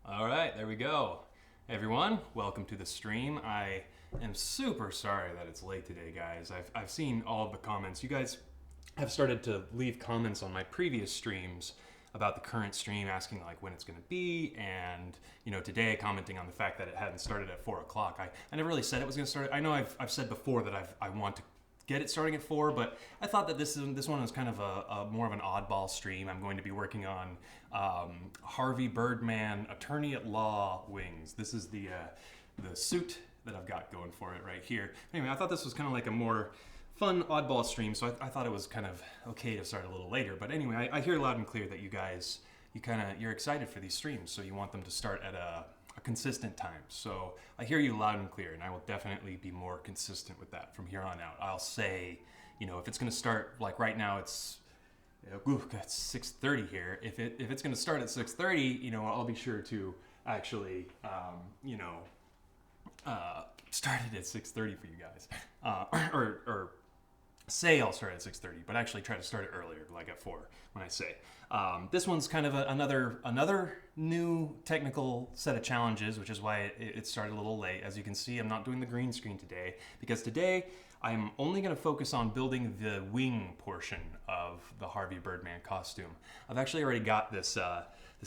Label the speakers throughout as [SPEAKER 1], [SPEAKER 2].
[SPEAKER 1] All right, there we go. Hey everyone, welcome to the stream. I am super sorry that it's late today, guys. I've seen all of the comments. You guys have started to leave comments on my previous streams about the current stream, asking like when it's going to be, and today commenting on the fact that it hadn't started at 4 o'clock. I never really said it was going to start. I know I've said before that I want to get it starting at 4, but I thought that this one was kind of a more of an oddball stream. I'm going to be working on Harvey Birdman Attorney at Law wings. This is the suit that I've got going for it right here. Anyway, I thought this was kind of like a more fun oddball stream, so I thought it was kind of okay to start a little later. But anyway, I hear loud and clear that you guys you're excited for these streams, so you want them to start at a consistent time. So I hear you loud and clear, and I will definitely be more consistent with that from here on out. I'll say, if it's going to start like right now, it's 6:30 here. If it's going to start at 6:30, I'll be sure to actually, start it at 6:30 for you guys, or say I'll start at 6:30, but actually try to start it earlier, like at 4 when I say. This one's kind of another new technical set of challenges, which is why it started a little late. As you can see, I'm not doing the green screen today, because today I'm only going to focus on building the wing portion of the Harvey Birdman costume. I've actually already got this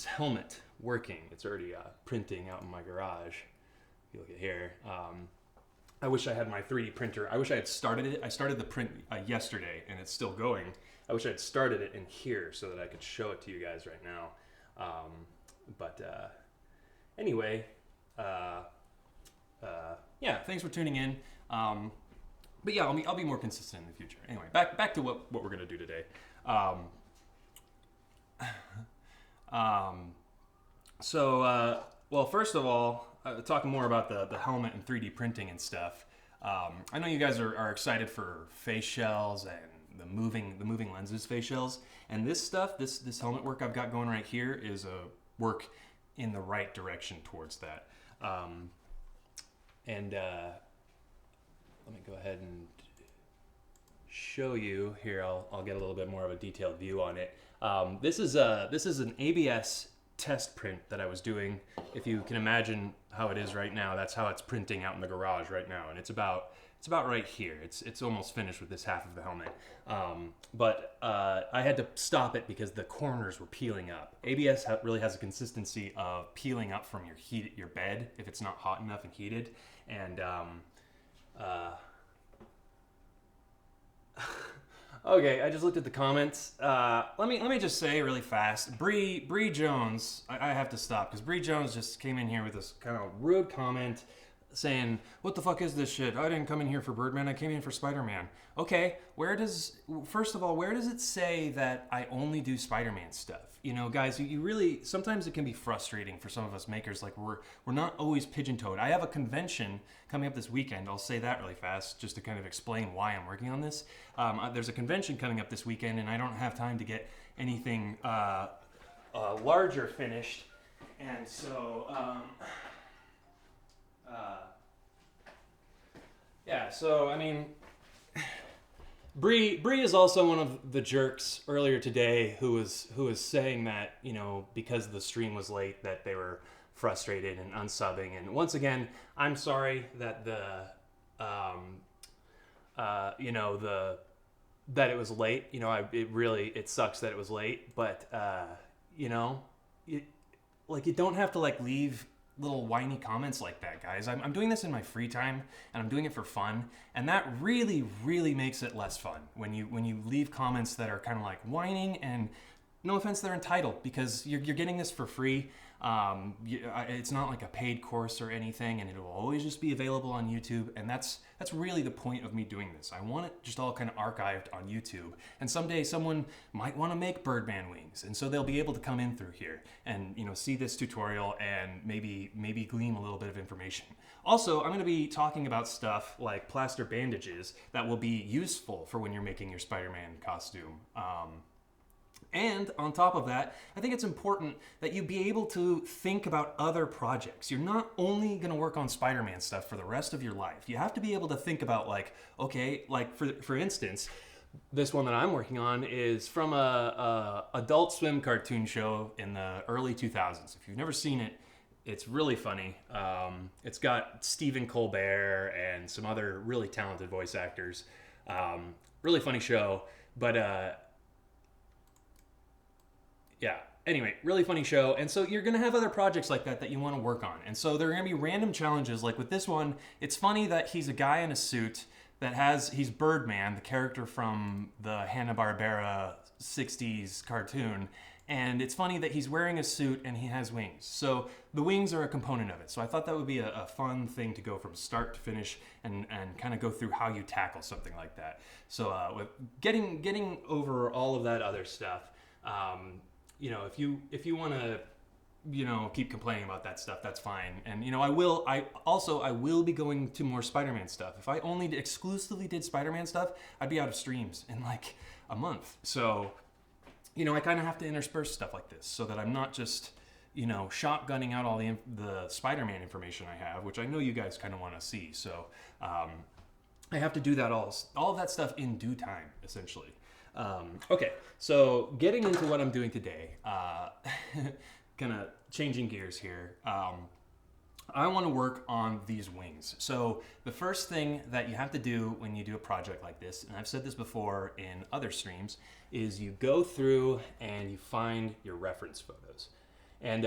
[SPEAKER 1] helmet working. It's already printing out in my garage. If you look at here. I wish I had my 3D printer. I wish I had started it. I started the print yesterday, and it's still going. I wish I had started it in here so that I could show it to you guys right now. Anyway, yeah, thanks for tuning in. But yeah, I'll be more consistent in the future. Anyway, back to what we're gonna do today. Well, first of all, talking more about the helmet and 3D printing and stuff. I know you guys are excited for face shells and the moving lenses face shells. And this stuff, this helmet work I've got going right here is a work in the right direction towards that. Let me go ahead and show you here. I'll get a little bit more of a detailed view on it. This is an ABS test print that I was doing. If you can imagine how it is right now, that's how it's printing out in the garage right now, and it's about right here. It's almost finished with this half of the helmet, but I had to stop it because the corners were peeling up. ABS really has a consistency of peeling up from your bed if it's not hot enough and heated, and okay, I just looked at the comments. Let me just say really fast, Bree Jones. I have to stop because Bree Jones just came in here with this kind of rude comment saying, "What the fuck is this shit? I didn't come in here for Birdman. I came in for Spider-Man." Okay, first of all, where does it say that I only do Spider-Man stuff? Guys, you really, sometimes it can be frustrating for some of us makers. Like we're not always pigeon-toed. I have a convention coming up this weekend. I'll say that really fast just to kind of explain why I'm working on this. There's a convention coming up this weekend, and I don't have time to get anything larger finished. And so, yeah, so I mean, Bree is also one of the jerks earlier today who was saying that because the stream was late that they were frustrated and unsubbing. And once again, I'm sorry that that it was late. It sucks that it was late, but you don't have to leave little whiny comments like that, guys. I'm doing this in my free time, and I'm doing it for fun, and that really, really makes it less fun when you leave comments that are kind of like whining. And no offense, they're entitled, because you're getting this for free. It's not like a paid course or anything, and it will always just be available on YouTube, and that's really the point of me doing this. I want it just all kind of archived on YouTube, and someday someone might want to make Birdman wings, and so they'll be able to come in through here and see this tutorial and maybe glean a little bit of information. Also, I'm going to be talking about stuff like plaster bandages that will be useful for when you're making your Spider-Man costume. And on top of that, I think it's important that you be able to think about other projects. You're not only going to work on Spider-Man stuff for the rest of your life. You have to be able to think about for instance, this one that I'm working on is from a Adult Swim cartoon show in the early 2000s. If you've never seen it, It's really funny. It's got Stephen Colbert and some other really talented voice actors. Really funny show, but yeah. Anyway, really funny show. And so you're going to have other projects like that you want to work on. And so there are going to be random challenges. Like with this one, it's funny that he's a guy in a suit he's Birdman, the character from the Hanna-Barbera 60s cartoon. And it's funny that he's wearing a suit and he has wings. So the wings are a component of it. So I thought that would be a fun thing to go from start to finish and kind of go through how you tackle something like that. So with getting over all of that other stuff, if you want to, keep complaining about that stuff, that's fine. And I will be going to more Spider-Man stuff. If I only exclusively did Spider-Man stuff, I'd be out of streams in like a month. So, I kind of have to intersperse stuff like this so that I'm not just, shotgunning out all the Spider-Man information I have, which I know you guys kind of want to see. So, I have to do that all of that stuff in due time, essentially. Okay, so getting into what I'm doing today, kind of changing gears here. I want to work on these wings. So the first thing that you have to do when you do a project like this, and I've said this before in other streams, is you go through and you find your reference photos. And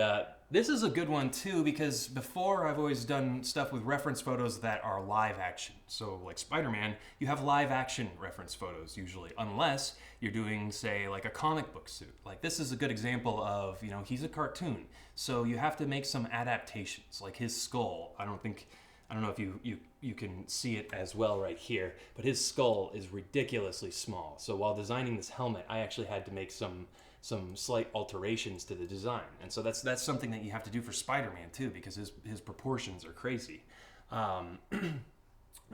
[SPEAKER 1] this is a good one too, because before I've always done stuff with reference photos that are live action. So like Spider-Man, you have live action reference photos usually, unless you're doing, say, like a comic book suit. Like this is a good example of, he's a cartoon. So you have to make some adaptations, like his skull. I don't know if you can see it as well right here, but his skull is ridiculously small. So while designing this helmet, I actually had to make some slight alterations to the design. And so that's something that you have to do for Spider-Man too, because his proportions are crazy.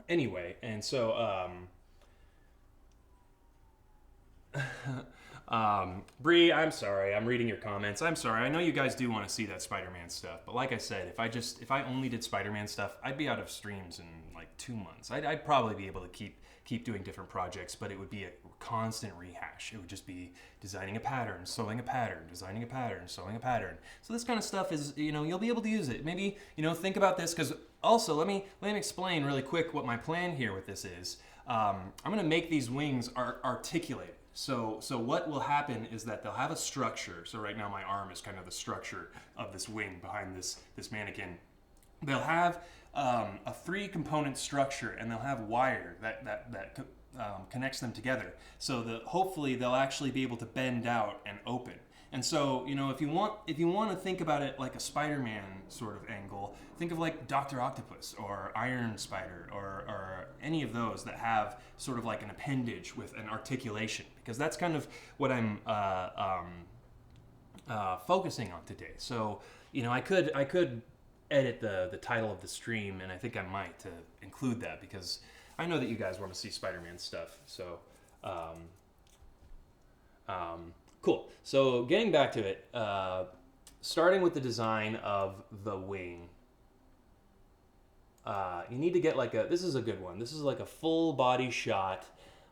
[SPEAKER 1] Anyway, and so Bree, I'm sorry, I'm reading your comments. I'm sorry, I know you guys do want to see that Spider-Man stuff, but like I said, if I only did Spider-Man stuff, I'd be out of streams in like 2 months. I'd probably be able to keep doing different projects, but it would be a constant rehash. It would just be designing a pattern, sewing a pattern, designing a pattern, sewing a pattern. So this kind of stuff is, you'll be able to use it. Maybe, think about this, because also let me explain really quick what my plan here with this is. I'm going to make these wings articulated. So what will happen is that they'll have a structure. So right now my arm is kind of the structure of this wing behind this mannequin. They'll have a 3-component structure, and they'll have wire that connects them together. So that hopefully they'll actually be able to bend out and open. And so, if you want to think about it like a Spider-Man sort of angle, think of like Dr. Octopus or Iron Spider or any of those that have sort of like an appendage with an articulation, because that's kind of what I'm focusing on today. So, I could edit the title of the stream, and I think I might to include that, because I know that you guys want to see Spider-Man stuff. So, cool. So getting back to it, starting with the design of the wing, you need to get this is a good one. This is like a full body shot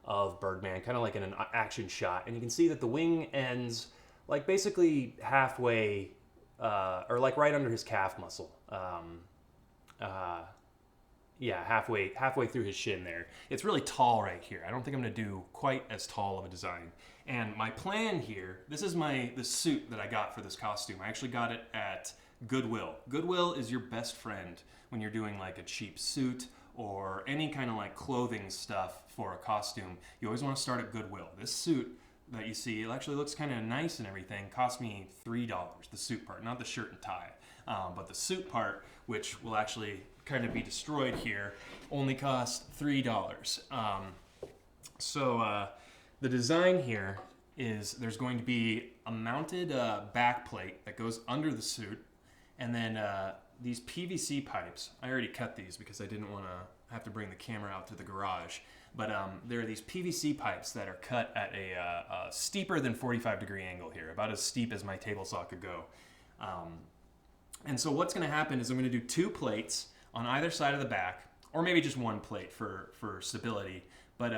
[SPEAKER 1] of Birdman, kind of like in an action shot. And you can see that the wing ends like basically halfway, or like right under his calf muscle. Yeah, halfway through his shin there. It's really tall right here. I don't think I'm gonna do quite as tall of a design. And my plan here, this is the suit that I got for this costume. I actually got it at Goodwill. Goodwill is your best friend when you're doing like a cheap suit or any kind of like clothing stuff for a costume. You always want to start at Goodwill. This suit that you see, it actually looks kind of nice and everything, cost me $3, the suit part, not the shirt and tie. But the suit part, which will actually kind of be destroyed here, only cost $3. The design here is there's going to be a mounted back plate that goes under the suit, and then these PVC pipes. I already cut these because I didn't want to have to bring the camera out to the garage, but there are these PVC pipes that are cut at a steeper than 45-degree angle here, about as steep as my table saw could go. And so what's going to happen is I'm going to do 2 plates on either side of the back, or maybe just 1 plate for stability. But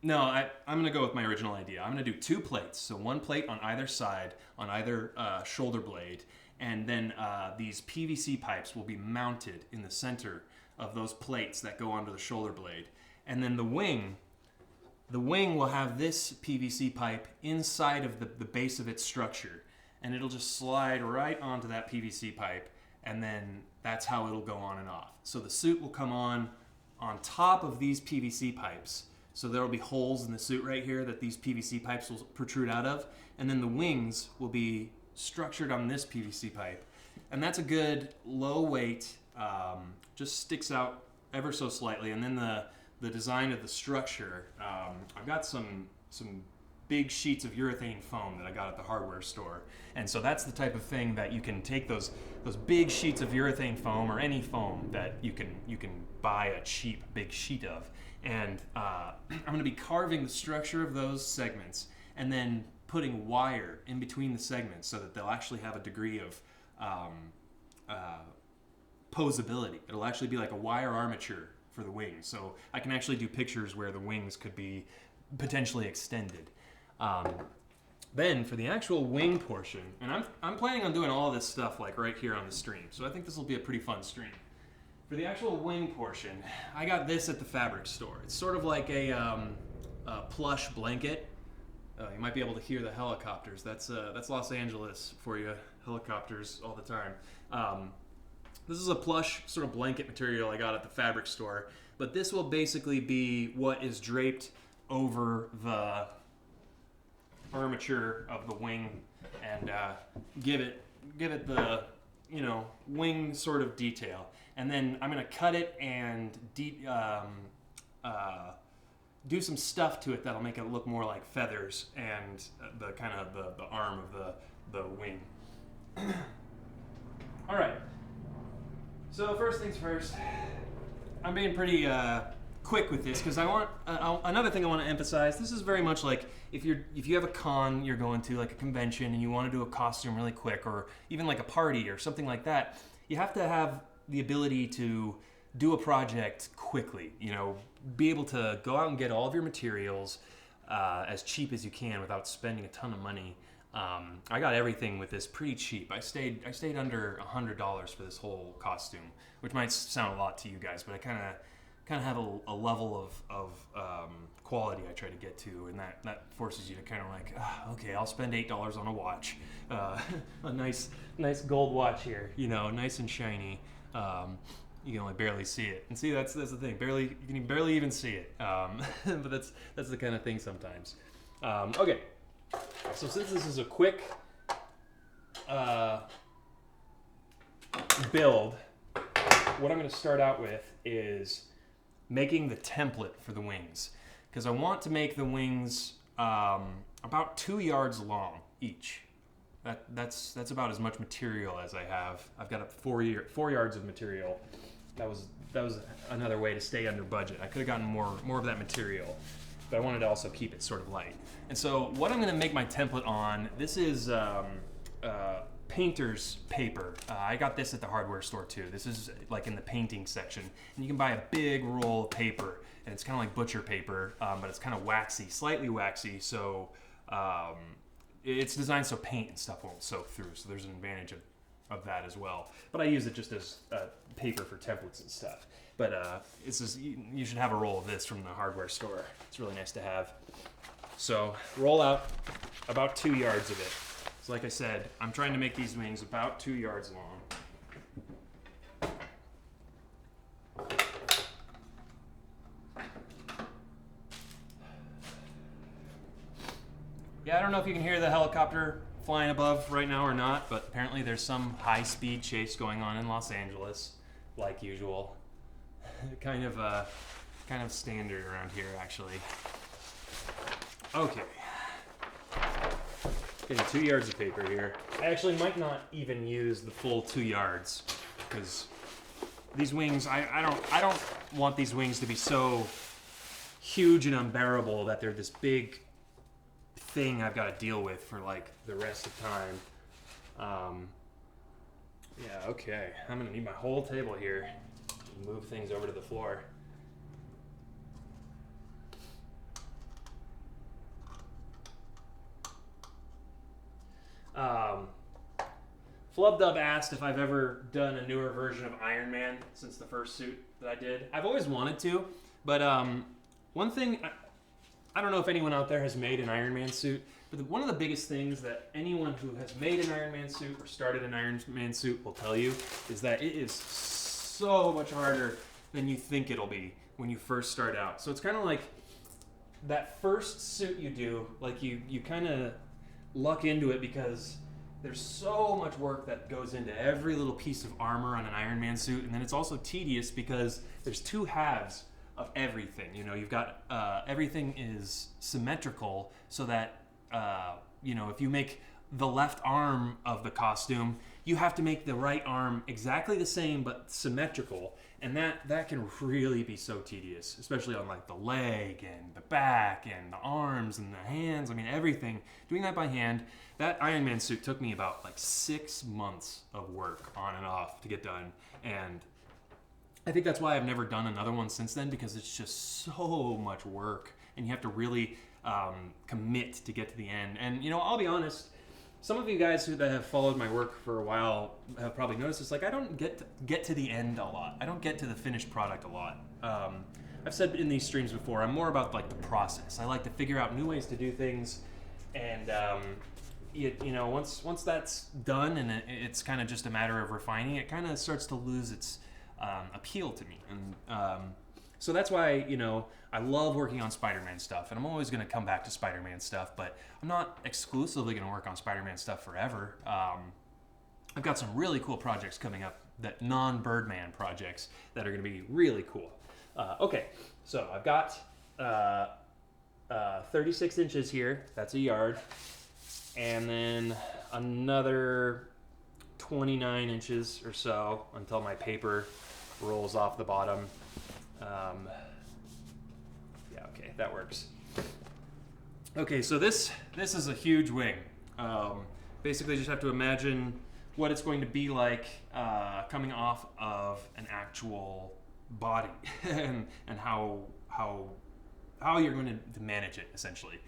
[SPEAKER 1] No, I'm going to go with my original idea. I'm going to do 2 plates. So 1 plate on either side, on either shoulder blade. And then these PVC pipes will be mounted in the center of those plates that go onto the shoulder blade. And then the wing will have this PVC pipe inside of the base of its structure. And it'll just slide right onto that PVC pipe. And then that's how it'll go on and off. So the suit will come on top of these PVC pipes. So there will be holes in the suit right here that these PVC pipes will protrude out of. And then the wings will be structured on this PVC pipe. And that's a good low weight, just sticks out ever so slightly. And then the design of the structure, I've got some big sheets of urethane foam that I got at the hardware store. And so that's the type of thing that you can take those big sheets of urethane foam or any foam that you can buy a cheap big sheet of. And I'm going to be carving the structure of those segments and then putting wire in between the segments so that they'll actually have a degree of posability. It'll actually be like a wire armature for the wings. So I can actually do pictures where the wings could be potentially extended. Then for the actual wing portion, and I'm planning on doing all this stuff like right here on the stream. So I think this will be a pretty fun stream. For the actual wing portion, I got this at the fabric store. It's sort of like a plush blanket. You might be able to hear the helicopters. That's Los Angeles for you. Helicopters all the time. This is a plush sort of blanket material I got at the fabric store. But this will basically be what is draped over the armature of the wing and give it the wing sort of detail. And then I'm going to cut it and do some stuff to it that'll make it look more like feathers and the kind of the arm of the wing. All right. So first things first, I'm being pretty quick with this because I want another thing I want to emphasize. This is very much like if you have a con you're going to, like a convention, and you want to do a costume really quick, or even like a party or something like that. You have to have the ability to do a project quickly, be able to go out and get all of your materials as cheap as you can without spending a ton of money. I got everything with this pretty cheap. I stayed under $100 for this whole costume, which might sound a lot to you guys, but I kind of have a level of quality I try to get to, and that forces you to kind of like, okay, I'll spend $8 on a watch, a nice gold watch here, nice and shiny. You can only barely see it, and see that's the thing. You can barely even see it. But that's the kind of thing sometimes. Okay, so since this is a quick build, what I'm going to start out with is making the template for the wings, because I want to make the wings about 2 yards long each. That's about as much material as I have. I've got 4 yards of material. That was another way to stay under budget. I could have gotten more of that material, but I wanted to also keep it sort of light. And so what I'm going to make my template on, this is painter's paper. I got this at the hardware store too. This is like in the painting section, and you can buy a big roll of paper, and it's kind of like butcher paper, but it's kind of waxy, slightly waxy. So it's designed so paint and stuff won't soak through. So there's an advantage of that as well. But I use it just as paper for templates and stuff. But you should have a roll of this from the hardware store. It's really nice to have. So roll out about 2 yards of it. So like I said, I'm trying to make these wings about 2 yards long. Yeah, I don't know if you can hear the helicopter flying above right now or not, but apparently there's some high-speed chase going on in Los Angeles, like usual. kind of standard around here, actually. Okay. Getting 2 yards of paper here. I actually might not even use the full 2 yards, because these wings, I don't want these wings to be so huge and unbearable that they're this big thing I've got to deal with for like the rest of time. Yeah, okay. I'm gonna need my whole table here to move things over to the floor. Um, Flubdub asked if I've ever done a newer version of Iron Man since the first suit that I did. I've always wanted to, but one thing, I don't know if anyone out there has made an Iron Man suit, but one of the biggest things that anyone who has made an Iron Man suit or started an Iron Man suit will tell you is that it is so much harder than you think it'll be when you first start out. So it's kind of like that first suit you do, like you kind of luck into it because there's so much work that goes into every little piece of armor on an Iron Man suit, and then it's also tedious because there's two halves of everything. You know, you've got everything is symmetrical so that you know, if you make the left arm of the costume, you have to make the right arm exactly the same but symmetrical, and that can really be so tedious, especially on like the leg and the back and the arms and the hands. I mean, everything. Doing that by hand. That Iron Man suit took me about like 6 months of work on and off to get done, and I think that's why I've never done another one since then, because it's just so much work and you have to really commit to get to the end. And you know, I'll be honest, some of you guys that have followed my work for a while have probably noticed this. Like, I don't get to the end a lot. I don't get to the finished product a lot. I've said in these streams before, I'm more about like the process. I like to figure out new ways to do things, and you know, once that's done and it's kind of just a matter of refining, it kind of starts to lose its appeal to me. And so that's why, you know, I love working on Spider-Man stuff, and I'm always going to come back to Spider-Man stuff, but I'm not exclusively going to work on Spider-Man stuff forever. I've got some really cool projects coming up, that non-Birdman projects that are going to be really cool. Okay, so I've got 36 inches here. That's a yard. And then another 29 inches or so until my paper rolls off the bottom. Yeah, okay, that works. Okay, so this is a huge wing. Basically, just have to imagine what it's going to be like coming off of an actual body, and how you're going to manage it, essentially.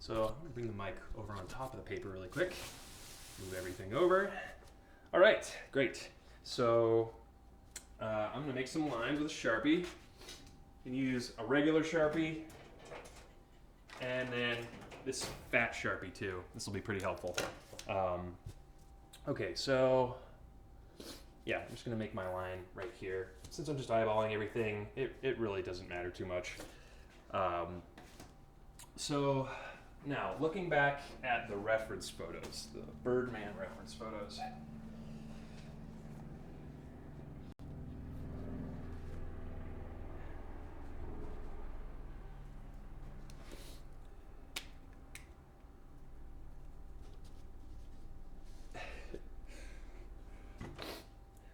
[SPEAKER 1] So I'm going to bring the mic over on top of the paper really quick. Move everything over. All right, great. So I'm going to make some lines with a Sharpie. You can use a regular Sharpie and then this fat Sharpie too. This will be pretty helpful. Okay, so yeah, I'm just going to make my line right here. Since I'm just eyeballing everything, it really doesn't matter too much. So now, looking back at the reference photos, the Birdman reference photos.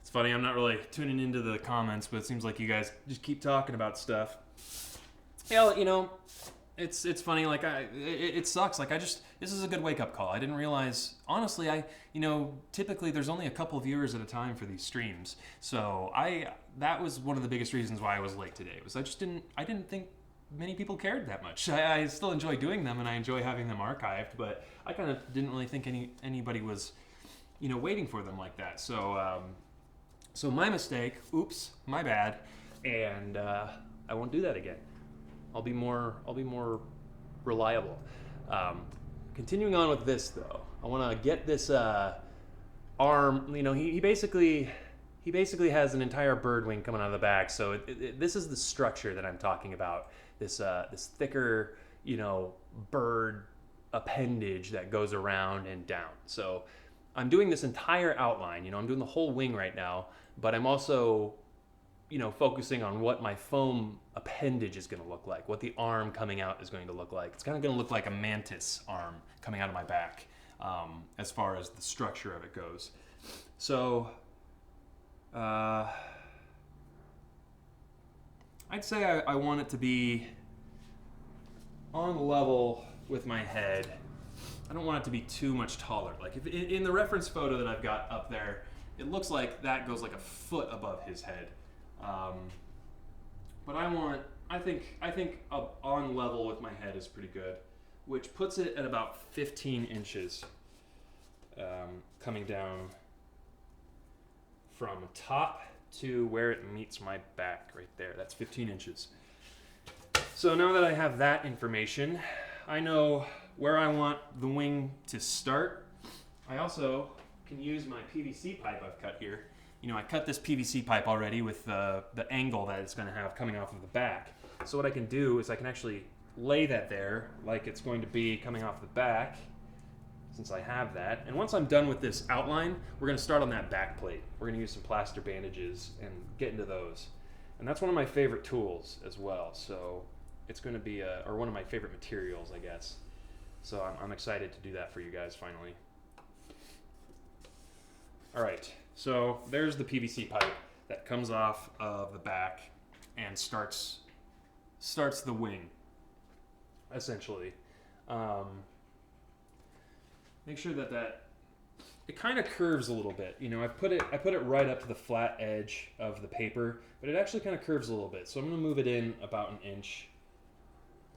[SPEAKER 1] It's funny, I'm not really tuning into the comments, but it seems like you guys just keep talking about stuff. Yeah, you know, it's funny, like it sucks. Like this is a good wake-up call. I didn't realize, honestly, you know, typically there's only a couple of viewers at a time for these streams. So that was one of the biggest reasons why I was late today. Was I didn't think many people cared that much. I still enjoy doing them and I enjoy having them archived, but I kind of didn't really think anybody was, you know, waiting for them like that. So so my mistake. Oops, my bad. And I won't do that again. I'll be more reliable. Continuing on with this though, I want to get this arm. You know, he basically has an entire bird wing coming out of the back. So this is the structure that I'm talking about. This thicker, you know, bird appendage that goes around and down. So I'm doing this entire outline. You know, I'm doing the whole wing right now, but I'm also, you know, focusing on what my foam appendage is going to look like, what the arm coming out is going to look like. It's kind of going to look like a mantis arm coming out of my back, as far as the structure of it goes. So I'd say I want it to be on level with my head. I don't want it to be too much taller. Like if in the reference photo that I've got up there, it looks like that goes like a foot above his head. But I think on level with my head is pretty good. which puts it at about 15 inches coming down from top to where it meets my back right there. That's 15 inches. So now that I have that information, I know where I want the wing to start. I also can use my PVC pipe I've cut here. You know, I cut this PVC pipe already with the angle that it's going to have coming off of the back. So what I can do is I can actually lay that there like it's going to be coming off the back, since I have that. And once I'm done with this outline, we're going to start on that back plate. We're going to use some plaster bandages and get into those. And that's one of my favorite tools as well. So it's going to be, or one of my favorite materials, I guess. So I'm excited to do that for you guys finally. All right, so there's the PVC pipe that comes off of the back and starts the wing, essentially. Make sure that it kind of curves a little bit. You know, I put it right up to the flat edge of the paper, but it actually kind of curves a little bit. So I'm going to move it in about an inch.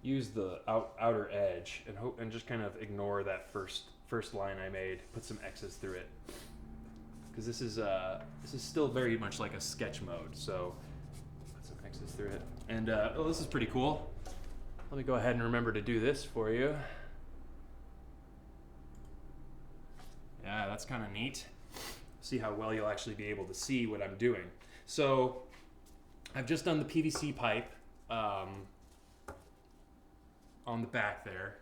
[SPEAKER 1] Use the outer edge and just kind of ignore that first line I made. Put some X's through it, because this is still very much like a sketch mode. So put some X's through it. And oh, this is pretty cool. Let me go ahead and remember to do this for you. Yeah, that's kind of neat. See how well you'll actually be able to see what I'm doing. So I've just done the PVC pipe on the back there.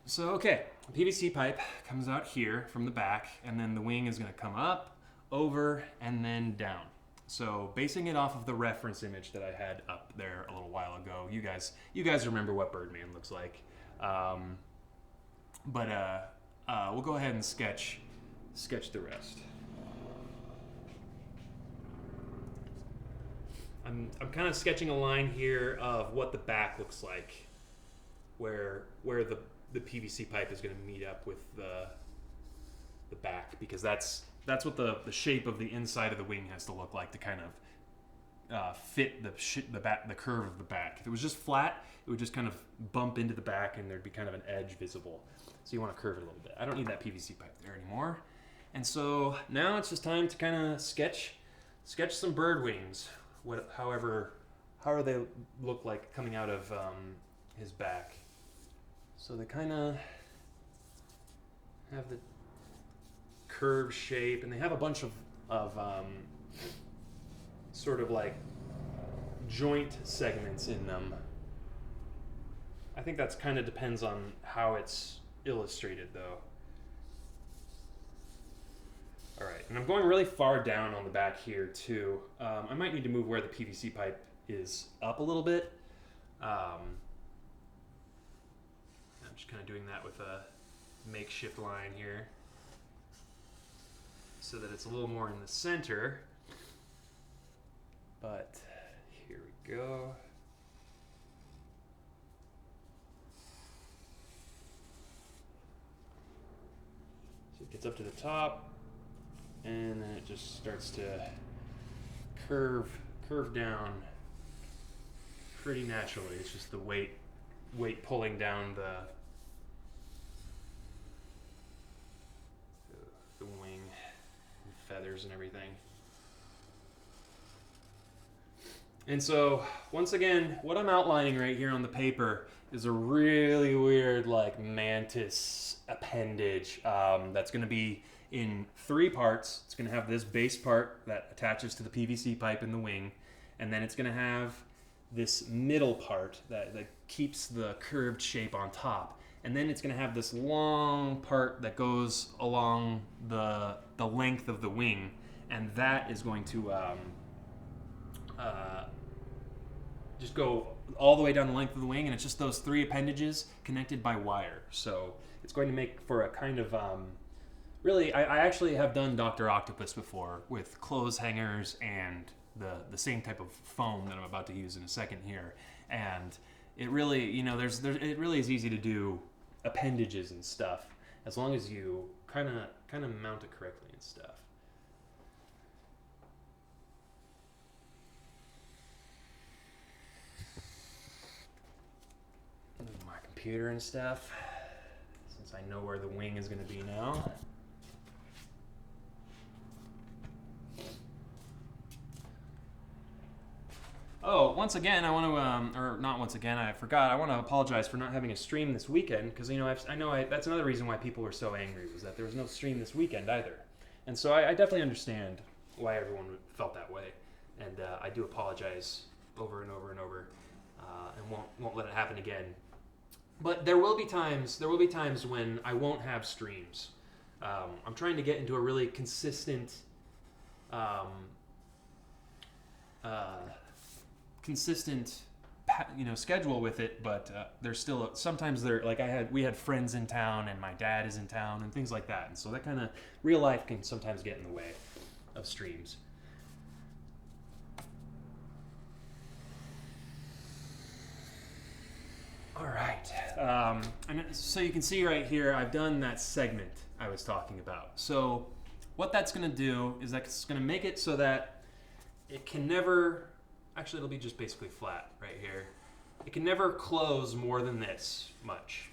[SPEAKER 1] So okay, the PVC pipe comes out here from the back, and then the wing is going to come up, over, and then down. So basing it off of the reference image that I had up there a little while ago, you guys remember what Birdman looks like. We'll go ahead and sketch the rest. I'm kind of sketching a line here of what the back looks like, where the PVC pipe is going to meet up with the back, because that's what the shape of the inside of the wing has to look like to kind of fit the curve of the back. If it was just flat, it would just kind of bump into the back and there'd be kind of an edge visible. So you want to curve it a little bit. I don't need that PVC pipe there anymore. And so now it's just time to kind of sketch some bird wings, however they look like coming out of his back. So they kind of have the curve shape, and they have a bunch of sort of like joint segments in them. I think that's kind of depends on how it's illustrated though. All right, and I'm going really far down on the back here too. I might need to move where the PVC pipe is up a little bit. I'm just kind of doing that with a makeshift line here, so that it's a little more in the center. But here we go. So it gets up to the top, and then it just starts to curve down pretty naturally. It's just the weight pulling down the wing and feathers and everything. And so once again, what I'm outlining right here on the paper is a really weird like mantis appendage that's going to be in 3 parts. It's going to have this base part that attaches to the PVC pipe in the wing, and then it's going to have this middle part that keeps the curved shape on top. And then it's going to have this long part that goes along the length of the wing, and that is going to just go all the way down the length of the wing, and it's just those 3 appendages connected by wire. So it's going to make for a kind of really, I actually have done Dr. Octopus before with clothes hangers and the same type of foam that I'm about to use in a second here, and it really, you know, it really is easy to do appendages and stuff as long as you kind of mount it correctly and stuff. computer and stuff, since I know where the wing is going to be now. Oh, once again, I want to, or not once again, I forgot. I want to apologize for not having a stream this weekend, because I know that's another reason why people were so angry, was that there was no stream this weekend either. And so I definitely understand why everyone felt that way, and I do apologize over and over and over, and won't let it happen again. But there will be times when I won't have streams. I'm trying to get into a really consistent, schedule with it, but there's still sometimes we had friends in town and my dad is in town and things like that, and so that kind of real life can sometimes get in the way of streams. All right, and so you can see right here, I've done that segment I was talking about. So what that's going to do is that it's going to make it so that it can never, actually it'll be just basically flat right here. It can never close more than this much.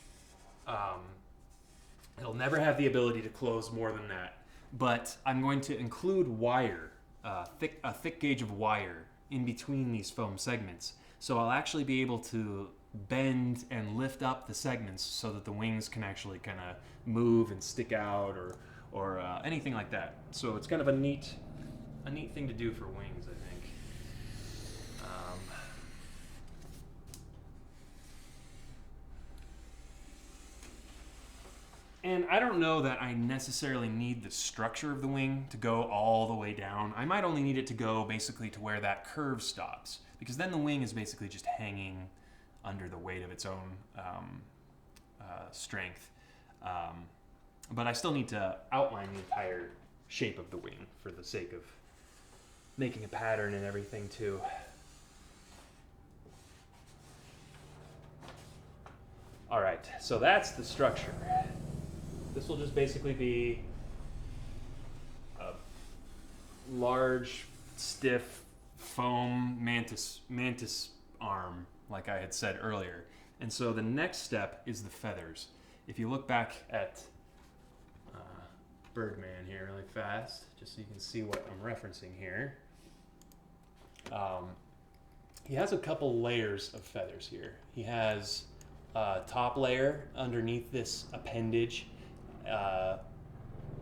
[SPEAKER 1] It'll never have the ability to close more than that. But I'm going to include wire, a thick gauge of wire in between these foam segments. So I'll actually be able to bend and lift up the segments so that the wings can actually kind of move and stick out or anything like that. So it's kind of a neat thing to do for wings, I think. And I don't know that I necessarily need the structure of the wing to go all the way down. I might only need it to go basically to where that curve stops, because then the wing is basically just hanging under the weight of its own strength. But I still need to outline the entire shape of the wing for the sake of making a pattern and everything too. All right, so that's the structure. This will just basically be a large, stiff foam mantis arm, like I had said earlier. And so the next step is the feathers. If you look back at Birdman here really fast, just so you can see what I'm referencing here. He has a couple layers of feathers here. He has a top layer underneath this appendage.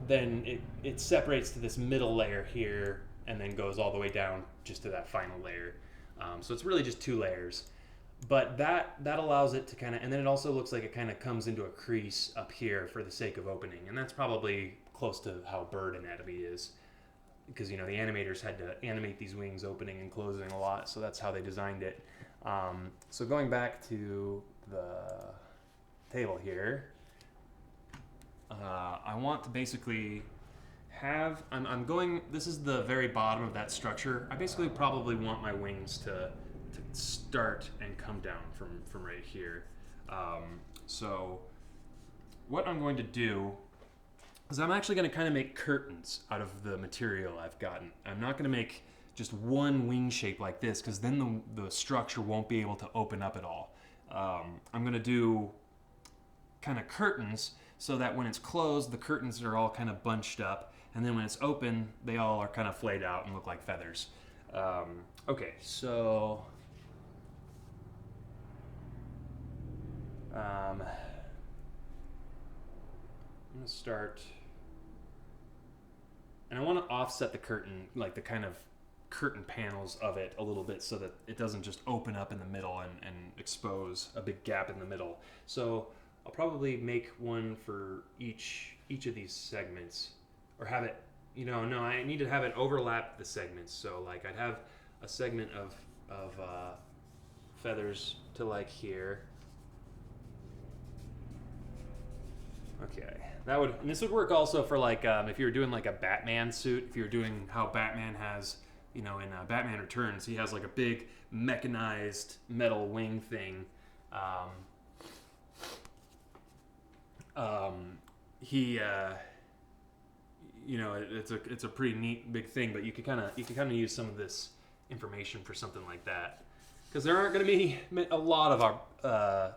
[SPEAKER 1] Then it separates to this middle layer here and then goes all the way down just to that final layer. So it's really just 2 layers. But that allows it to kind of, and then it also looks like it kind of comes into a crease up here for the sake of opening. And that's probably close to how bird anatomy is, because, you know, the animators had to animate these wings opening and closing a lot, so that's how they designed it. So going back to the table here, I want to basically have, this is the very bottom of that structure. I basically probably want my wings to start and come down from right here. So what I'm going to do is I'm actually going to kind of make curtains out of the material I've gotten. I'm not going to make just one wing shape like this, because then the structure won't be able to open up at all. I'm going to do kind of curtains so that when it's closed, the curtains are all kind of bunched up, and then when it's open, they all are kind of flayed out and look like feathers. Okay, so I'm going to start, and I want to offset the curtain, like the kind of curtain panels of it a little bit, so that it doesn't just open up in the middle and expose a big gap in the middle. So I'll probably make one for each of these segments, or have it, no, I need to have it overlap the segments. So like I'd have a segment of feathers to like here. Okay, and this would work also for like if you were doing like a Batman suit, if you're doing how Batman has, in Batman Returns, he has like a big mechanized metal wing thing. It's a pretty neat big thing, but you could kind of use some of this information for something like that, because there aren't going to be a lot of our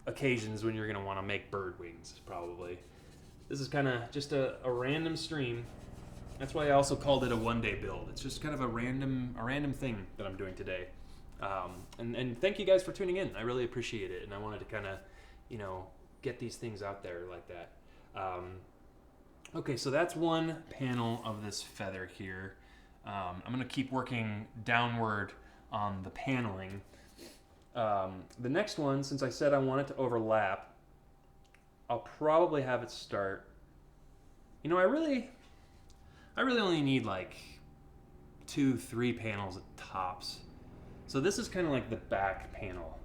[SPEAKER 1] occasions when you're going to want to make bird wings, probably. This is kind of just a random stream. That's why I also called it a one-day build. It's just kind of a random thing that I'm doing today. And thank you guys for tuning in. I really appreciate it, and I wanted to kind of, get these things out there like that. Okay, so that's one panel of this feather here. I'm going to keep working downward on the paneling. The next one, since I said I want it to overlap, I'll probably have it start. I really only need like 2-3 panels at tops. So this is kind of like the back panel.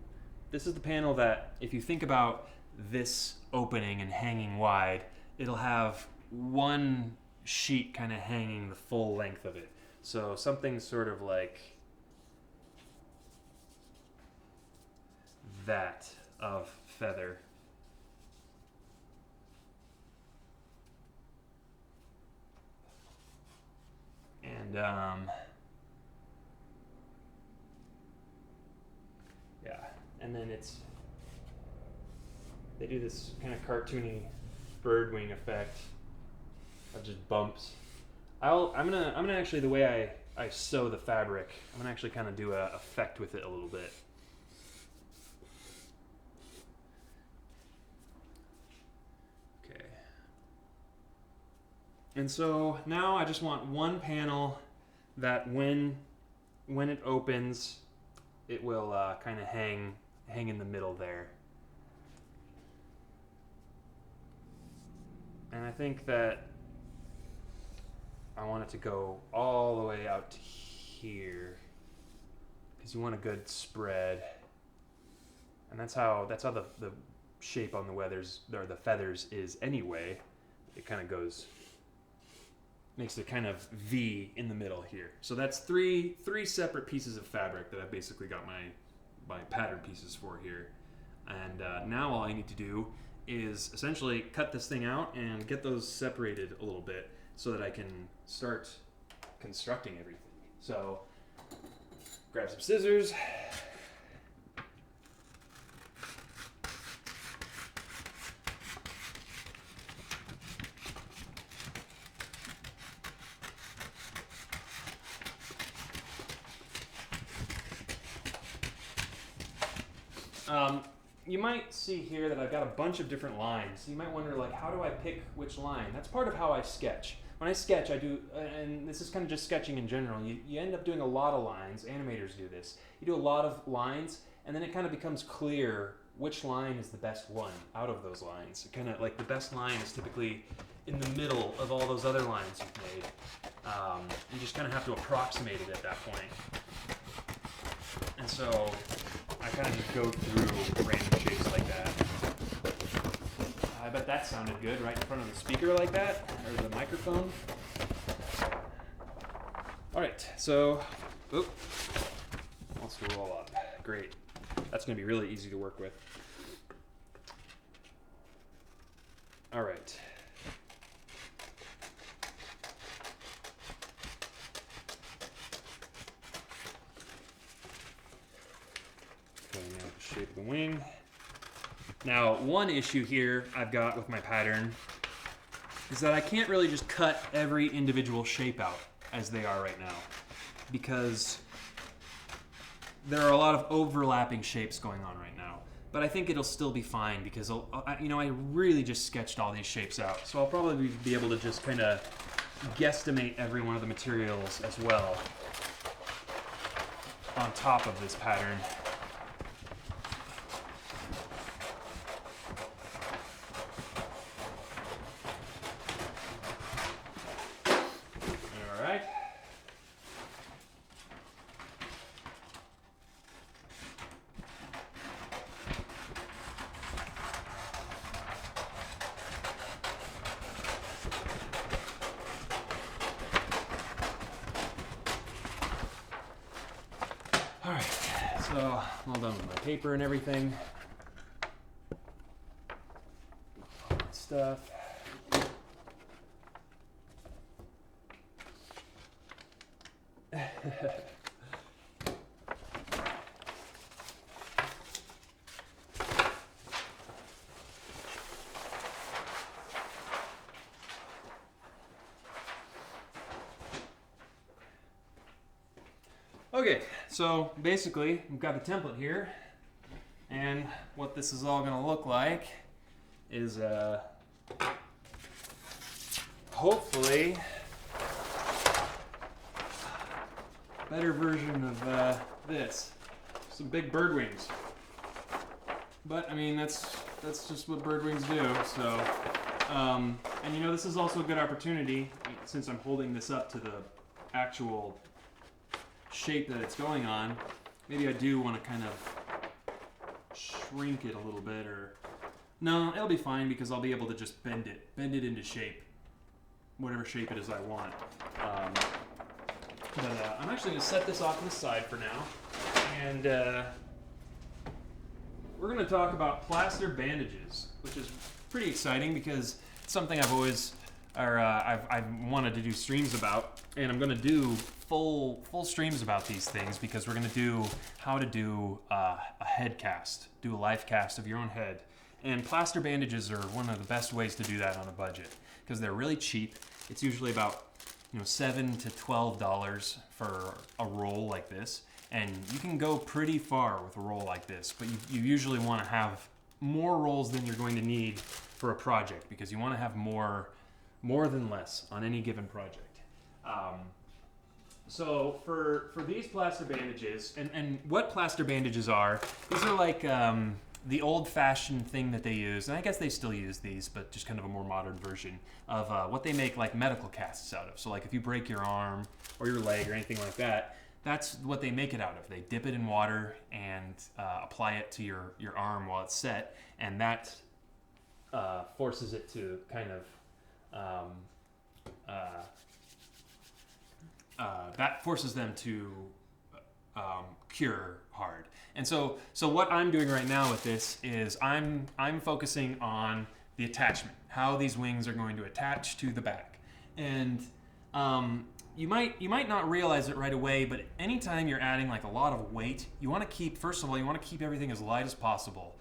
[SPEAKER 1] This is the panel that, if you think about this opening and hanging wide, it'll have one sheet kind of hanging the full length of it. So something sort of like that of feather. And yeah, and then they do this kind of cartoony bird wing effect of just bumps. I'm gonna actually, the way I sew the fabric, I'm gonna actually kind of do a effect with it a little bit. Okay. And so now I just want one panel that when it opens, it will kind of hang in the middle there. And I think that I want it to go all the way out to here, because you want a good spread. And that's how the shape on the feathers is anyway. It kind of makes it kind of V in the middle here. So that's three separate pieces of fabric that I've basically got my pattern pieces for here. And now all I need to do is essentially cut this thing out and get those separated a little bit so that I can start constructing everything. So grab some scissors. You might see here that I've got a bunch of different lines. You might wonder, like, how do I pick which line? That's part of how I sketch. When I sketch, I do, and this is kind of just sketching in general, you end up doing a lot of lines. Animators do this. You do a lot of lines, and then it kind of becomes clear which line is the best one out of those lines. It kind of, like, the best line is typically in the middle of all those other lines you've made. You just kind of have to approximate it at that point. And so I kind of just go through random shapes like that. I bet that sounded good right in front of the speaker like that, or the microphone. All right, so, let's roll up. Great. That's going to be really easy to work with. All right. Shape of the wing. Now, one issue here I've got with my pattern is that I can't really just cut every individual shape out as they are right now, because there are a lot of overlapping shapes going on right now. But I think it'll still be fine because I really just sketched all these shapes out, so I'll probably be able to just kind of guesstimate every one of the materials as well on top of this pattern. Alright, so I'm all done with my paper and everything. All that stuff. Okay, so basically we've got the template here, and what this is all going to look like is hopefully a better version of this. Some big bird wings. But I mean, that's just what bird wings do. So, and you know, this is also a good opportunity, since I'm holding this up to the actual shape that it's going on. Maybe I do want to kind of shrink it a little bit, or no, it'll be fine because I'll be able to just bend it into shape, whatever shape it is I want. But I'm actually going to set this off to the side for now, and we're going to talk about plaster bandages, which is pretty exciting because it's something I've always, I've wanted to do streams about, and I'm going to do full streams about these things because we're going to do how to do a head cast, do a life cast of your own head. And plaster bandages are one of the best ways to do that on a budget because they're really cheap. It's usually about $7 to $12 for a roll like this, and you can go pretty far with a roll like this. But you usually want to have more rolls than you're going to need for a project because you want to have more than less on any given project. So for these plaster bandages, and what plaster bandages are, these are like the old-fashioned thing that they use, and I guess they still use these, but just kind of a more modern version of what they make like medical casts out of. So like if you break your arm or your leg or anything like that, that's what they make it out of. They dip it in water and apply it to your arm while it's set, and that forces it to kind of that forces them to cure hard. And so what I'm doing right now with this is I'm focusing on the attachment, how these wings are going to attach to the back. And you might not realize it right away, but anytime you're adding like a lot of weight, you want to keep, first of all, you want to keep everything as light as possible.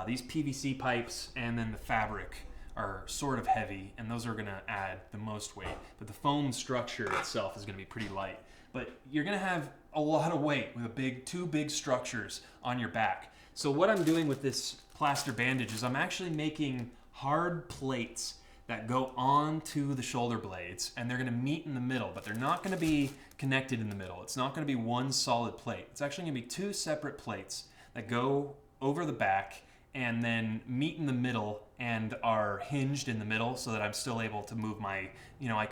[SPEAKER 1] These PVC pipes and then the fabric are sort of heavy, and those are going to add the most weight. But the foam structure itself is going to be pretty light. But you're going to have a lot of weight with two big structures on your back. So what I'm doing with this plaster bandage is I'm actually making hard plates that go onto the shoulder blades, and they're going to meet in the middle, but they're not going to be connected in the middle. It's not going to be one solid plate. It's actually going to be two separate plates that go over the back and then meet in the middle and are hinged in the middle so that I'm still able to move my, I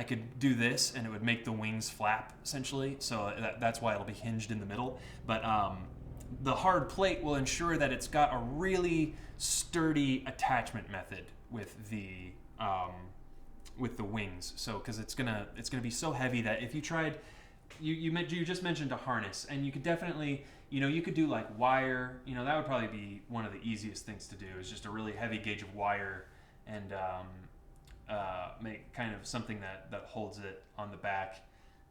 [SPEAKER 1] could do this and it would make the wings flap essentially. So that's why it'll be hinged in the middle. But the hard plate will ensure that it's got a really sturdy attachment method with the wings. So because it's gonna be so heavy that if you tried, you just mentioned a harness, and you could definitely, you could do like wire, that would probably be one of the easiest things to do, is just a really heavy gauge of wire and make kind of something that holds it on the back.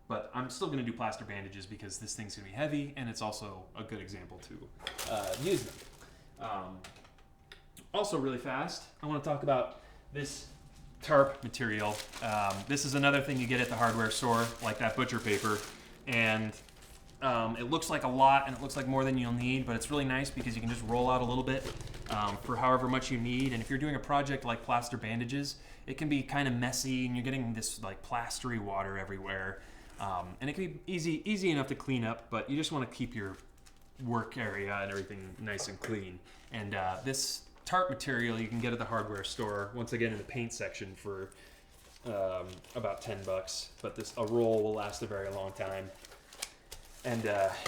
[SPEAKER 1] But I'm still going to do plaster bandages because this thing's going to be heavy, and it's also a good example to use them. Also really fast, I want to talk about this tarp material. This is another thing you get at the hardware store, like that butcher paper, and it looks like a lot and it looks like more than you'll need, but it's really nice because you can just roll out a little bit for however much you need. And if you're doing a project like plaster bandages, it can be kind of messy and you're getting this like plastery water everywhere, and it can be easy enough to clean up, but you just want to keep your work area and everything nice and clean. And this tarp material you can get at the hardware store, once again in the paint section, for about $10, but a roll will last a very long time. And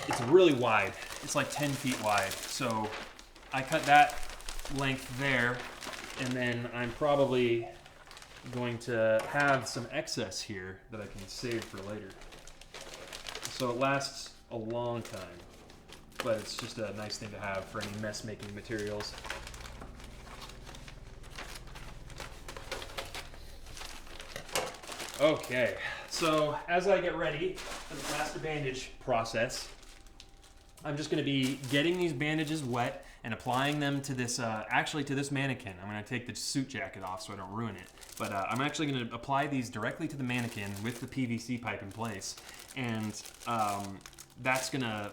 [SPEAKER 1] it's really wide. It's like 10 feet wide. So I cut that length there, and then I'm probably going to have some excess here that I can save for later. So it lasts a long time, but it's just a nice thing to have for any mess-making materials. Okay, so as I get ready for the plaster bandage process, I'm just going to be getting these bandages wet and applying them to this, to this mannequin. I'm going to take the suit jacket off so I don't ruin it. But I'm actually going to apply these directly to the mannequin with the PVC pipe in place. And that's gonna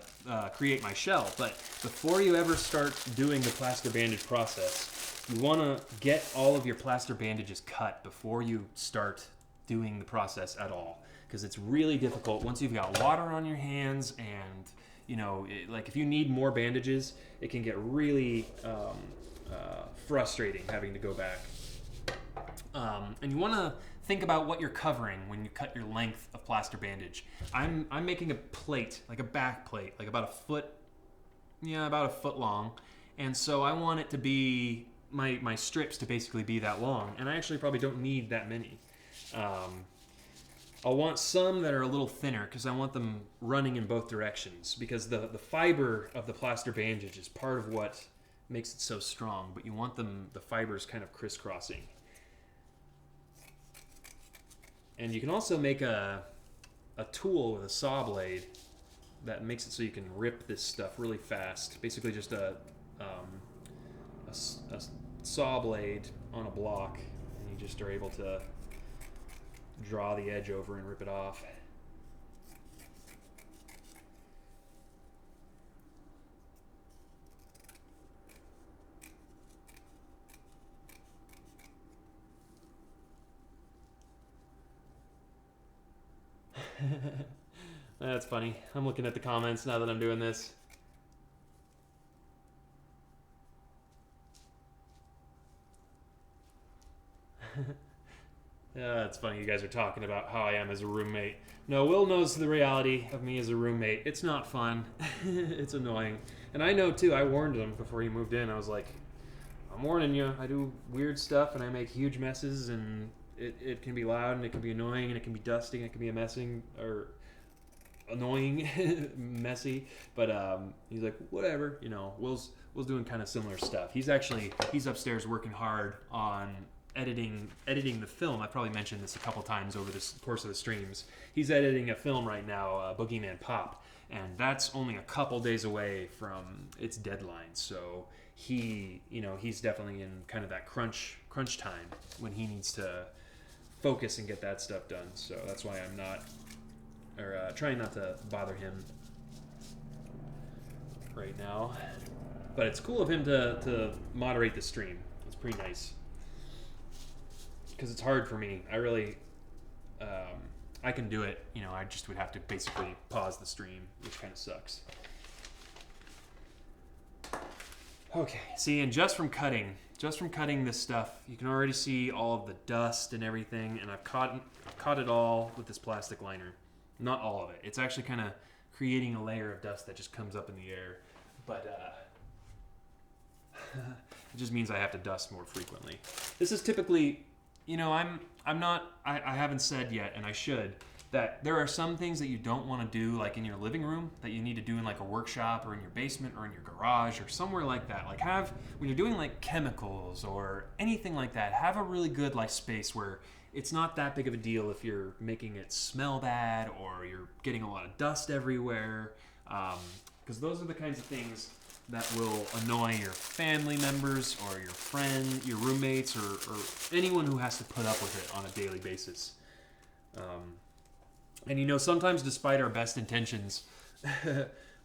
[SPEAKER 1] create my shell. But before you ever start doing the plaster bandage process, you wanna get all of your plaster bandages cut before you start doing the process at all. Because it's really difficult once you've got water on your hands and, you know, like if you need more bandages, it can get really frustrating having to go back. And you wanna think about what you're covering when you cut your length of plaster bandage. I'm making a plate, like a back plate, like about a foot long. And so I want it to be, my strips to basically be that long. And I actually probably don't need that many. I'll want some that are a little thinner because I want them running in both directions, because the fiber of the plaster bandage is part of what makes it so strong, but you want the fibers kind of crisscrossing. And you can also make a tool with a saw blade that makes it so you can rip this stuff really fast. Basically just a saw blade on a block, and you just are able to draw the edge over and rip it off. That's funny. I'm looking at the comments now that I'm doing this. Yeah, it's funny you guys are talking about how I am as a roommate. No, Will knows the reality of me as a roommate. It's not fun. It's annoying. And I know too, I warned him before he moved in. I was like, I'm warning you, I do weird stuff and I make huge messes, and it can be loud and it can be annoying and it can be dusty and it can be a messing or annoying, messy. But he's like, whatever, you know. Will's doing kind of similar stuff. He's upstairs working hard on editing the film. I probably mentioned this a couple times over the course of the streams. He's editing a film right now, Boogeyman Pop, and that's only a couple days away from its deadline. So he's definitely in kind of that crunch time when he needs to focus and get that stuff done. So that's why I'm trying not to bother him right now. But it's cool of him to moderate the stream. It's pretty nice, because it's hard for me. I really, I can do it. You know, I just would have to basically pause the stream, which kind of sucks. Okay, see, and just from cutting this stuff, you can already see all of the dust and everything, and I've caught it all with this plastic liner. Not all of it. It's actually kind of creating a layer of dust that just comes up in the air, but it just means I have to dust more frequently. This is typically, you know, I haven't said yet, and I should, that there are some things that you don't want to do like in your living room that you need to do in like a workshop or in your basement or in your garage or somewhere like that. Like when you're doing like chemicals or anything like that, have a really good like space where it's not that big of a deal if you're making it smell bad or you're getting a lot of dust everywhere, because those are the kinds of things that will annoy your family members or your friend, your roommates, or anyone who has to put up with it on a daily basis. And you know, sometimes despite our best intentions,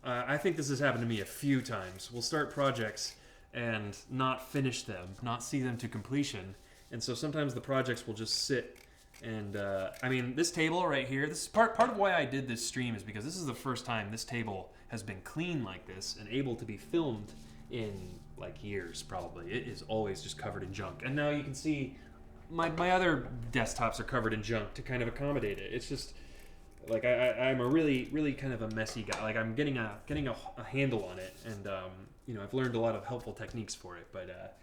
[SPEAKER 1] I think this has happened to me a few times. We'll start projects and not finish them, not see them to completion. And so sometimes the projects will just sit. And I mean, this table right here, this is part of why I did this stream, is because this is the first time this table has been clean like this and able to be filmed in like years probably. It is always just covered in junk. And now you can see my other desktops are covered in junk to kind of accommodate it. It's just like I'm a really kind of a messy guy. Like I'm getting a handle on it, and you know, I've learned a lot of helpful techniques for it, but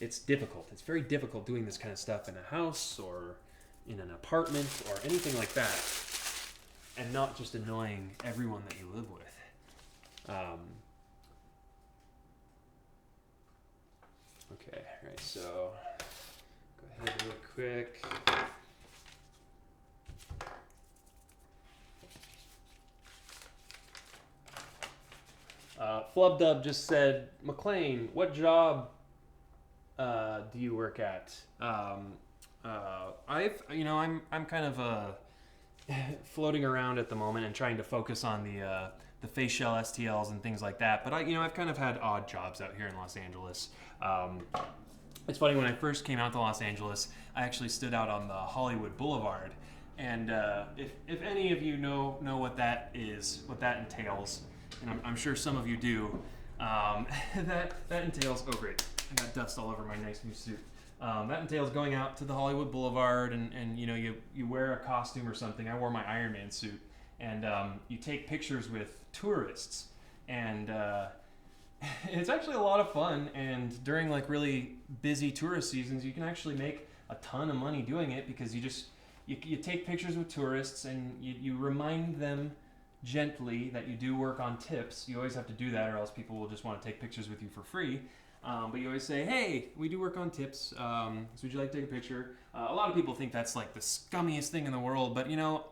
[SPEAKER 1] it's difficult. It's very difficult doing this kind of stuff in a house or in an apartment or anything like that, and not just annoying everyone that you live with. Okay, right, so go ahead real quick. Flubdub just said, McLean, what job do you work at? I'm kind of floating around at the moment and trying to focus on the face shell STLs and things like that. But I've kind of had odd jobs out here in Los Angeles. It's funny, when I first came out to Los Angeles, I actually stood out on the Hollywood Boulevard. And if any of you know what that is, what that entails, and I'm sure some of you do, that entails, oh great, I got dust all over my nice new suit. That entails going out to the Hollywood Boulevard and you wear a costume or something. I wore my Iron Man suit, and you take pictures with tourists, and it's actually a lot of fun. And during like really busy tourist seasons, you can actually make a ton of money doing it, because you take pictures with tourists, and you remind them gently that you do work on tips. You always have to do that, or else people will just want to take pictures with you for free. But you always say, hey, we do work on tips, so would you like to take a picture? A lot of people think that's like the scummiest thing in the world, but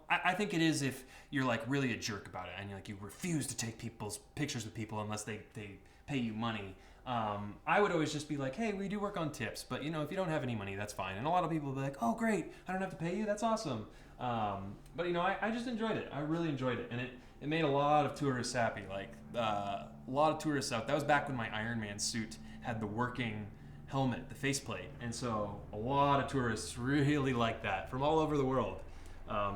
[SPEAKER 1] I think it is if you're like really a jerk about it, and you refuse to take people's pictures with people unless they pay you money. I would always just be like, hey, we do work on tips, but if you don't have any money, that's fine. And a lot of people will be like, oh great, I don't have to pay you, that's awesome. But I just enjoyed it. I really enjoyed it, and it made a lot of tourists happy. Like a lot of tourists out. That was back when my Iron Man suit had the working helmet, the faceplate, and so a lot of tourists really like that from all over the world.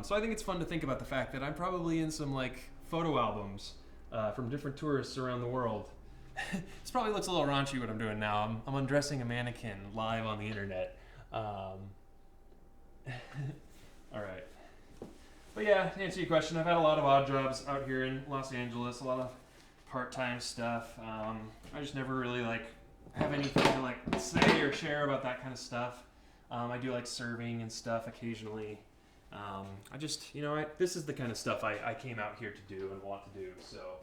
[SPEAKER 1] So I think it's fun to think about the fact that I'm probably in some like photo albums from different tourists around the world. This probably looks a little raunchy what I'm doing now. I'm undressing a mannequin live on the internet. All right. But yeah, to answer your question, I've had a lot of odd jobs out here in Los Angeles, a lot of part-time stuff. I just never really have anything to say or share about that kind of stuff. I do like serving and stuff occasionally. I just, this is the kind of stuff I came out here to do and want to do, so.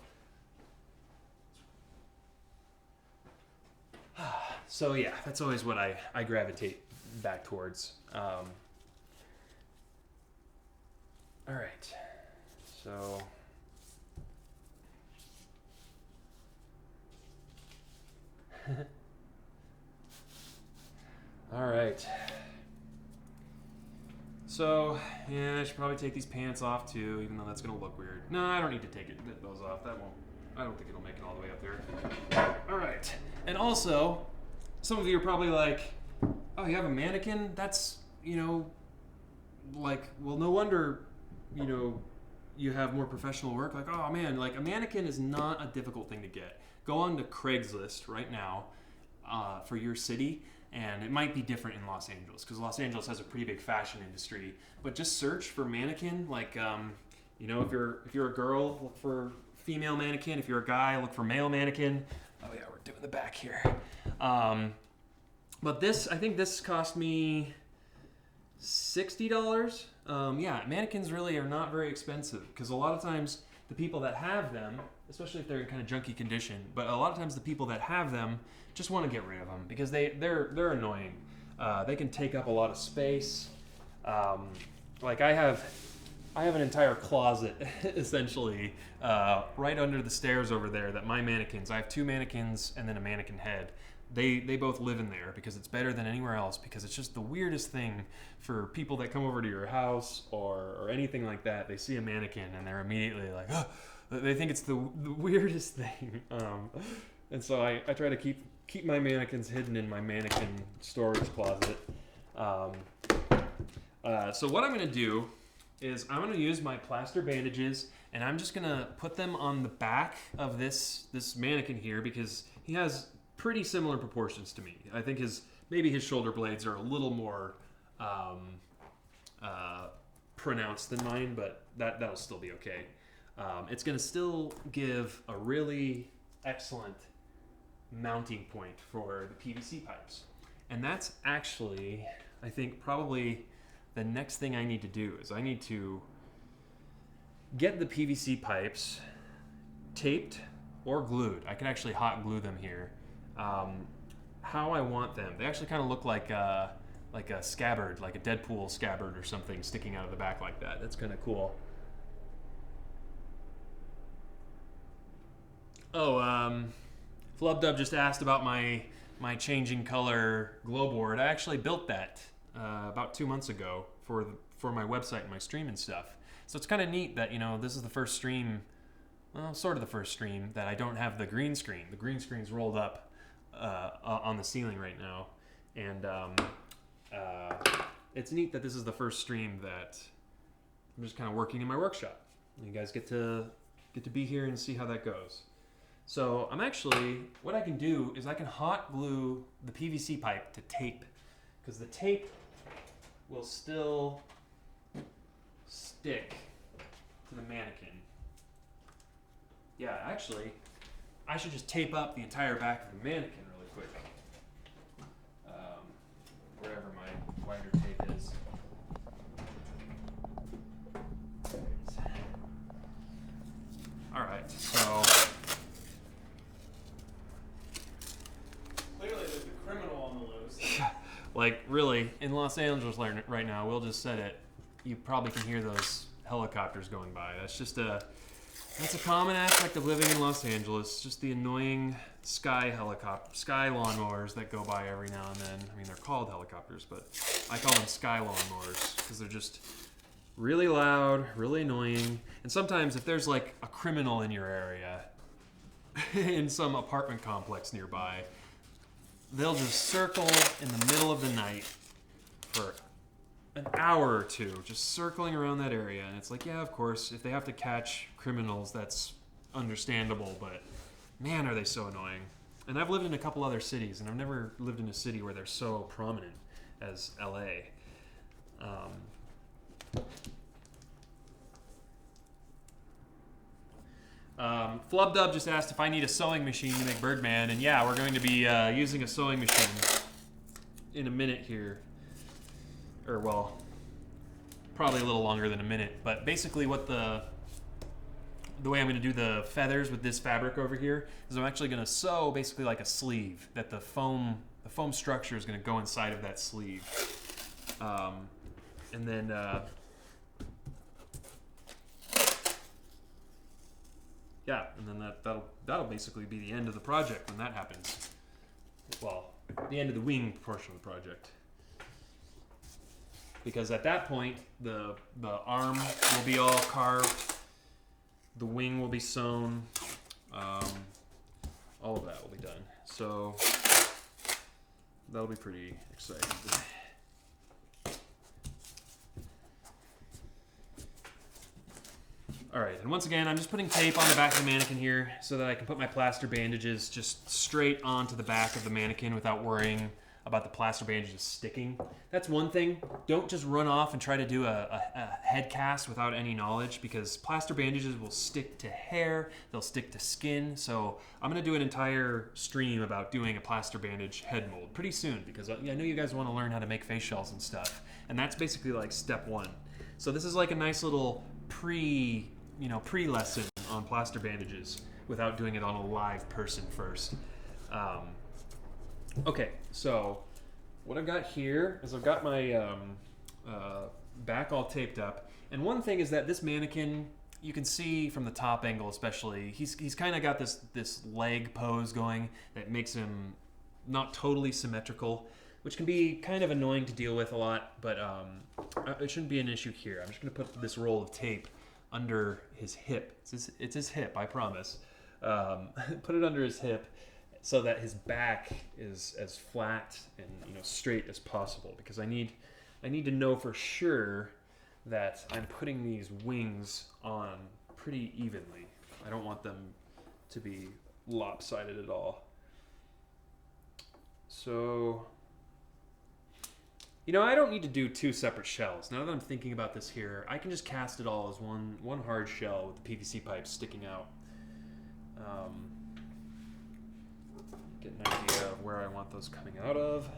[SPEAKER 1] So yeah, that's always what I gravitate back towards. All right, so. All right. So, yeah, I should probably take these pants off too, even though that's gonna look weird. No, I don't need to take those off. I don't think it'll make it all the way up there. All right. And also, some of you are probably like, oh, you have a mannequin? That's, well, no wonder, you have more professional work. Like, oh man, a mannequin is not a difficult thing to get. Go on to Craigslist right now for your city, and it might be different in Los Angeles, because Los Angeles has a pretty big fashion industry. But just search for mannequin. If you're a girl, look for female mannequin. If you're a guy, look for male mannequin. Oh yeah, we're doing the back here. But I think this cost me $60. Yeah, mannequins really are not very expensive, because a lot of times the people that have them, especially if they're in kind of junky condition, but a lot of times the people that have them just want to get rid of them because they're annoying. They can take up a lot of space. I have an entire closet essentially right under the stairs over there that my mannequins. I have 2 mannequins and then a mannequin head. They both live in there because it's better than anywhere else, because it's just the weirdest thing for people that come over to your house or anything like that. They see a mannequin and they're immediately like, oh, they think it's the weirdest thing. And so I try to keep my mannequins hidden in my mannequin storage closet. So what I'm going to do is I'm going to use my plaster bandages, and I'm just going to put them on the back of this mannequin here, because he has pretty similar proportions to me. I think maybe his shoulder blades are a little more pronounced than mine, but that'll still be okay. It's going to still give a really excellent mounting point for the PVC pipes. And that's actually, I think, probably the next thing I need to do is I need to get the PVC pipes taped or glued. I can actually hot glue them here. How I want them. They actually kind of look like a scabbard, like a Deadpool scabbard or something sticking out of the back like that. That's kind of cool. Oh, Flubdub just asked about my changing color glow board. I actually built that about 2 months ago for my website and my stream and stuff. So it's kind of neat that this is the first stream well, sort of the first stream that I don't have the green screen. The green screen's rolled up on the ceiling right now, and it's neat that this is the first stream that I'm just kind of working in my workshop. You guys get to be here and see how that goes. So I'm actually, what I can do is I can hot glue the PVC pipe to tape, because the tape will still stick to the mannequin. Yeah, actually, I should just tape up the entire back of the mannequin really quick. Wherever my wider tape is. There it is. All right, so
[SPEAKER 2] Clearly there's a criminal on the loose.
[SPEAKER 1] like really, in Los Angeles right now, we'll just set it. You probably can hear those helicopters going by. That's a common aspect of living in Los Angeles. Just the annoying sky lawnmowers that go by every now and then. I mean, they're called helicopters, but I call them sky lawnmowers because they're just really loud, really annoying. And sometimes if there's like a criminal in your area, in some apartment complex nearby, they'll just circle in the middle of the night for an hour or two, just circling around that area. And it's like, yeah, of course, if they have to catch criminals, that's understandable, but man, are they so annoying. And I've lived in a couple other cities, and I've never lived in a city where they're so prominent as LA. Flubdub just asked if I need a sewing machine to make Birdman, and yeah, we're going to be using a sewing machine in a minute here. Or, well, probably a little longer than a minute, but basically what the way I'm going to do the feathers with this fabric over here is I'm actually going to sew basically like a sleeve, that the foam structure is going to go inside of that sleeve. And then yeah, and then that'll basically be the end of the project when that happens. Well, the end of the wing portion of the project. Because at that point, the arm will be all carved, the wing will be sewn, all of that will be done. So that'll be pretty exciting. All right, and once again, I'm just putting tape on the back of the mannequin here so that I can put my plaster bandages just straight onto the back of the mannequin without worrying about the plaster bandages sticking. That's one thing. Don't just run off and try to do a head cast without any knowledge, because plaster bandages will stick to hair, they'll stick to skin. So I'm gonna do an entire stream about doing a plaster bandage head mold pretty soon, because I know you guys wanna learn how to make face shells and stuff. And that's basically like step one. So this is like a nice little pre-lesson on plaster bandages without doing it on a live person first. Okay, so what I've got here is I've got my back all taped up, and one thing is that this mannequin, you can see from the top angle especially, he's kind of got this leg pose going that makes him not totally symmetrical, which can be kind of annoying to deal with a lot, but it shouldn't be an issue here. I'm just going to put this roll of tape under his hip. It's his hip, I promise. Put it under his hip, so that his back is as flat and straight as possible, because I need to know for sure that I'm putting these wings on pretty evenly. I don't want them to be lopsided at all. So, I don't need to do two separate shells. Now that I'm thinking about this here, I can just cast it all as one hard shell with the PVC pipe sticking out. Get an idea of where I want those coming out of.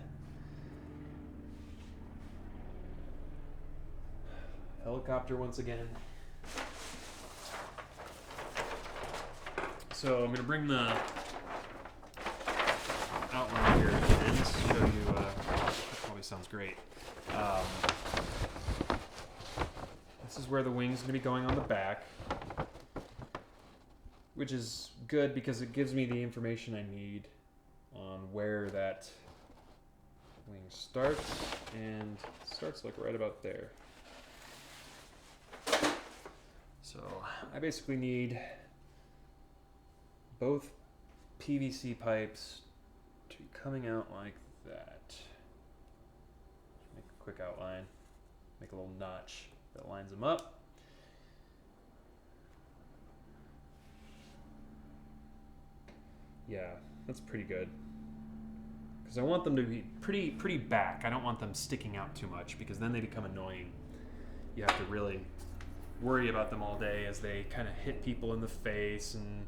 [SPEAKER 1] Helicopter once again. So I'm going to bring the outline here again to show you. That probably sounds great. This is where the wing's going to be going on the back, which is good because it gives me the information I need on where that wing starts, and it starts like right about there. So I basically need
[SPEAKER 3] both PVC pipes to be coming out like that. Make a quick outline. Make a little notch that lines them up. Yeah, that's pretty good. Because I want them to be pretty back. I don't want them sticking out too much because then they become annoying. You have to really worry about them all day as they kind of hit people in the face and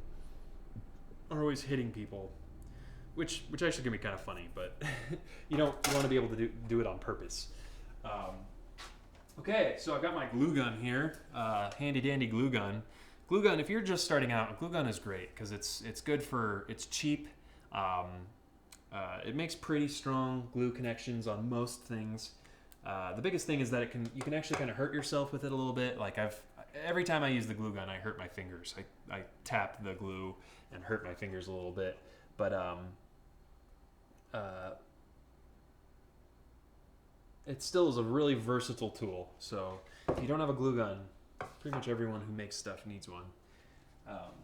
[SPEAKER 3] are always hitting people, which actually can be kind of funny, but you want to be able to do it on purpose. Okay, so I've got my glue gun here, handy dandy glue gun. Glue gun, if you're just starting out, glue gun is great because it's good for, it's cheap. It makes pretty strong glue connections on most things. The biggest thing is that you can actually kind of hurt yourself with it a little bit. Like every time I use the glue gun, I hurt my fingers. I tap the glue and hurt my fingers a little bit. But it still is a really versatile tool. So if you don't have a glue gun, pretty much everyone who makes stuff needs one.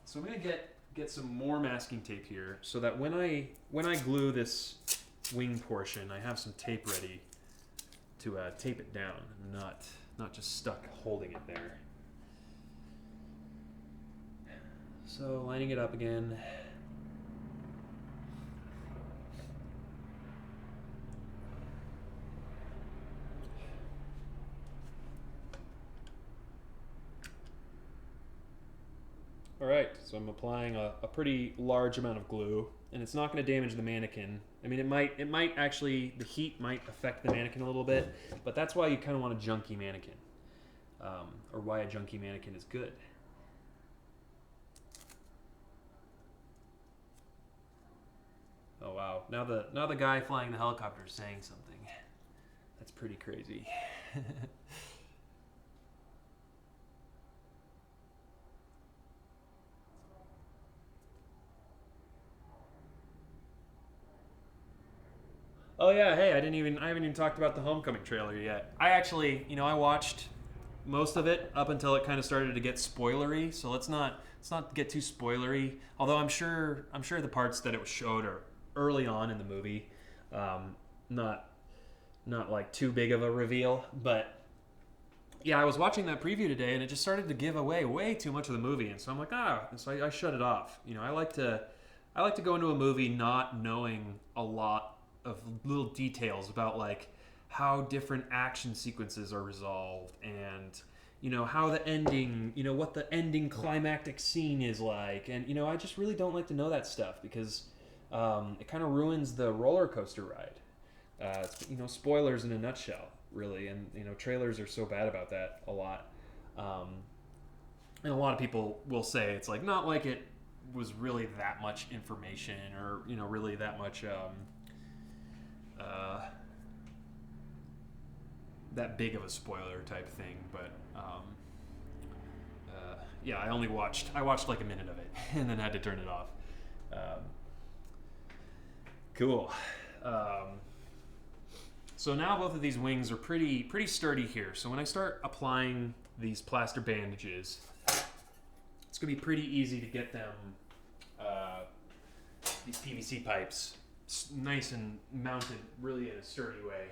[SPEAKER 3] So I'm gonna get some more masking tape here so that when I glue this wing portion, I have some tape ready to tape it down, not just stuck holding it there. So lining it up again. All right, so I'm applying a pretty large amount of glue, and it's not going to damage the mannequin. I mean, it might actually, the heat might affect the mannequin a little bit, but that's why you kind of want a junky mannequin, or why a junky mannequin is good. Oh wow! Now the guy flying the helicopter is saying something. That's pretty crazy. Oh yeah, hey, I haven't even talked about the Homecoming trailer yet. I actually, I watched most of it up until it kind of started to get spoilery. So let's not get too spoilery. Although I'm sure the parts that it was showed are early on in the movie, not like too big of a reveal. But yeah, I was watching that preview today, and it just started to give away way too much of the movie, and so I'm like, so I shut it off. I like to go into a movie not knowing a lot of little details about like how different action sequences are resolved and how the ending, what the ending climactic scene is like, and I just really don't like to know that stuff because it kind of ruins the roller coaster ride. It's, spoilers in a nutshell, really, and trailers are so bad about that a lot. And a lot of people will say it's like not like it was really that much information or really that much that big of a spoiler type thing, but yeah, I watched like a minute of it and then had to turn it off. Cool. So now both of these wings are pretty sturdy here. So when I start applying these plaster bandages, it's gonna be pretty easy to get them these PVC pipes nice and mounted really in a sturdy way.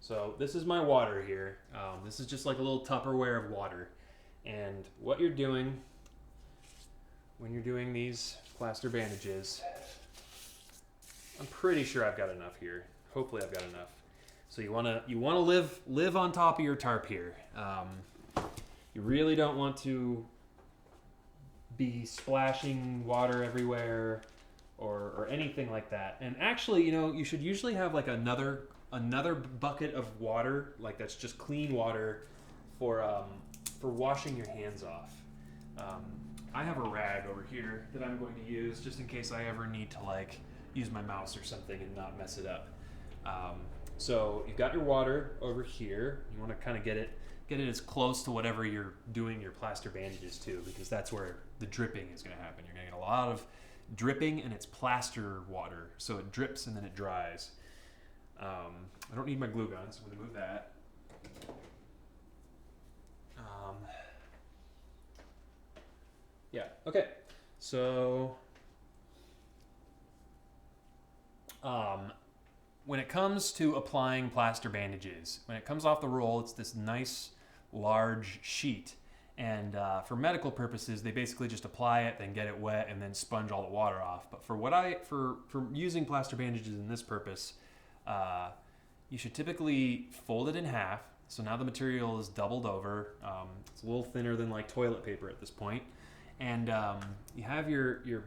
[SPEAKER 3] So this is my water here. This is just like a little Tupperware of water. And what you're doing when you're doing these plaster bandages, I'm pretty sure I've got enough here. Hopefully I've got enough. So you wanna live on top of your tarp here. You really don't want to be splashing water everywhere or anything like that. And actually, you should usually have like another bucket of water, like that's just clean water for washing your hands off. I have a rag over here that I'm going to use just in case I ever need to like use my mouse or something and not mess it up. So you've got your water over here. You want to kind of get it as close to whatever you're doing your plaster bandages to, because that's where the dripping is going to happen. You're going to get a lot of dripping, and it's plaster water, so it drips and then it dries. I don't need my glue gun, so I'm going to move that. Yeah. Okay. So, when it comes to applying plaster bandages, when it comes off the roll, it's this nice large sheet. And for medical purposes, they basically just apply it, then get it wet, and then sponge all the water off. But for using plaster bandages in this purpose, you should typically fold it in half. So now the material is doubled over. It's a little thinner than like toilet paper at this point. And you have your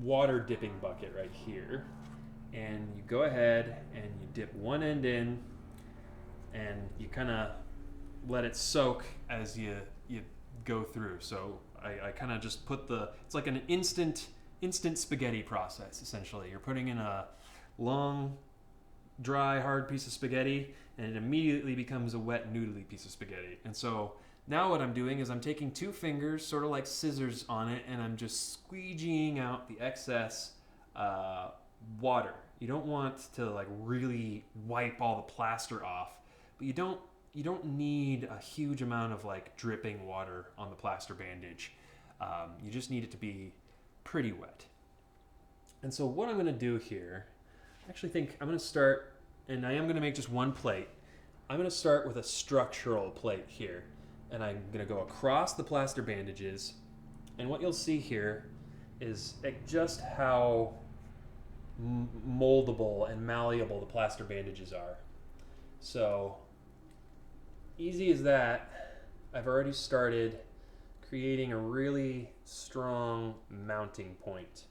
[SPEAKER 3] water dipping bucket right here. And you go ahead and you dip one end in, and you kind of let it soak as you go through. So I kind of just put it's like an instant spaghetti process, essentially. You're putting in a long, dry, hard piece of spaghetti, and it immediately becomes a wet, noodly piece of spaghetti. And so now what I'm doing is I'm taking two fingers, sort of like scissors on it, and I'm just squeegeeing out the excess water. You don't want to like really wipe all the plaster off, but you don't need a huge amount of like dripping water on the plaster bandage. You just need it to be pretty wet. And so what I'm going to do here, I actually think I'm going to start, and I am going to make just one plate. I'm going to start with a structural plate here, and I'm going to go across the plaster bandages. And what you'll see here is just how moldable and malleable the plaster bandages are. So easy as that, I've already started creating a really strong mounting point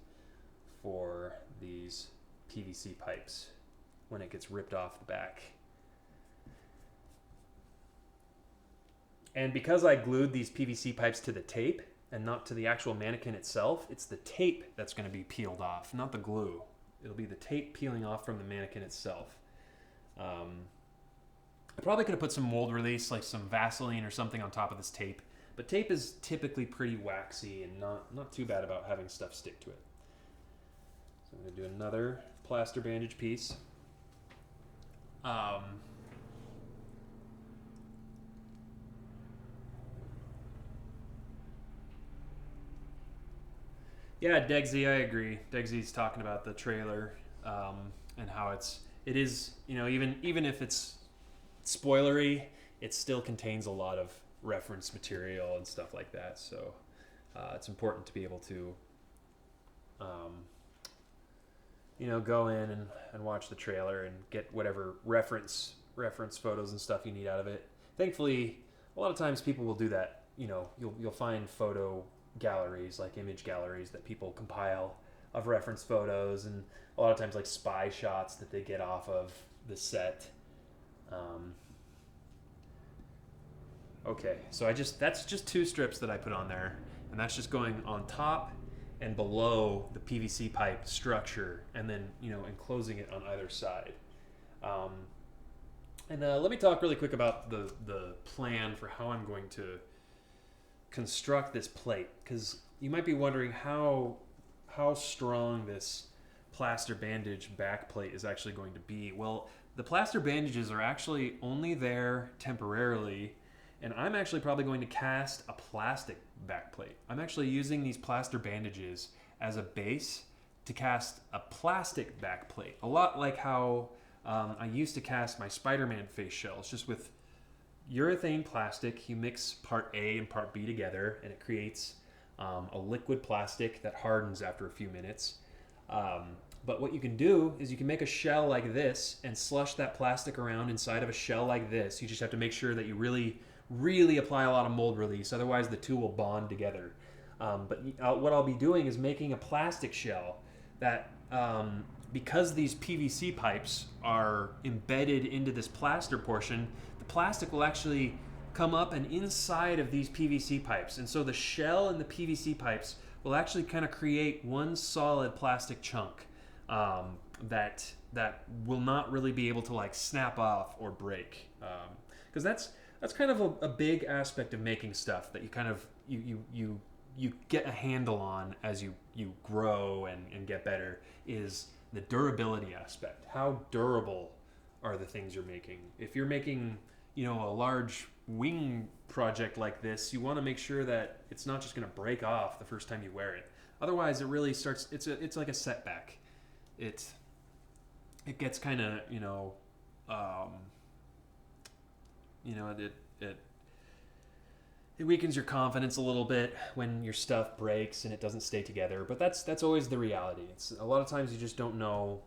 [SPEAKER 3] for these PVC pipes when it gets ripped off the back. And because I glued these PVC pipes to the tape and not to the actual mannequin itself, it's the tape that's going to be peeled off, not the glue. It'll be the tape peeling off from the mannequin itself. I probably could have put some mold release, like some Vaseline or something on top of this tape, but tape is typically pretty waxy and not too bad about having stuff stick to it. So I'm going to do another plaster bandage piece. Yeah, Degsy, I agree. Degsy's talking about the trailer and how it is, even if it's spoilery, it still contains a lot of reference material and stuff like that. So it's important to be able to, go in and watch the trailer and get whatever reference photos and stuff you need out of it. Thankfully, a lot of times people will do that. You'll find photo galleries, like image galleries that people compile of reference photos, and a lot of times like spy shots that they get off of the set. Okay, so that's just two strips that I put on there, and that's just going on top and below the PVC pipe structure, and then enclosing it on either side. And let me talk really quick about the plan for how I'm going to construct this plate, because you might be wondering how strong this plaster bandage back plate is actually going to be. Well, the plaster bandages are actually only there temporarily, and I'm actually probably going to cast a plastic back plate. I'm actually using these plaster bandages as a base to cast a plastic back plate, a lot like how I used to cast my Spider-Man face shells, just with urethane plastic. You mix part A and part B together, and it creates a liquid plastic that hardens after a few minutes. But what you can do is you can make a shell like this and slush that plastic around inside of a shell like this. You just have to make sure that you really apply a lot of mold release, otherwise the two will bond together. But what I'll be doing is making a plastic shell that, because these PVC pipes are embedded into this plaster portion, the plastic will actually come up and inside of these PVC pipes. And so the shell and the PVC pipes will actually kind of create one solid plastic chunk that will not really be able to like snap off or break. Because that's kind of a big aspect of making stuff that you kind of you get a handle on as you grow and get better, is the durability aspect. How durable are the things you're making? If you're making a large wing project like this, you want to make sure that it's not just going to break off the first time you wear it. Otherwise, it really starts. It's like a setback. It gets kind of it weakens your confidence a little bit when your stuff breaks and it doesn't stay together. But that's always the reality. It's a lot of times you just don't know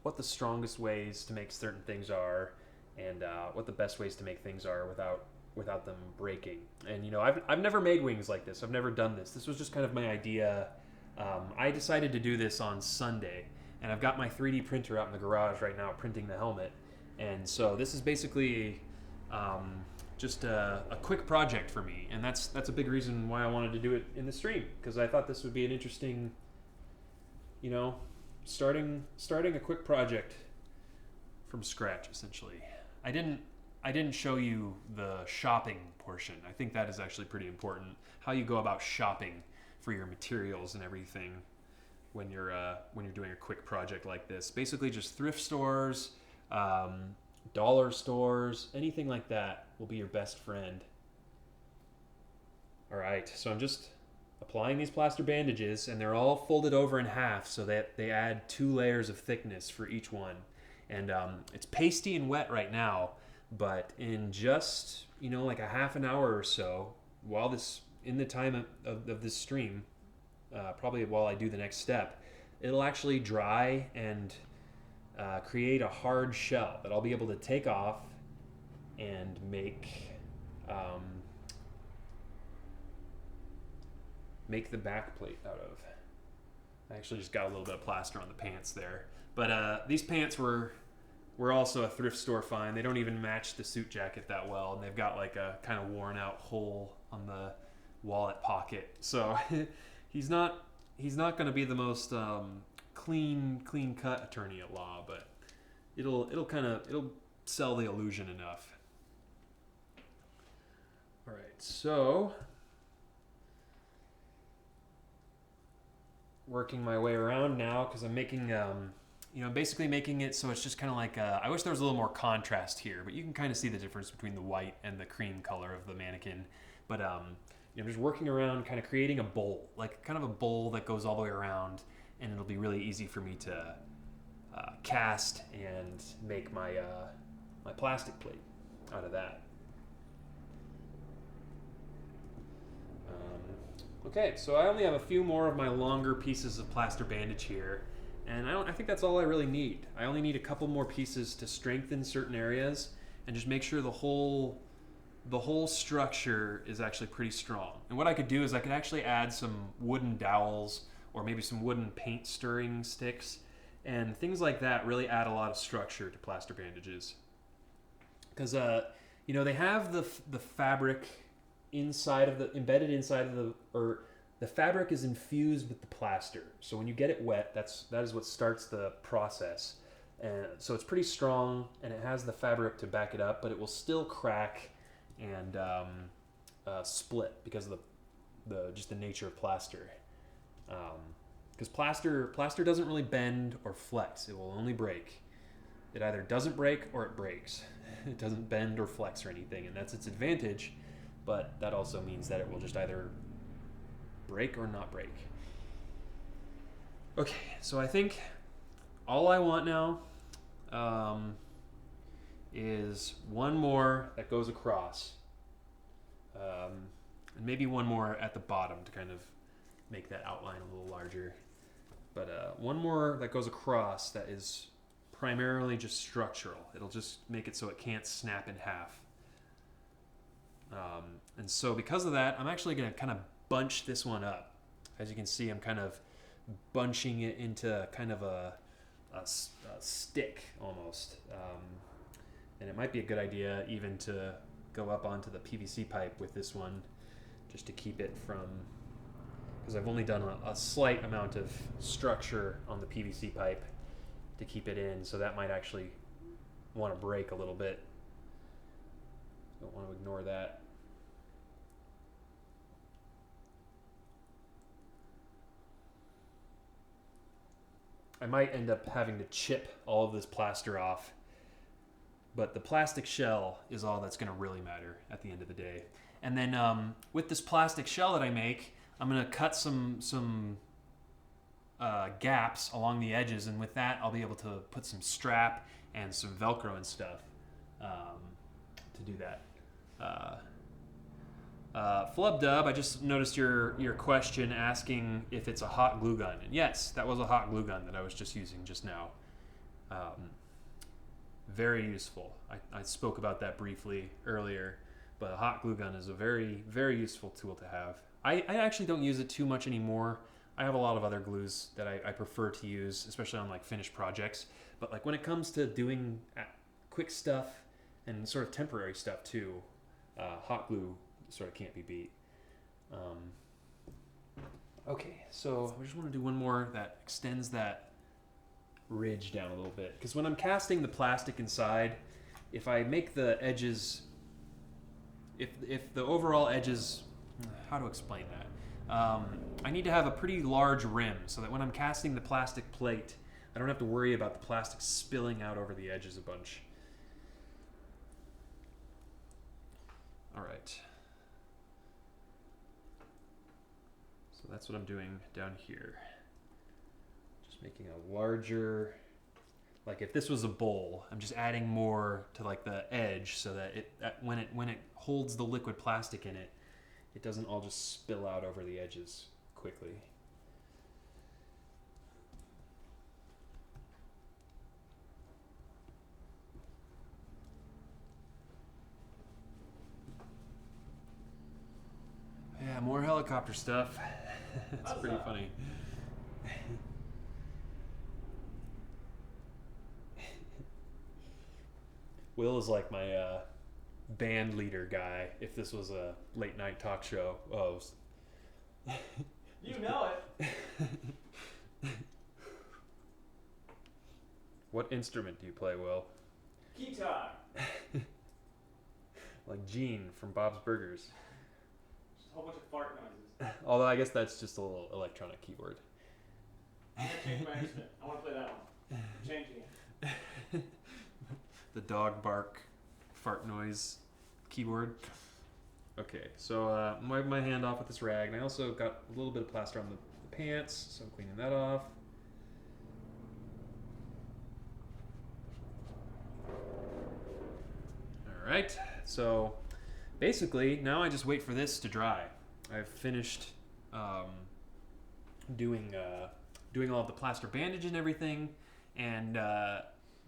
[SPEAKER 3] what the strongest ways to make certain things are, and what the best ways to make things are without them breaking. And I've never made wings like this. I've never done this. This was just kind of my idea. I decided to do this on Sunday, and I've got my 3D printer out in the garage right now printing the helmet. And so this is basically just a quick project for me, and that's a big reason why I wanted to do it in the stream, because I thought this would be an interesting, starting a quick project from scratch, essentially. I didn't show you the shopping portion. I think that is actually pretty important. How you go about shopping for your materials and everything when you're doing a quick project like this. Basically, just thrift stores, dollar stores, anything like that will be your best friend. All right, so I'm just applying these plaster bandages, and they're all folded over in half so that they add 2 layers of thickness for each one. And it's pasty and wet right now, but in just like a half an hour or so, while in the time of this stream, probably while I do the next step, it'll actually dry and create a hard shell that I'll be able to take off and make the back plate out of. I actually just got a little bit of plaster on the pants there. But these pants were also a thrift store find. They don't even match the suit jacket that well, and they've got like a kind of worn out hole on the wallet pocket. So he's not going to be the most clean cut attorney at law, but it'll sell the illusion enough. All right, so working my way around now, because I'm making basically making it so it's just kind of like I wish there was a little more contrast here, but you can kind of see the difference between the white and the cream color of the mannequin. But I'm just working around, kind of creating a bowl, like kind of a bowl that goes all the way around, and it'll be really easy for me to cast and make my my plastic plate out of that. Okay, so I only have a few more of my longer pieces of plaster bandage here, and I think that's all I really need. I only need a couple more pieces to strengthen certain areas and just make sure the whole structure is actually pretty strong. And what I could do is I could actually add some wooden dowels or maybe some wooden paint stirring sticks, and things like that really add a lot of structure to plaster bandages. Because they have the fabric embedded inside of the fabric is infused with the plaster. So when you get it wet, that is what starts the process. And so it's pretty strong, and it has the fabric to back it up, but it will still crack and split because of the nature of plaster. Because plaster doesn't really bend or flex. It will only break. It either doesn't break or it breaks. It doesn't bend or flex or anything, and that's its advantage. But that also means that it will just either break or not break. Okay, so I think all I want now is one more that goes across, and maybe one more at the bottom to kind of make that outline a little larger. But one more that goes across that is primarily just structural. It'll just make it so it can't snap in half. And so because of that, I'm actually going to kind of bunch this one up. As you can see, I'm kind of bunching it into kind of a stick almost. And it might be a good idea even to go up onto the PVC pipe with this one, just to keep it from, because I've only done a slight amount of structure on the PVC pipe to keep it in, so that might actually want to break a little bit. Don't want to ignore that. I might end up having to chip all of this plaster off But the plastic shell is all that's going to really matter at the end of the day. And then with this plastic shell that I make, I'm going to cut some gaps along the edges, and with that I'll be able to put some strap and some Velcro and stuff to do that. Flub Dub, I just noticed your question asking if it's a hot glue gun. And yes, that was a hot glue gun that I was just using just now. Very useful. I spoke about that briefly earlier, but a hot glue gun is a very, very useful tool to have. I actually don't use it too much anymore. I have a lot of other glues that I prefer to use, especially on like finished projects. But like when it comes to doing quick stuff and sort of temporary stuff too, hot glue sort of can't be beat. Okay, so I just want to do one more that extends that ridge down a little bit, because when I'm casting the plastic inside, if I make the edges, if the overall edges, how to explain that? I need to have a pretty large rim so that when I'm casting the plastic plate, I don't have to worry about the plastic spilling out over the edges a bunch. All right. So that's what I'm doing down here. Just making a larger, like if this was a bowl, I'm just adding more to like the edge so that when it holds the liquid plastic in it, it doesn't all just spill out over the edges quickly. Yeah, more helicopter stuff. It's pretty funny. Will is like my band leader guy if this was a late night talk show. Oh.
[SPEAKER 2] You know it.
[SPEAKER 3] What instrument do you play, Will?
[SPEAKER 2] Guitar.
[SPEAKER 3] Like Gene from Bob's Burgers.
[SPEAKER 2] Just a whole bunch of fart noises.
[SPEAKER 3] Although I guess that's just a little electronic keyboard.
[SPEAKER 2] I'm gonna change my instrument. I want to play that one. I'm changing it.
[SPEAKER 3] The dog bark fart noise keyboard. Okay, so wipe my hand off with this rag, and I also got a little bit of plaster on the pants, so I'm cleaning that off. All right, so basically now I just wait for this to dry. I've finished doing all of the plaster bandage and everything, and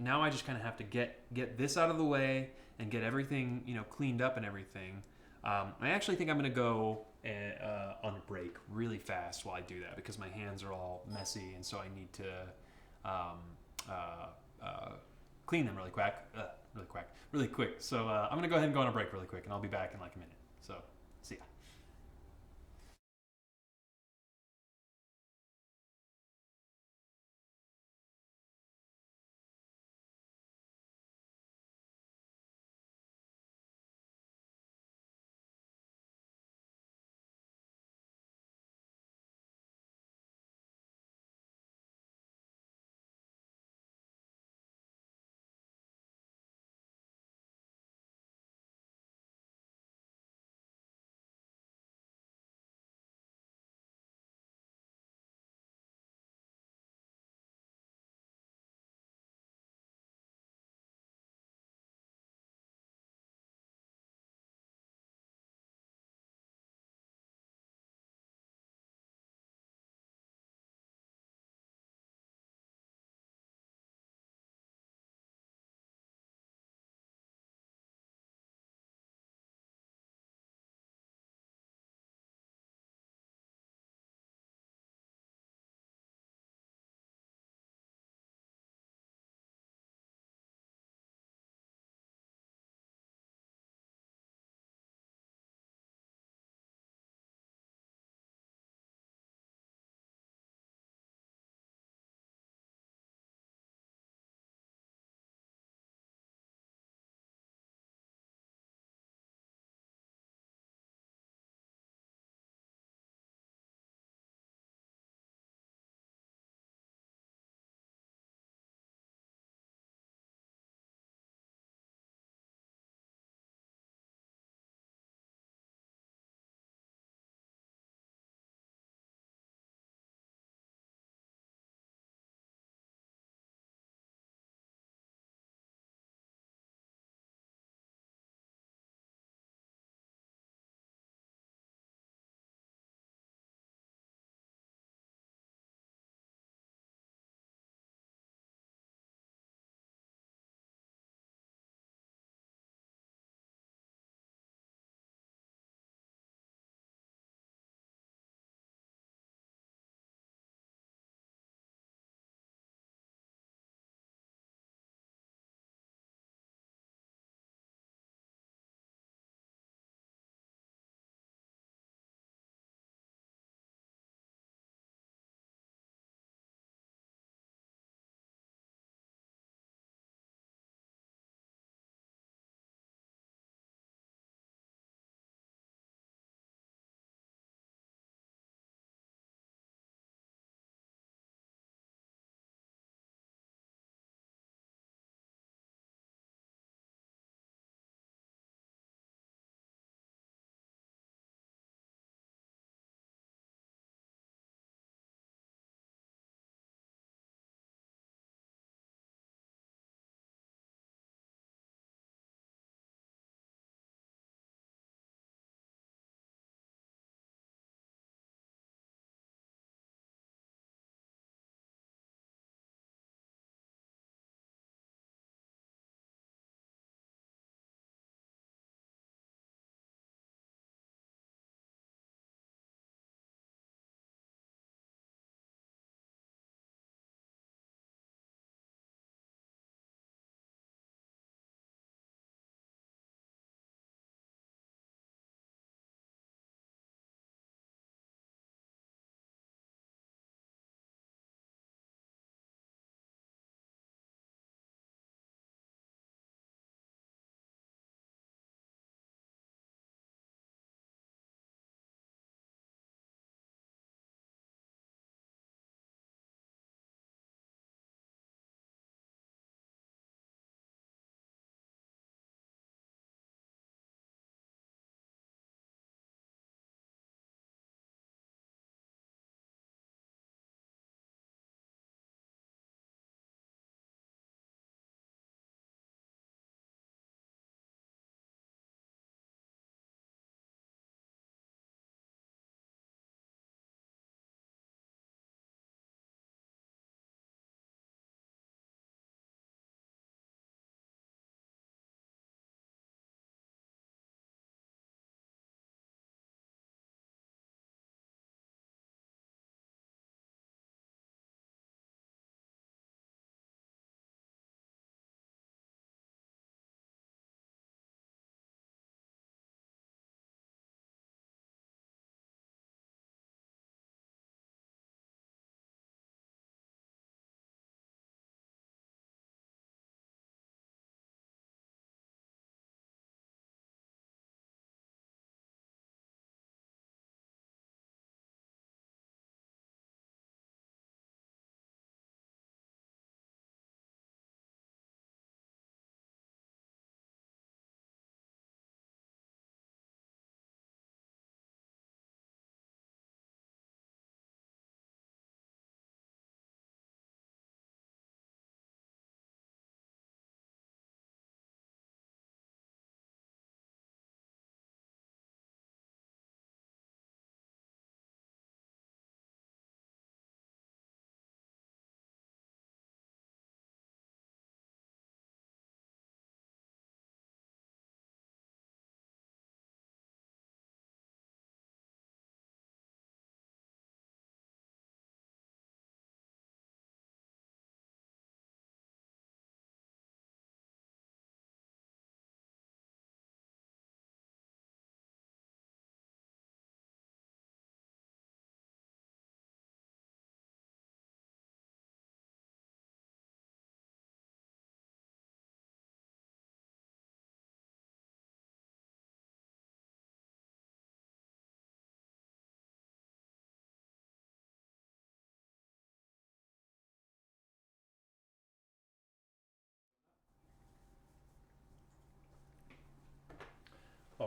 [SPEAKER 3] now I just kind of have to get this out of the way and get everything cleaned up and everything. I actually think I'm gonna go on a break really fast while I do that, because my hands are all messy, and so I need to clean them really quick. So I'm gonna go ahead and go on a break really quick, and I'll be back in like a minute. So see ya.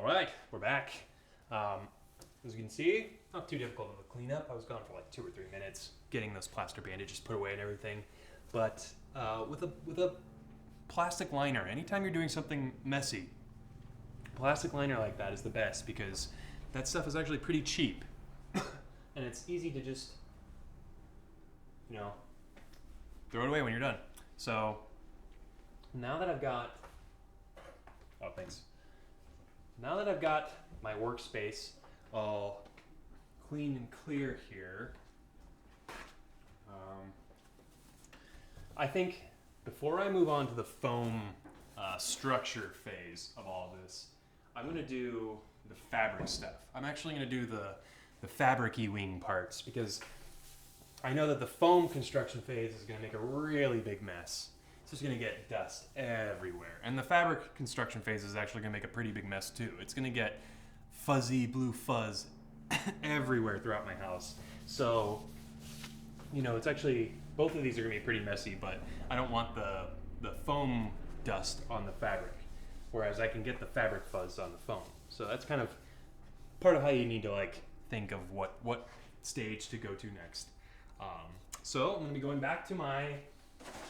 [SPEAKER 3] All right, we're back. As you can see, not too difficult to clean up. I was gone for like 2 or 3 minutes getting those plaster bandages put away and everything. But with a plastic liner, anytime you're doing something messy, plastic liner like that is the best because that stuff is actually pretty cheap. And it's easy to just, you know, throw it away when you're done. So now that I've got, oh thanks. Now that I've got my workspace all clean and clear here, I think before I move on to the foam structure phase of all this, I'm gonna do the fabric stuff. I'm actually gonna do the fabric-y wing parts because I know that the foam construction phase is gonna make a really big mess. It's just gonna get dust everywhere. And the fabric construction phase is actually gonna make a pretty big mess too. It's gonna get fuzzy blue fuzz everywhere throughout my house. So, you know, it's actually, both of these are gonna be pretty messy, but I don't want the foam dust on the fabric, whereas I can get the fabric fuzz on the foam. So that's kind of part of how you need to like think of what stage to go to next. So I'm gonna be going back to my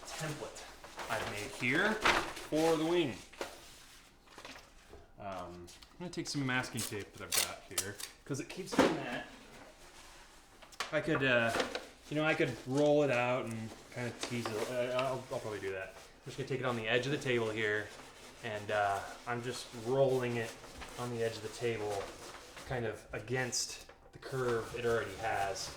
[SPEAKER 3] template I've made here for the wing. I'm gonna take some masking tape that I've got here because it keeps doing that. I could, you know, I could roll it out and kind of tease it. I'll probably do that. I'm just gonna take it on the edge of the table here, and I'm just rolling it on the edge of the table, kind of against the curve it already has.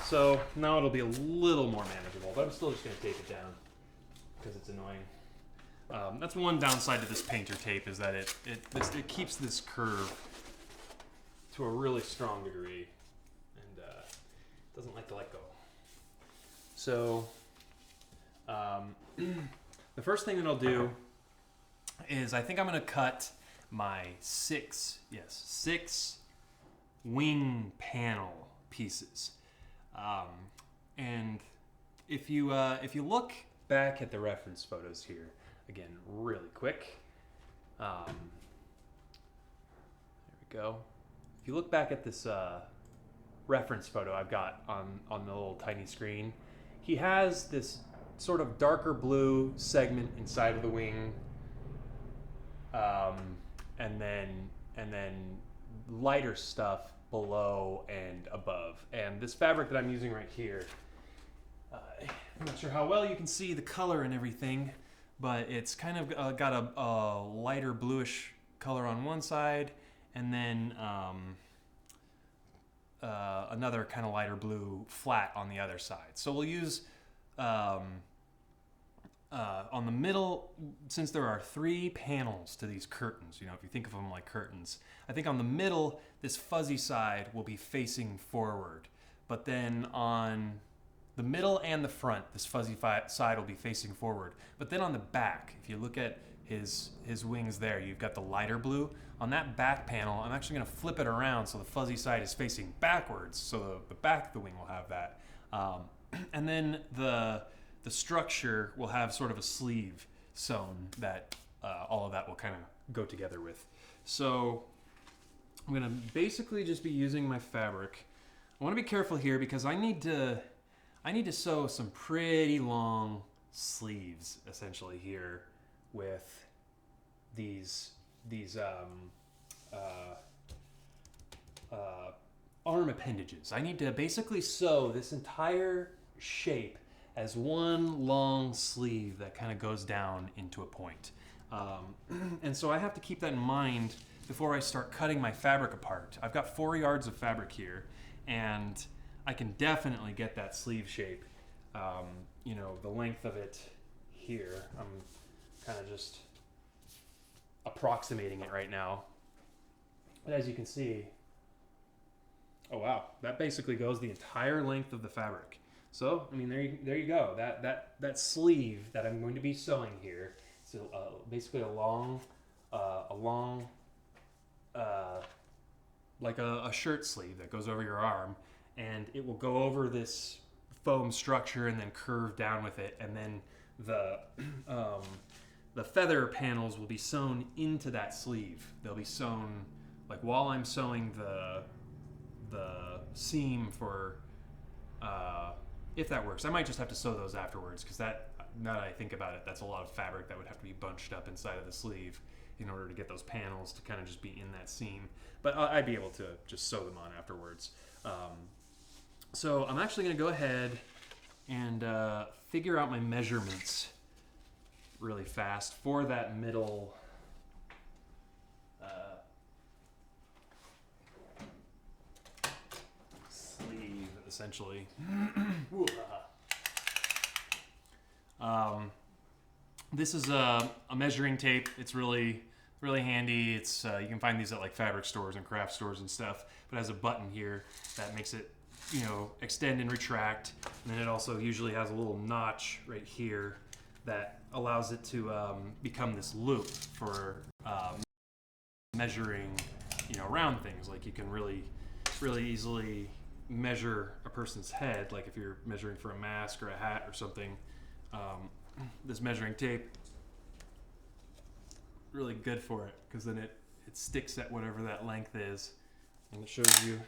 [SPEAKER 3] So now it'll be a little more manageable, but I'm still just going to tape it down because it's annoying. That's one downside to this painter tape is that it keeps this curve to a really strong degree and doesn't like to let go. So the first thing that I'll do is I think I'm going to cut my six wing panel pieces. And if you look back at the reference photos here, again, really quick, there we go. If you look back at this reference photo I've got on the little tiny screen, he has this sort of darker blue segment inside of the wing, and then lighter stuff below and above. And this fabric that I'm using right here, I'm not sure how well you can see the color and everything, but it's kind of got a lighter bluish color on one side, and then another kind of lighter blue flat on the other side. So we'll use on the middle, since there are 3 panels to these curtains, you know, if you think of them like curtains, I think on the middle, this fuzzy side will be facing forward. But then on the middle and the front, this fuzzy side will be facing forward. But then on the back, if you look at his wings there, you've got the lighter blue. On that back panel, I'm actually gonna flip it around so the fuzzy side is facing backwards, so the back of the wing will have that. And then the structure will have sort of a sleeve sewn that all of that will kind of go together with. So I'm gonna basically just be using my fabric. I wanna be careful here because I need to sew some pretty long sleeves essentially here with these arm appendages. I need to basically sew this entire shape as one long sleeve that kind of goes down into a point. And so I have to keep that in mind before I start cutting my fabric apart. I've got 4 yards of fabric here, and I can definitely get that sleeve shape. You know, the length of it here, I'm kind of just approximating it right now. But as you can see, oh wow, that basically goes the entire length of the fabric. So, I mean, there you go. That sleeve that I'm going to be sewing here, so basically a long
[SPEAKER 1] like a shirt sleeve that goes over your arm, and it will go over this foam structure and then curve down with it, and then the feather panels will be sewn into that sleeve. They'll be sewn like while I'm sewing the seam for if that works. I might just have to sew those afterwards, because that, now that I think about it, that's a lot of fabric that would have to be bunched up inside of the sleeve in order to get those panels to kind of just be in that seam. But I'd be able to just sew them on afterwards. So I'm actually going to go ahead and figure out my measurements really fast for that middle sleeve, essentially. This is a measuring tape. It's really handy. It's you can find these at like fabric stores and craft stores and stuff. But it has a button here that makes it, you know, extend and retract. And then it also usually has a little notch right here that allows it to become this loop for measuring, you know, round things. Like you can really easily measure a person's head, like if you're measuring for a mask or a hat or something. This measuring tape, really good for it, because then it sticks at whatever that length is, and it shows you,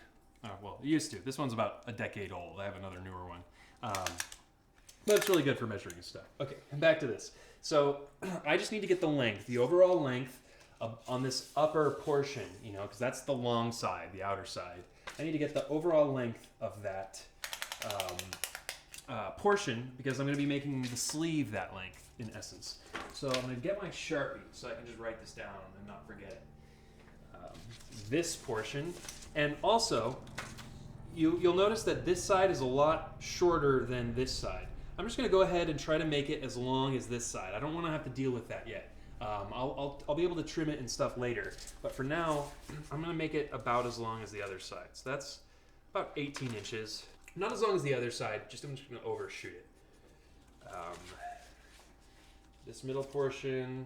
[SPEAKER 1] well, it used to. This one's about a decade old. I have another newer one. But it's really good for measuring stuff. Okay, back to this. So I just need to get the length, the overall length on this upper portion, you know, because that's the long side, the outer side. I need to get the overall length of that portion, because I'm going to be making the sleeve that length, in essence. So I'm going to get my Sharpie so I can just write this down and not forget it. This portion, and also you'll notice that this side is a lot shorter than this side. I'm just going to go ahead and try to make it as long as this side. I don't want to have to deal with that yet. I'll be able to trim it and stuff later, but for now I'm going to make it about as long as the other side. So that's about 18 inches. Not as long as the other side, I'm just going to overshoot it. This middle portion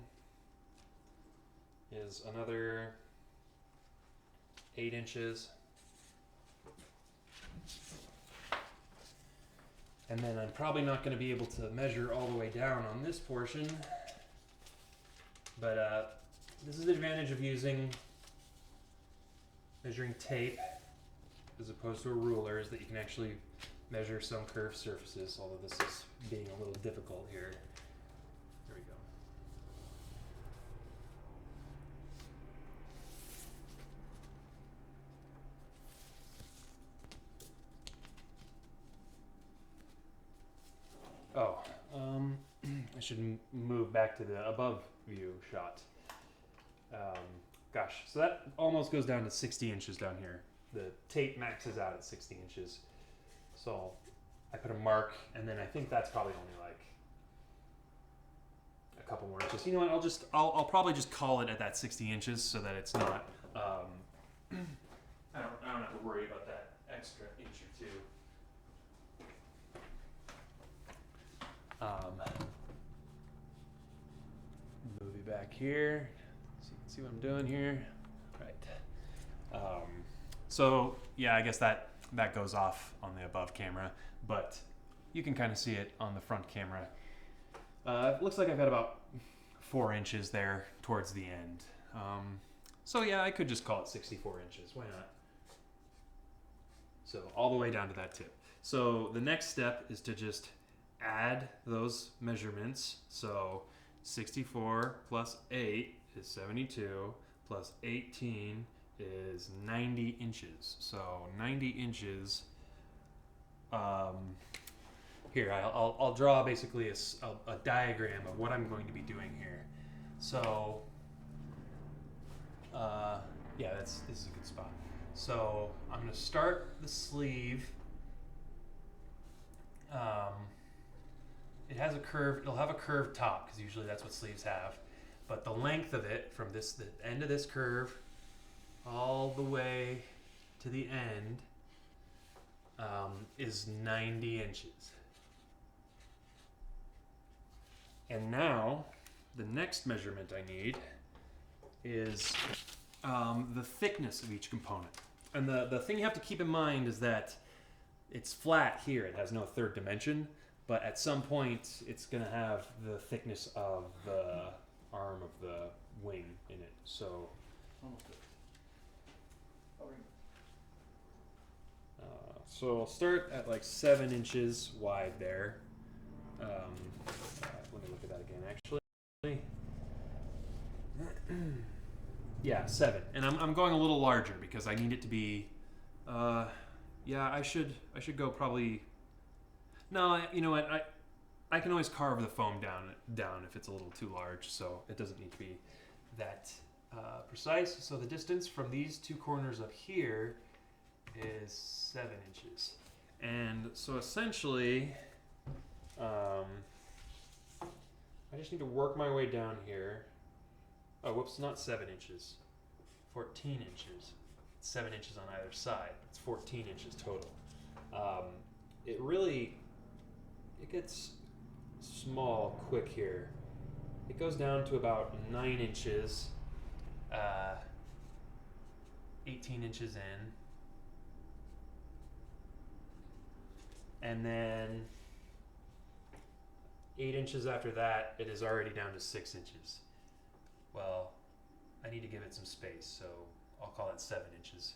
[SPEAKER 1] is another 8 inches. And then I'm probably not going to be able to measure all the way down on this portion. But this is the advantage of using measuring tape as opposed to a ruler, is that you can actually measure some curved surfaces, although this is being a little difficult here. There we go. I should move back to the above view shot. Gosh, so that almost goes down to 60 inches down here. The tape maxes out at 60 inches. So I put a mark, and then I think that's probably only like a couple more inches. You know what, I'll probably just call it at that 60 inches so that it's not, I don't have to worry about that extra inch or two. Move you back here so you can see what I'm doing here. Right. So yeah, I guess that goes off on the above camera, but you can kind of see it on the front camera. It looks like I've got about 4 inches there towards the end. So yeah, I could just call it 64 inches. Why not? So all the way down to that tip. So the next step is to just add those measurements. So 64 plus 8 is 72, plus 18 is 90 inches. So 90 inches. Here, I'll draw basically a diagram of what I'm going to be doing here. So, yeah, this is a good spot. So I'm going to start the sleeve. It has a curve. It'll have a curved top, because usually that's what sleeves have. But the length of it from the end of this curve all the way to the end is 90 inches. And now the next measurement I need is the thickness of each component.
[SPEAKER 3] And the thing you have to keep in mind is that it's flat here. It has no third dimension, but at some point it's going to have the thickness of the arm of the wing in it. So
[SPEAKER 2] Almost good.
[SPEAKER 3] so I'll start at like 7 inches wide there. Let me look at that again actually. Yeah, 7. And I'm going a little larger because I need it to be yeah, I should go probably. No, you know what? I can always carve the foam down if it's a little too large, so it doesn't need to be that precise. So the distance from these two corners up here is 7 inches, and so essentially, I just need to work my way down here. Oh, whoops! Not 7 inches, 14 inches. 7 inches on either side. It's 14 inches total. It gets small quick here. It goes down to about 9 inches, 18 inches in, and then 8 inches after that, it is already down to 6 inches. Well, I need to give it some space, so I'll call it 7 inches.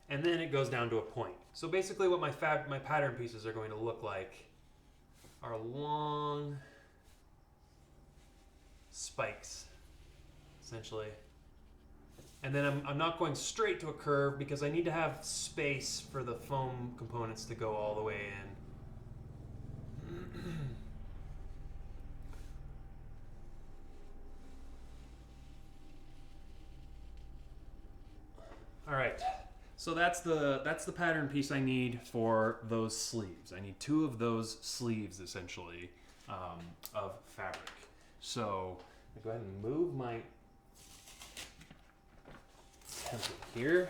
[SPEAKER 3] And then it goes down to a point. So basically what my pattern pieces are going to look like are long spikes, essentially. And then I'm not going straight to a curve because I need to have space for the foam components to go all the way in. All right, so that's the pattern piece I need for those sleeves. I need 2 of those sleeves essentially of fabric. So I'll go ahead and move my template here.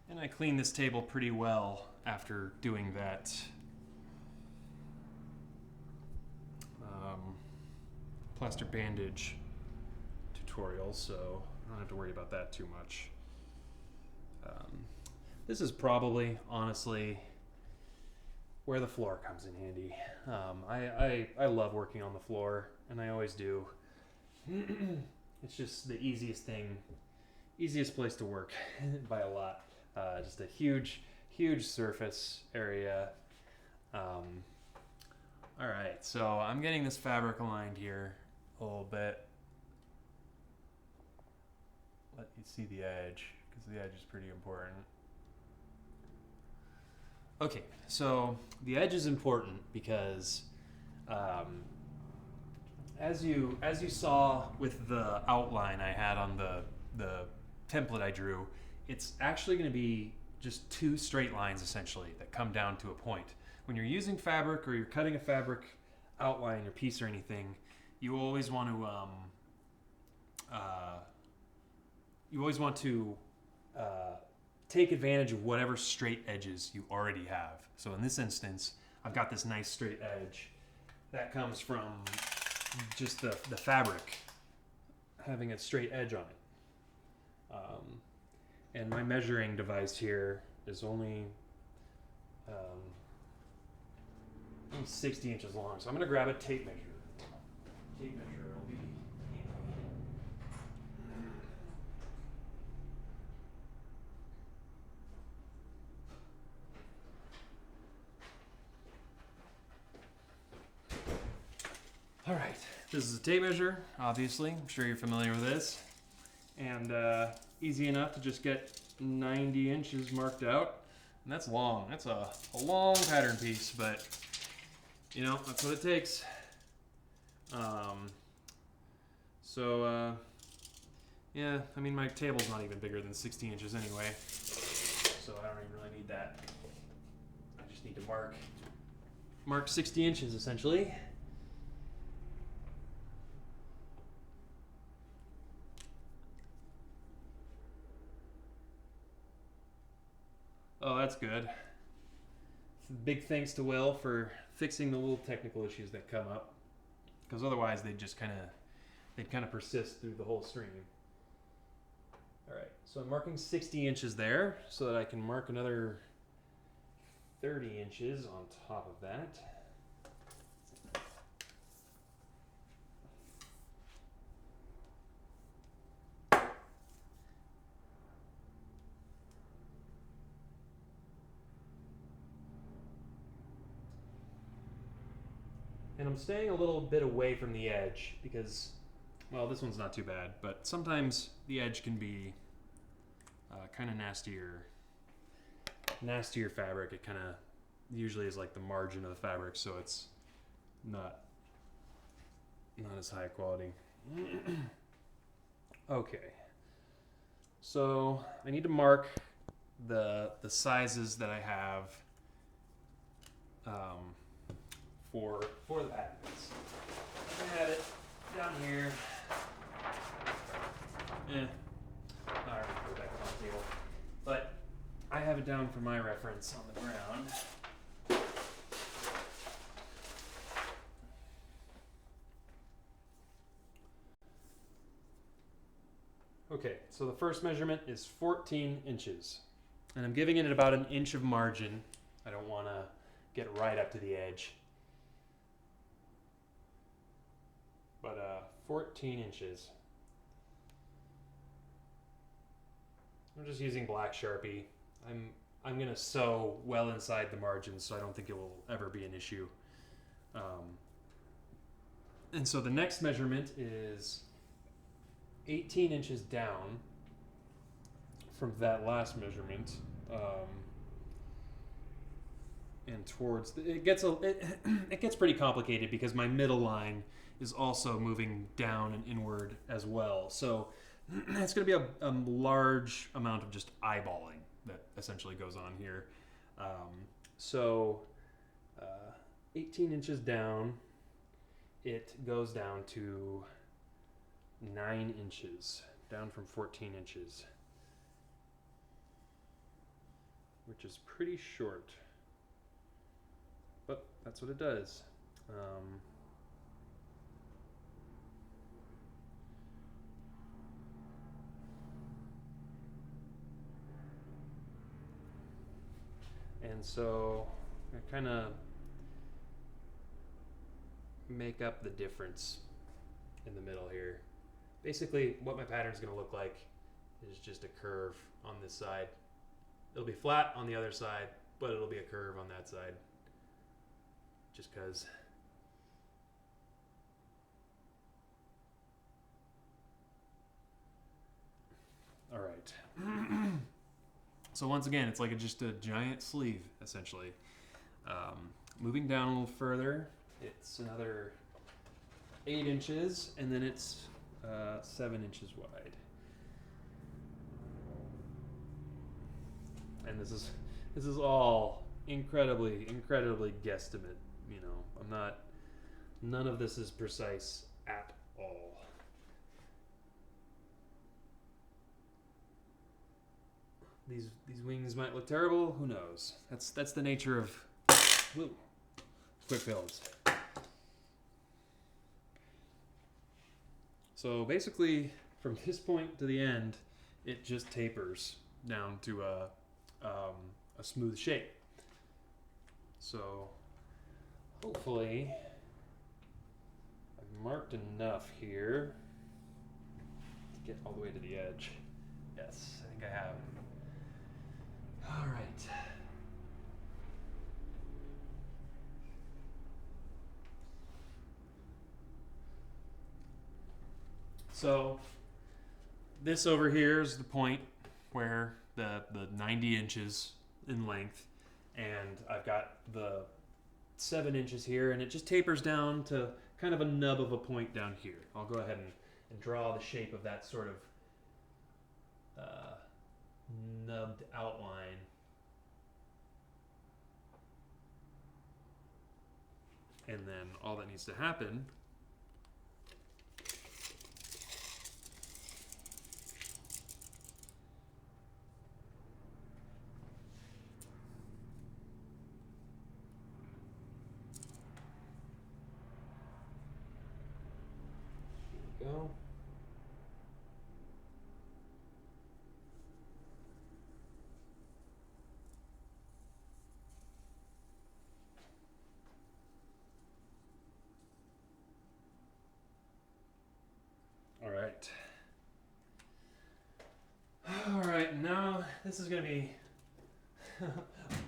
[SPEAKER 3] And I cleaned this table pretty well after doing that plaster bandage tutorial, so I don't have to worry about that too much. This is probably, honestly, where the floor comes in handy. I love working on the floor, and I always do. It's just the easiest place to work by a lot. Just a huge surface area. All right, so I'm getting this fabric aligned here a little bit. Let you see the edge, because the edge is pretty important. Okay, so the edge is important because as you saw with the outline I had on the template I drew, it's actually going to be just 2 straight lines essentially that come down to a point. When you're using fabric or you're cutting a fabric outline or piece or anything, you always want to take advantage of whatever straight edges you already have. So in this instance, I've got this nice straight edge that comes from just the fabric having a straight edge on it. And my measuring device here is only 60 inches long. So I'm going to grab a tape measure. Tape measure will be handy. All right, this is a tape measure, obviously. I'm sure you're familiar with this. And easy enough to just get 90 inches marked out. And that's long. That's a long pattern piece, but you know, that's what it takes. Yeah, I mean, my table's not even bigger than 60 inches anyway, so I don't even really need that. I just need to mark 60 inches essentially. Oh, that's good. Big thanks to Will for fixing the little technical issues that come up, because otherwise they'd kind of persist through the whole stream. All right, so I'm marking 60 inches there so that I can mark another 30 inches on top of that. And I'm staying a little bit away from the edge because, well, this one's not too bad, but sometimes the edge can be kind of nastier fabric. It kind of usually is like the margin of the fabric, so it's not as high quality. Okay, so I need to mark the sizes that I have for the patterns. I have it down here. I already put it back on the table, but I have it down for my reference on the ground. Okay, so the first measurement is 14 inches, and I'm giving it about an inch of margin. I don't want to get right up to the edge. But 14 inches. I'm just using black Sharpie. I'm gonna sew well inside the margins, so I don't think it will ever be an issue. And so the next measurement is 18 inches down from that last measurement, and towards it gets pretty complicated because my middle line is also moving down and inward as well. So it's going to be a large amount of just eyeballing that essentially goes on here. So 18 inches down, it goes down to 9 inches, down from 14 inches, which is pretty short, but that's what it does. And so I kind of make up the difference in the middle here. Basically, what my pattern is going to look like is just a curve on this side. It'll be flat on the other side, but it'll be a curve on that side. Just because. All right. So once again, it's like just a giant sleeve, essentially. Moving down a little further, it's another 8 inches, and then it's 7 inches wide. And this is all incredibly guesstimate. You know, none of this is precise at all. These wings might look terrible. Who knows? That's the nature of quick builds. So basically, from this point to the end, it just tapers down to a smooth shape. So hopefully, I've marked enough here to get all the way to the edge. Yes, I think I have. All right. So this over here is the point where the 90 inches in length, and I've got the 7 inches here, and it just tapers down to kind of a nub of a point down here. I'll go ahead and draw the shape of that sort of nubbed outline. And then all that needs to happen
[SPEAKER 1] right, now this is gonna be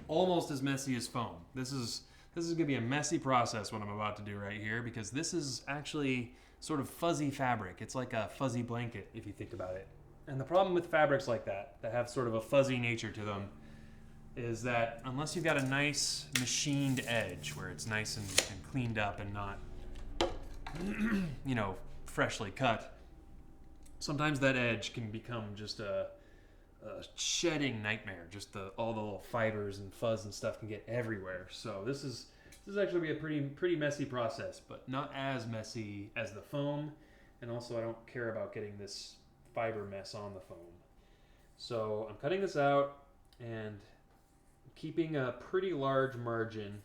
[SPEAKER 1] almost as messy as foam. This is gonna be a messy process what I'm about to do right here, because this is actually sort of fuzzy fabric. It's like a fuzzy blanket if you think about it. And the problem with fabrics like that have sort of a fuzzy nature to them, is that unless you've got a nice machined edge where it's nice and cleaned up and not, you know, freshly cut, sometimes that edge can become just a shedding nightmare. Just all the little fibers and fuzz and stuff can get everywhere. So this is actually be a pretty messy process, but not as messy as the foam. And also I don't care about getting this fiber mess on the foam. So I'm cutting this out and keeping a pretty large margin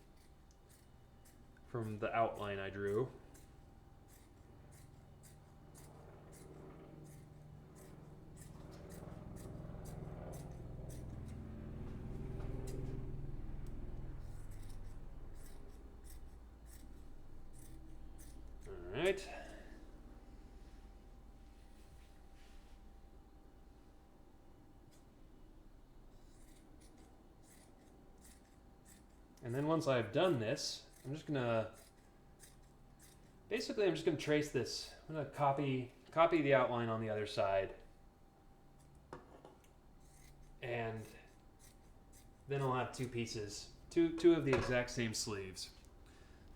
[SPEAKER 1] from the outline I drew. All right. And then once I've done this, I'm just gonna trace this. I'm gonna copy the outline on the other side, and then I'll have two pieces, two of the exact same sleeves.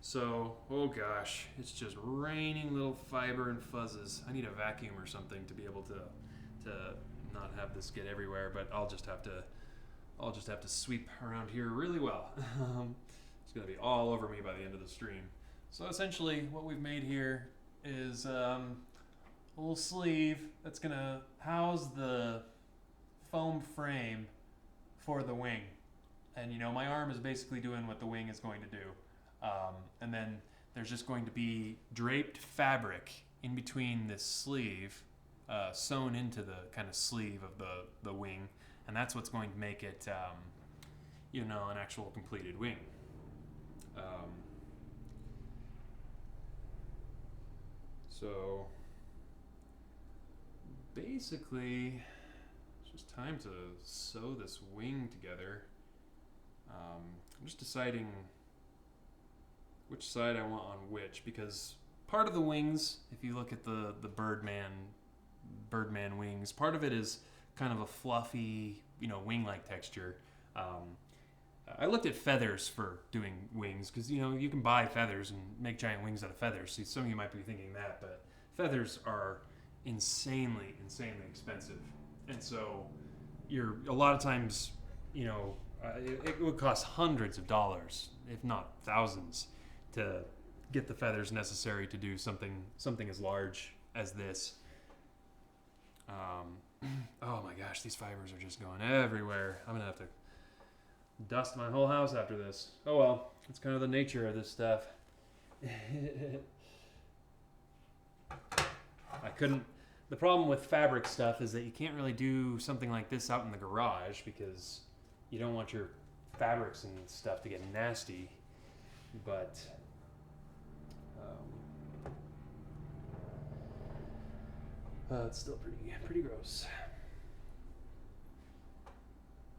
[SPEAKER 1] So, oh gosh, it's just raining little fiber and fuzzes. I need a vacuum or something to be able to not have this get everywhere, but I'll just have to sweep around here really well. It's gonna be all over me by the end of the stream. So essentially what we've made here is a little sleeve that's gonna house the foam frame for the wing. And you know, my arm is basically doing what the wing is going to do. And then there's just going to be draped fabric in between this sleeve, sewn into the kind of sleeve of the wing. And that's what's going to make it, you know, an actual completed wing. So basically, it's just time to sew this wing together. I'm just deciding which side I want on which, because part of the wings, if you look at the Birdman wings, part of it is kind of a fluffy, you know, wing-like texture. I looked at feathers for doing wings, because, you know, you can buy feathers and make giant wings out of feathers. See, some of you might be thinking that, but feathers are insanely expensive. And so a lot of times, you know, it would cost hundreds of dollars, if not thousands, to get the feathers necessary to do something as large as this. Oh my gosh, these fibers are just going everywhere. I'm gonna have to dust my whole house after this. Oh well, it's kind of the nature of this stuff. The problem with fabric stuff is that you can't really do something like this out in the garage, because you don't want your fabrics and stuff to get nasty. But it's still pretty gross.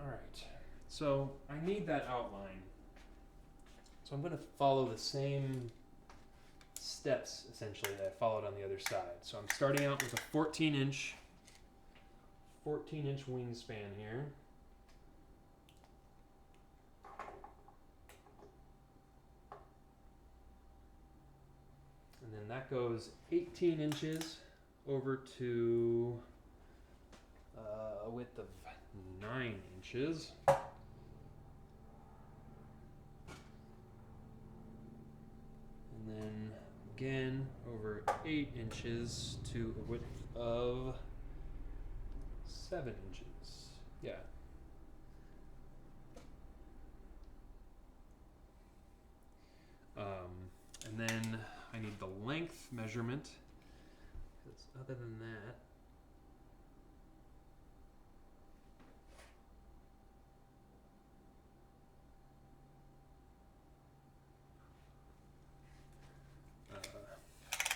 [SPEAKER 1] All right, so I need that outline. So I'm going to follow the same steps essentially that I followed on the other side. So I'm starting out with a 14-inch wingspan here. And then that goes 18 inches over to a width of 9 inches. And then again over 8 inches to a width of 7 inches. Yeah. And then I need the length measurement, because other than that,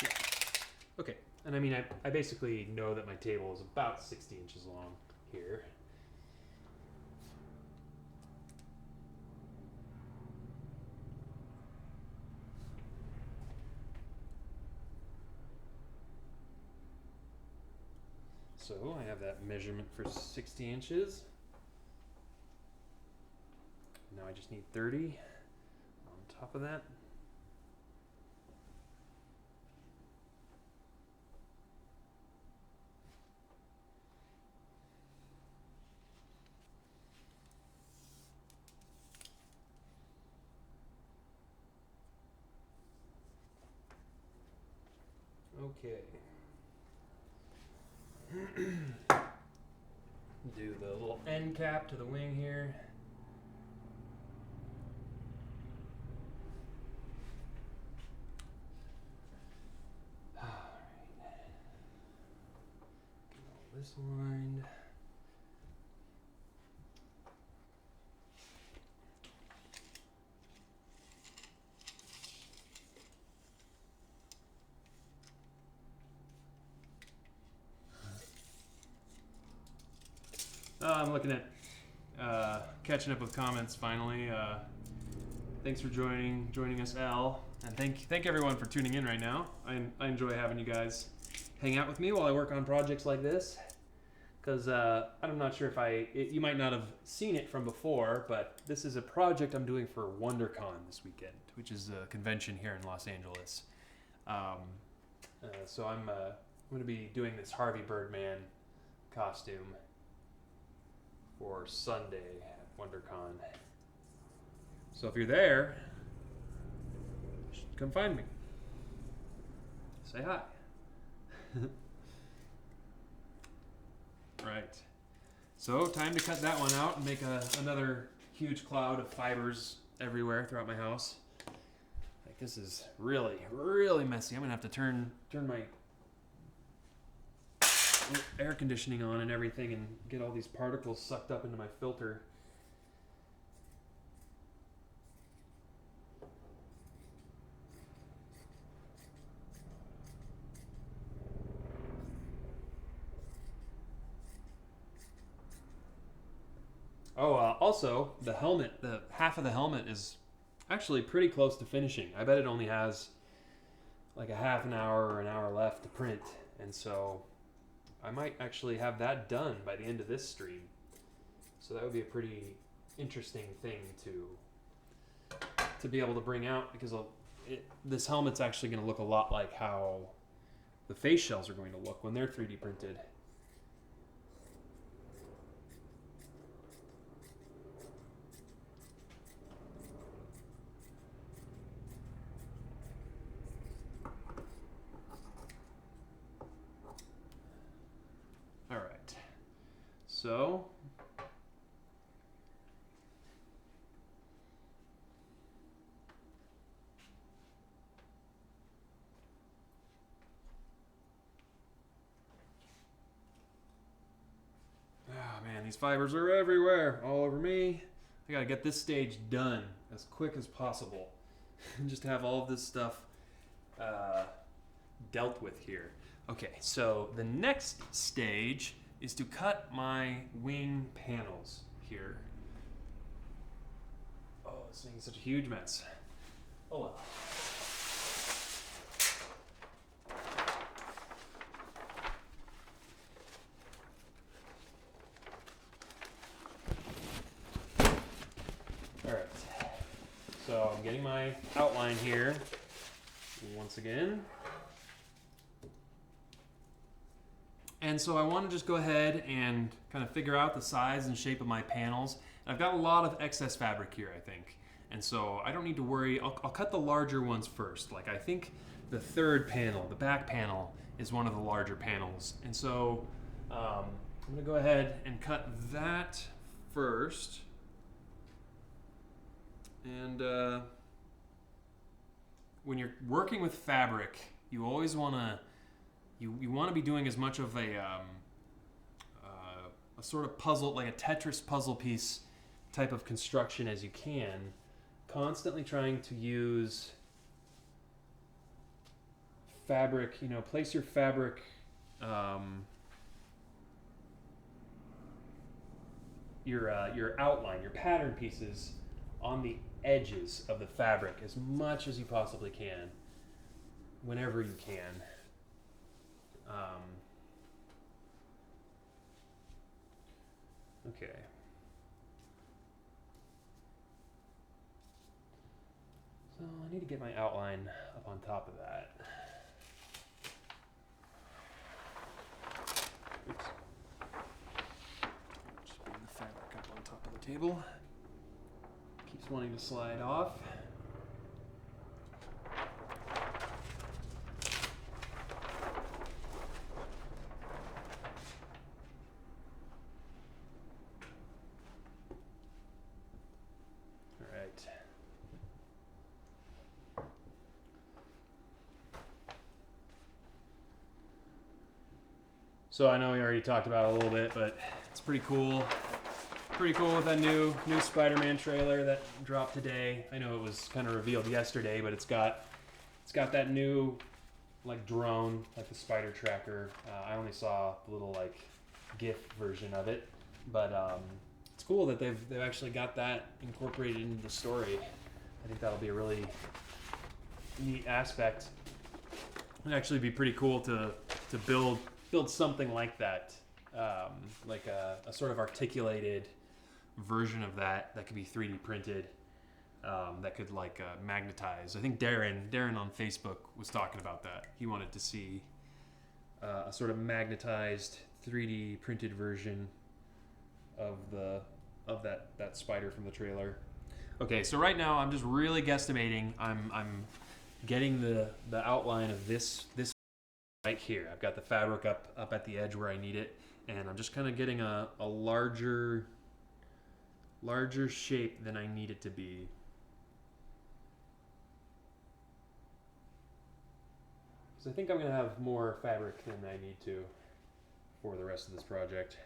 [SPEAKER 1] yeah. Okay, and I mean, I basically know that my table is about 60 inches long here,
[SPEAKER 3] So I have that measurement for 60 inches. Now I just need 30 on top of that. Okay. Do the little end cap to the wing here. Alright. Get all this lined. I'm looking at catching up with comments finally. Thanks for joining us, Al, and thank everyone for tuning in right now. I enjoy having you guys hang out with me while I work on projects like this, because I'm not sure if you might not have seen it from before, but this is a project I'm doing for WonderCon this weekend, which is a convention here in Los Angeles. So I'm going to be doing this Harvey Birdman costume for Sunday at WonderCon. So if you're there, you should come find me. Say hi. Right. So time to cut that one out and make another huge cloud of fibers everywhere throughout my house. Like, this is really, really messy. I'm gonna have to turn my air conditioning on and everything and get all these particles sucked up into my filter. Also, the helmet, the half of the helmet is actually pretty close to finishing. I bet it only has like a half an hour or an hour left to print, and so I might actually have that done by the end of this stream. So that would be a pretty interesting thing to be able to bring out, because this helmet's actually going to look a lot like how the face shells are going to look when they're 3D printed. So, man, these fibers are everywhere, all over me. I gotta get this stage done as quick as possible and just have all of this stuff dealt with here. Okay, so the next stage is to cut my wing panels here. Oh, this thing is such a huge mess. Oh well. All right, so I'm getting my outline here once again. And so I want to just go ahead and kind of figure out the size and shape of my panels. And I've got a lot of excess fabric here, I think. And so I don't need to worry. I'll cut the larger ones first. Like, I think the third panel, the back panel, is one of the larger panels. And so I'm going to go ahead and cut that first. And when you're working with fabric, you always want to You want to be doing as much of a sort of puzzle, like a Tetris puzzle piece type of construction as you can, constantly trying to use fabric, place your fabric your outline, your pattern pieces on the edges of the fabric as much as you possibly can, whenever you can. Okay. So I need to get my outline up on top of that. Oops. Just bring the fabric up on top of the table. Keeps wanting to slide off. So I know we already talked about it a little bit, but it's pretty cool. Pretty cool with that new Spider-Man trailer that dropped today. I know it was kind of revealed yesterday, but it's got that new like drone, like the spider tracker. I only saw the little like GIF version of it, but it's cool that they've actually got that incorporated into the story. I think that'll be a really neat aspect. It'd actually be pretty cool to build something like that, like a sort of articulated version of that could be 3D printed, that could like magnetize. I think Darren on Facebook was talking about that. He wanted to see a sort of magnetized 3D printed version of that spider from the trailer. Okay, so right now I'm just really guesstimating. I'm getting the outline of this right here. I've got the fabric up at the edge where I need it, and I'm just kind of getting a larger shape than I need it to be. So I think I'm going to have more fabric than I need to for the rest of this project.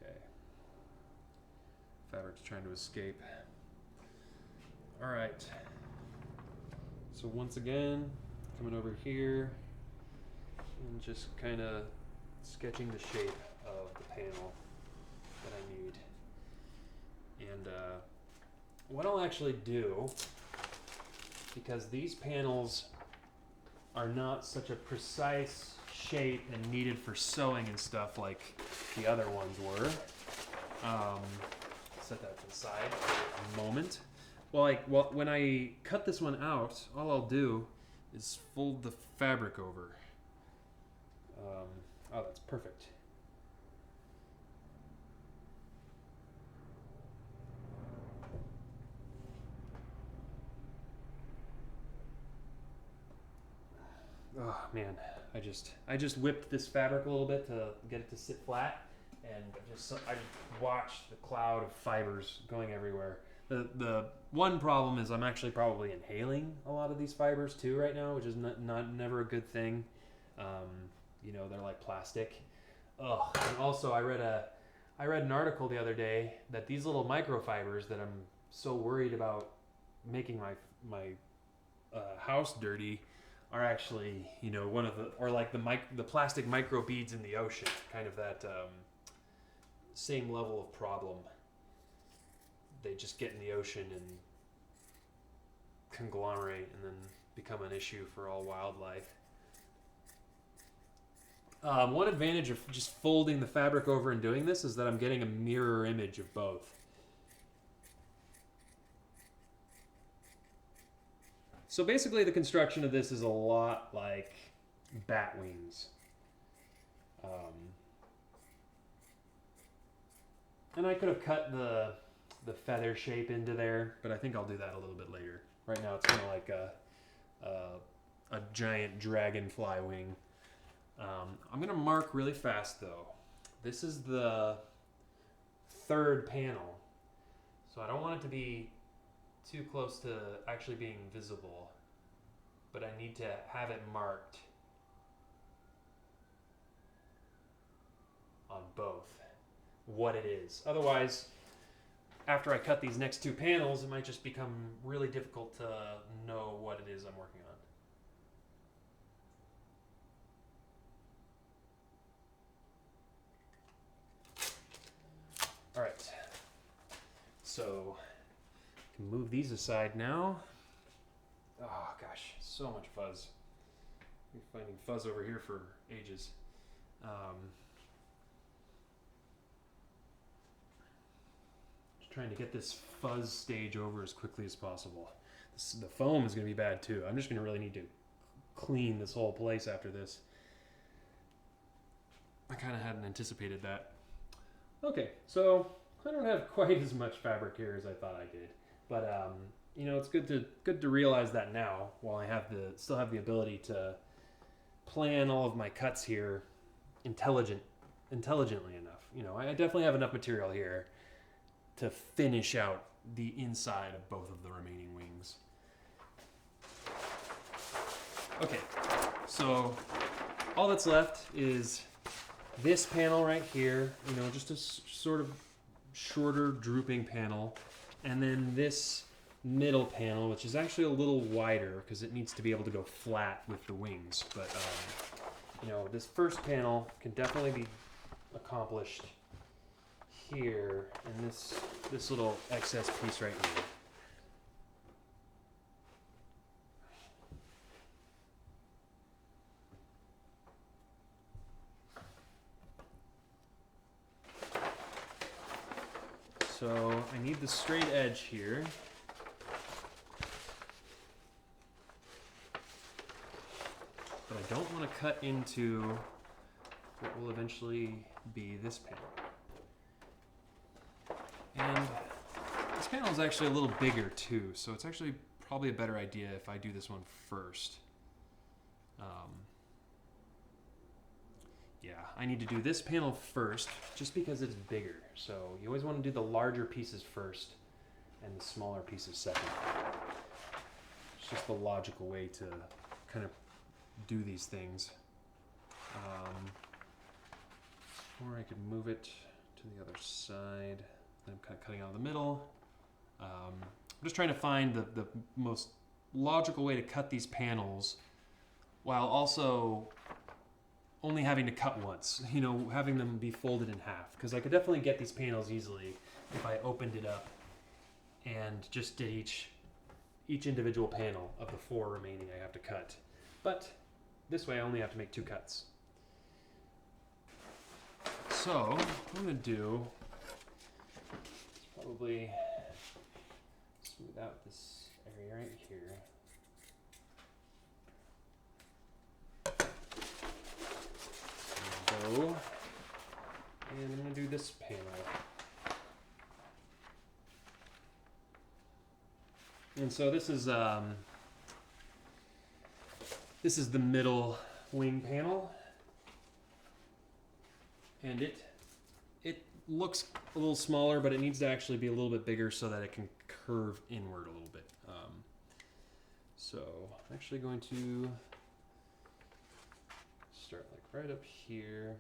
[SPEAKER 3] Okay. Fabric's trying to escape. All right. So once again, coming over here and just kind of sketching the shape of the panel that I need. And what I'll actually do, because these panels are not such a precise shape and needed for sewing and stuff like the other ones were. Set that to the side for a moment. Well, when I cut this one out, all I'll do is fold the fabric over. Oh, that's perfect. Oh man, I just whipped this fabric a little bit to get it to sit flat, and I watched the cloud of fibers going everywhere. The one problem is I'm actually probably inhaling a lot of these fibers too right now, which is never a good thing. You know, they're like plastic. Ugh. And also, I read an article the other day that these little microfibers that I'm so worried about making my house dirty are actually, you know, one of the plastic microbeads in the ocean, kind of that same level of problem. They just get in the ocean and conglomerate and then become an issue for all wildlife. One advantage of just folding the fabric over and doing this is that I'm getting a mirror image of both. So basically the construction of this is a lot like bat wings. And I could have cut the feather shape into there, but I think I'll do that a little bit later. Right now it's kind of like a giant dragonfly wing. I'm going to mark really fast though. This is the third panel, so I don't want it to be too close to actually being visible, but I need to have it marked on both what it is. Otherwise, after I cut these next two panels, it might just become really difficult to know what it is I'm working on. All right, so can move these aside now. Oh gosh, so much fuzz. We're finding fuzz over here for ages. Just trying to get this fuzz stage over as quickly as possible. The foam is going to be bad too. I'm just going to really need to clean this whole place after this. I kind of hadn't anticipated that. Okay, so I don't have quite as much fabric here as I thought I did, but you know, it's good to realize that now, while I still have the ability to plan all of my cuts here intelligently enough. You know, I definitely have enough material here to finish out the inside of both of the remaining wings. Okay, so all that's left is this panel right here, you know, just a sort of shorter drooping panel, and then this middle panel, which is actually a little wider because it needs to be able to go flat with the wings. But you know, this first panel can definitely be accomplished here in this little excess piece right here. So I need the straight edge here. But I don't want to cut into what will eventually be this panel. And this panel is actually a little bigger too, so it's actually probably a better idea if I do this one first. Yeah, I need to do this panel first just because it's bigger. So you always want to do the larger pieces first and the smaller pieces second. It's just the logical way to kind of do these things. Or I could move it to the other side. I'm kind of cutting out of the middle. I'm just trying to find the most logical way to cut these panels while also only having to cut once, you know, having them be folded in half. Because I could definitely get these panels easily if I opened it up and just did each individual panel of the 4 remaining I have to cut. But this way I only have to make 2 cuts. So what I'm going to do is probably smooth out this area right here. And I'm going to do this panel. And so this is the middle wing panel, and it looks a little smaller, but it needs to actually be a little bit bigger so that it can curve inward a little bit. So I'm actually going to start like right up here,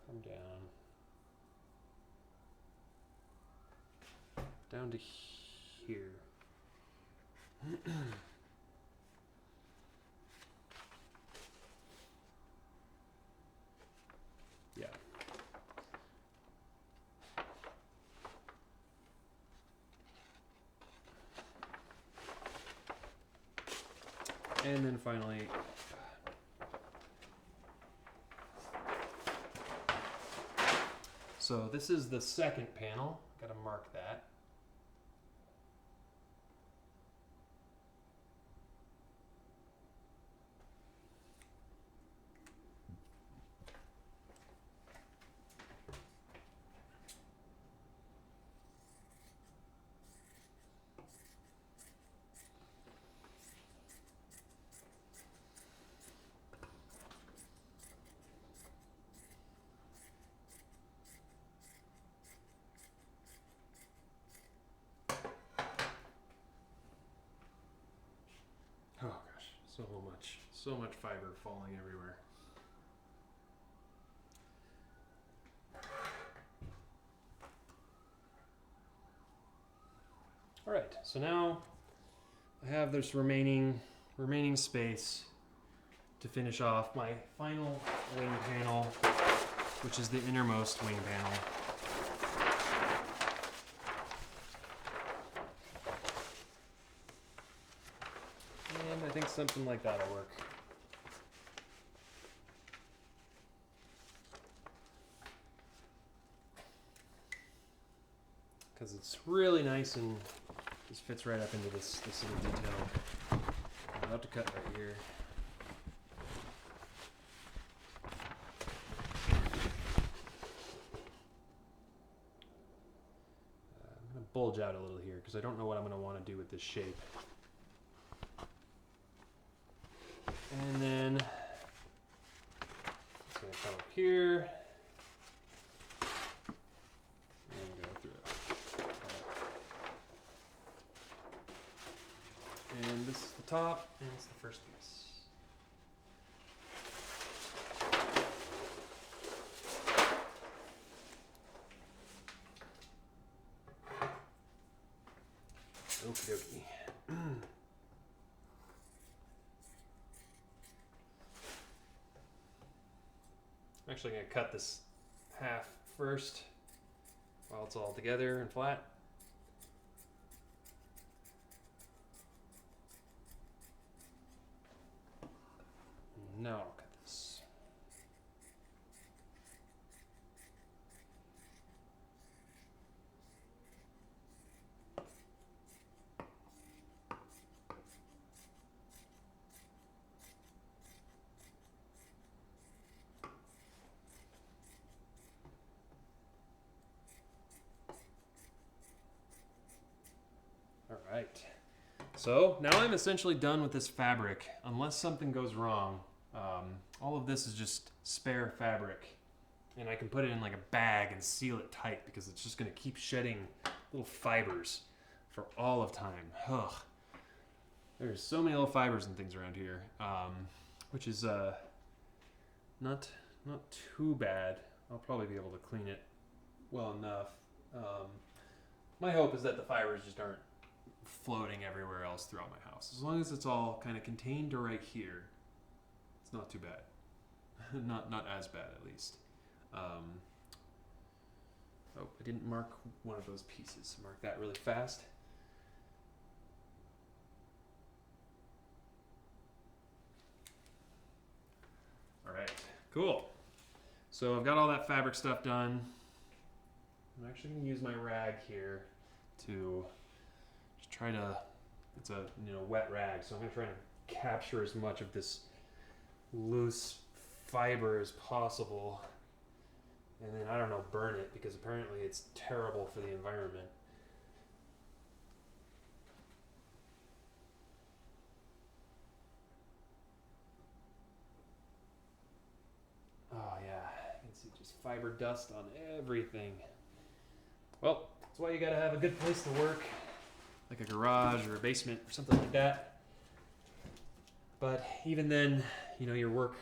[SPEAKER 3] come down to here. Yeah. And then finally, so this is the second panel. Gotta mark that. Oh gosh, so much fiber falling everywhere. All right, so now I have this remaining space to finish off my final wing panel, which is the innermost wing panel. And I think something like that'll work. because it's really nice and just fits right up into this little detail. I'm about to cut right here. I'm going to bulge out a little here because I don't know what I'm going to want to do with this shape. And then it's going to come up here. And go through. And this is the top, and it's the first piece. Okie dokie. I'm actually going to cut this half first while it's all together and flat. Now I'll cut this. All right. So now I'm essentially done with this fabric, unless something goes wrong. All of this is just spare fabric, and I can put it in like a bag and seal it tight because it's just going to keep shedding little fibers for all of time. Ugh. There's so many little fibers and things around here, which is not too bad. I'll probably be able to clean it well enough. My hope is that the fibers just aren't floating everywhere else throughout my house. As long as it's all kind of contained to right here, it's not too bad. not as bad, at least. Oh, I didn't mark one of those pieces. Mark that really fast. All right, cool. So I've got all that fabric stuff done. I'm actually going to use my rag here to just try to, it's a wet rag, so I'm going to try to capture as much of this loose fiber as possible, and then I don't know, burn it, because apparently it's terrible for the environment. Oh yeah, you can see just fiber dust on everything. Well, that's why you gotta have a good place to work, like a garage or a basement or something like that. But even then, your work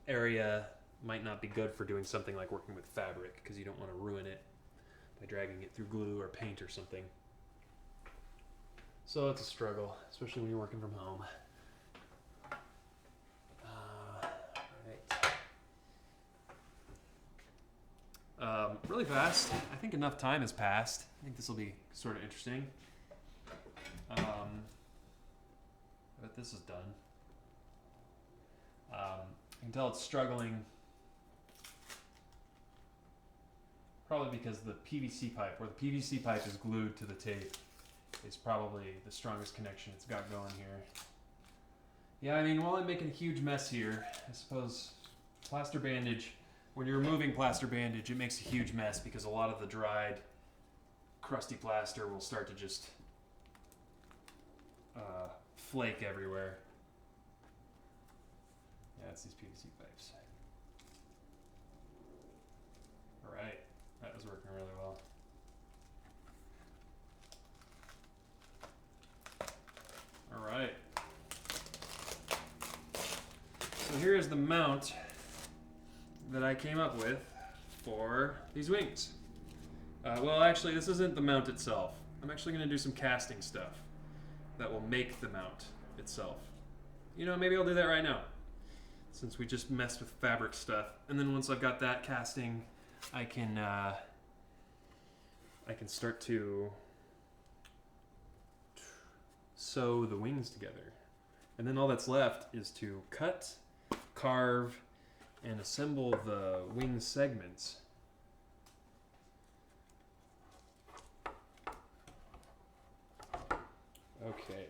[SPEAKER 3] area might not be good for doing something like working with fabric, because you don't want to ruin it by dragging it through glue or paint or something. So it's a struggle, especially when you're working from home. Right. Really fast. I think enough time has passed. I think this will be sort of interesting. But this is done. I can tell it's struggling, probably because the PVC pipe, where the PVC pipe is glued to the tape, is probably the strongest connection it's got going here. Yeah, I mean, while I'm making a huge mess here, I suppose plaster bandage, when you're removing plaster bandage, it makes a huge mess because a lot of the dried, crusty plaster will start to just flake everywhere. Yeah, it's these PVC pipes. All right, that was working really well. All right. So here's the mount that I came up with for these wings. Well, actually, this isn't the mount itself. I'm actually going to do some casting stuff that will make the mount itself. Maybe I'll do that right now, since we just messed with fabric stuff. And then once I've got that casting, I can start to sew the wings together. And then all that's left is to cut, carve, and assemble the wing segments. Okay.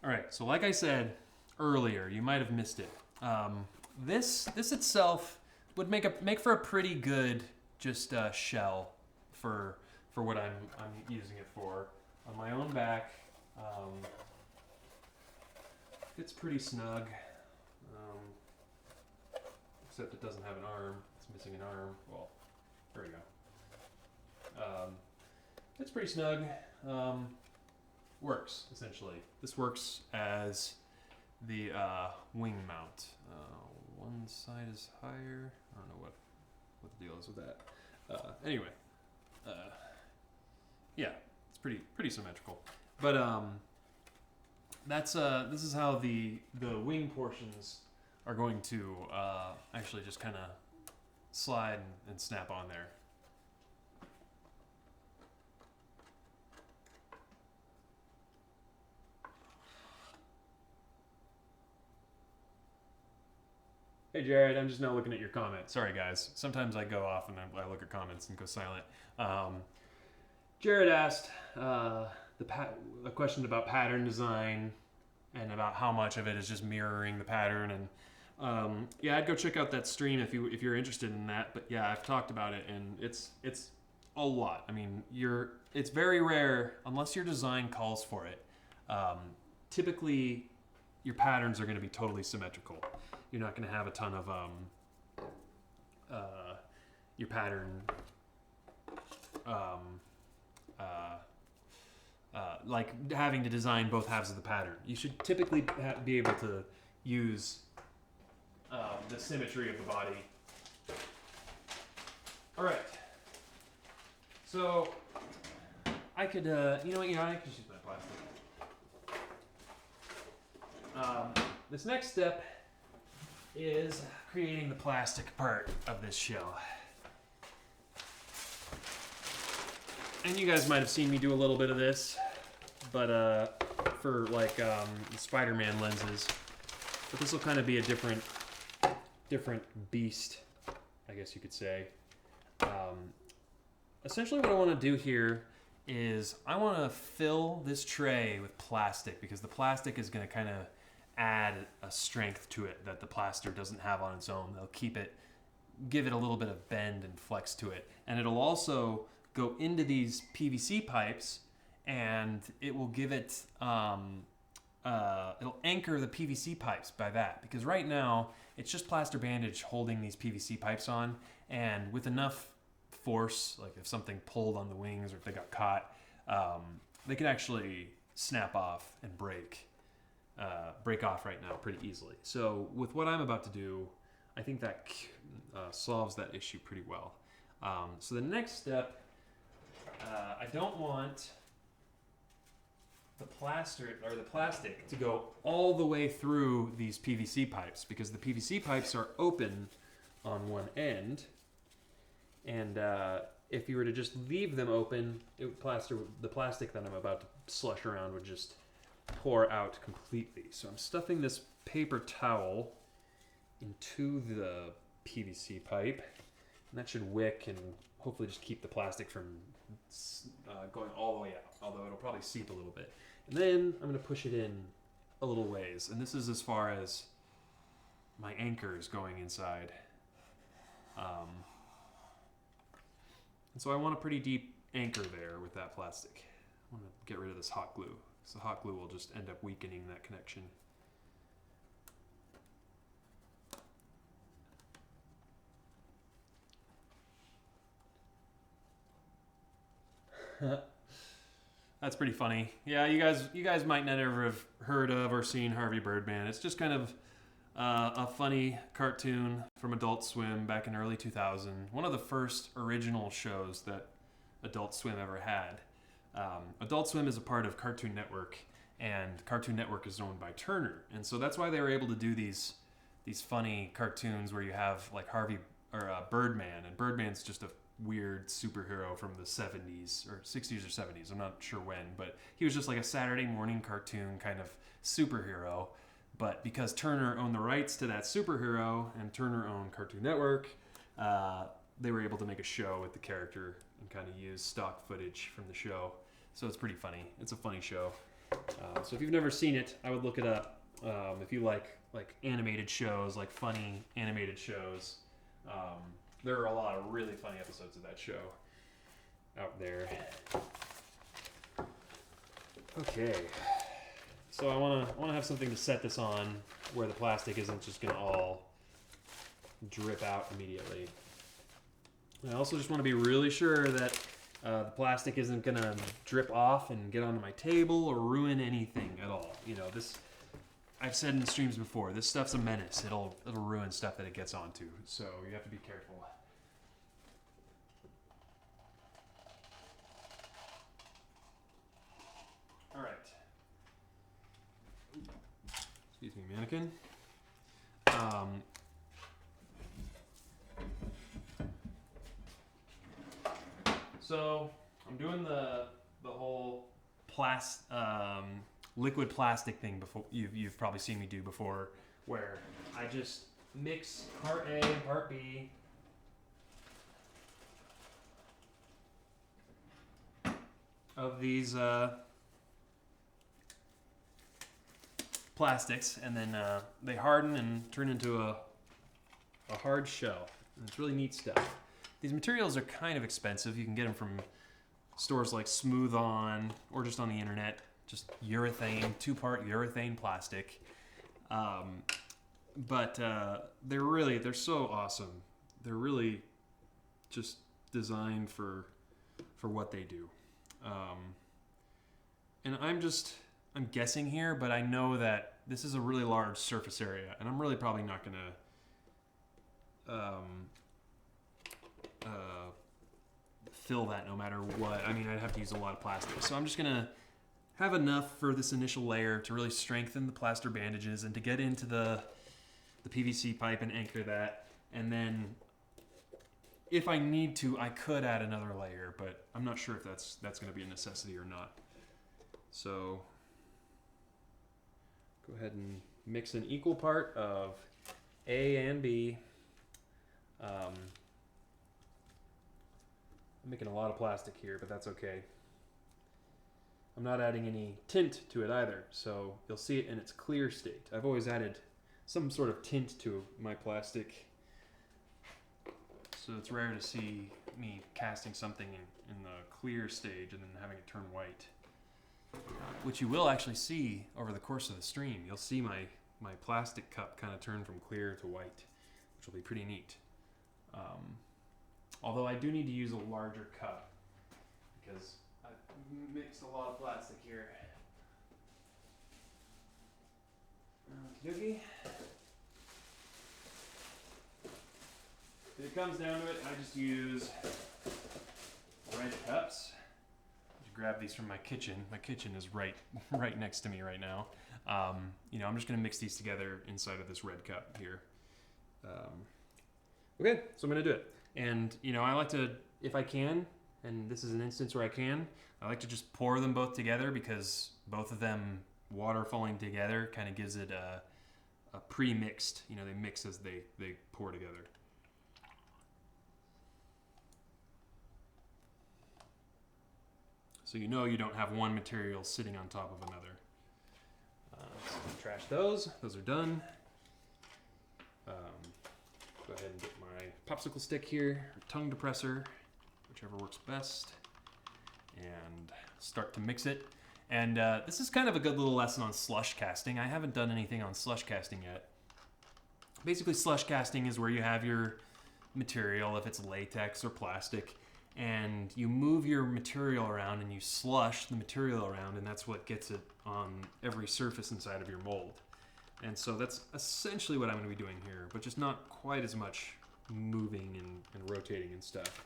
[SPEAKER 3] All right, so like I said earlier, you might have missed it. This itself would make for a pretty good just shell for what I'm using it for. On my own back, it's pretty snug, except it doesn't have an arm. It's missing an arm. Well, there we go. It's pretty snug. Works essentially. This works as the wing mount. One side is higher. I don't know what the deal is with that. Anyway, yeah, it's pretty symmetrical. But this is how the wing portions are going to actually just kind of slide and snap on there. Hey Jared, I'm just now looking at your comment. Sorry guys, sometimes I go off and I look at comments and go silent. Jared asked a question about pattern design and about how much of it is just mirroring the pattern. And yeah, I'd go check out that stream if you're interested in that. But yeah, I've talked about it and it's a lot. I mean, it's very rare unless your design calls for it. Typically, your patterns are going to be totally symmetrical. You're not going to have a ton of your pattern like having to design both halves of the pattern. You should typically be able to use the symmetry of the body. All right. So I could, I could just use my plastic. This next step is creating the plastic part of this shell. And you guys might have seen me do a little bit of this, but for like the Spider-Man lenses. But this will kind of be a different beast, I guess you could say. Essentially what I want to do here is I want to fill this tray with plastic because the plastic is going to kind of add a strength to it that the plaster doesn't have on its own. They'll give it a little bit of bend and flex to it. And it'll also go into these PVC pipes and it will give it, it'll anchor the PVC pipes by that. Because right now, it's just plaster bandage holding these PVC pipes on, and with enough force, like if something pulled on the wings or if they got caught, they could actually snap off and break off right now pretty easily. So with what I'm about to do, I think that solves that issue pretty well. So the next step, I don't want the plastic to go all the way through these PVC pipes because the PVC pipes are open on one end, and if you were to just leave them open, the plastic that I'm about to slush around would just pour out completely. So I'm stuffing this paper towel into the PVC pipe, and that should wick and hopefully just keep the plastic from going all the way out, although it'll probably seep a little bit. And then I'm going to push it in a little ways, and this is as far as my anchor is going inside. And so I want a pretty deep anchor there with that plastic. I want to get rid of this hot glue, because the hot glue will just end up weakening that connection. That's pretty funny. Yeah, you guys might never have heard of or seen Harvey Birdman. It's just kind of a funny cartoon from Adult Swim back in early 2000. One of the first original shows that Adult Swim ever had. Adult Swim is a part of Cartoon Network, and Cartoon Network is owned by Turner. And so that's why they were able to do these funny cartoons where you have like Harvey or Birdman, and Birdman's just a weird superhero from the 70s or 60s or 70s. I'm not sure when, but he was just like a Saturday morning cartoon kind of superhero But because Turner owned the rights to that superhero and Turner owned Cartoon Network, they were able to make a show with the character and kind of use stock footage from the show. So it's pretty funny. It's a funny show. So if you've never seen it, I would look it up. If you like animated shows, like funny animated shows, there are a lot of really funny episodes of that show out there. Okay, so I want to have something to set this on where the plastic isn't just gonna all drip out immediately. I also just want to be really sure that the plastic isn't gonna drip off and get onto my table or ruin anything at all. You know, this, I've said in streams before, this stuff's a menace. It'll ruin stuff that it gets onto, so you have to be careful. All right. Excuse me, mannequin. So I'm doing the whole liquid plastic thing before. You've probably seen me do before, where I just mix part A and part B. Of these plastics, and then they harden and turn into a hard shell. And it's really neat stuff. These materials are kind of expensive. You can get them from stores like Smooth On or just on the internet. Just urethane, 2-part urethane plastic. But they're so awesome. They're really just designed for what they do. And I'm guessing here, but I know that this is a really large surface area, and I'm really probably not gonna fill that no matter what. I mean, I'd have to use a lot of plastic. So I'm just gonna have enough for this initial layer to really strengthen the plaster bandages and to get into the PVC pipe and anchor that. And then if I need to, I could add another layer, but I'm not sure if that's gonna be a necessity or not. So go ahead and mix an equal part of A and B. I'm making a lot of plastic here, but that's okay. I'm not adding any tint to it either, so you'll see it in its clear state. I've always added some sort of tint to my plastic, so it's rare to see me casting something in the clear stage and then having it turn white. Which you will actually see over the course of the stream. You'll see my plastic cup kind of turn from clear to white, which will be pretty neat. Although I do need to use a larger cup because I've mixed a lot of plastic here. Okey-dokey. If it comes down to it, I just use red cups. Grab these from my kitchen. My kitchen is right next to me right now. You know, I'm just gonna mix these together inside of this red cup here. Okay, so I'm gonna do it. And you know, I like to, if I can, and this is an instance where I can, I like to just pour them both together because both of them water falling together kind of gives it a pre-mixed, you know, they mix as they pour together. So you know you don't have one material sitting on top of another. So trash those. Those are done. Go ahead and get my popsicle stick here, or tongue depressor, whichever works best, and start to mix it. And this is kind of a good little lesson on slush casting. I haven't done anything on slush casting yet. Basically, slush casting is where you have your material, if it's latex or plastic, and you move your material around and you slush the material around, and that's what gets it on every surface inside of your mold. And so that's essentially what I'm going to be doing here, but just not quite as much moving and rotating and stuff.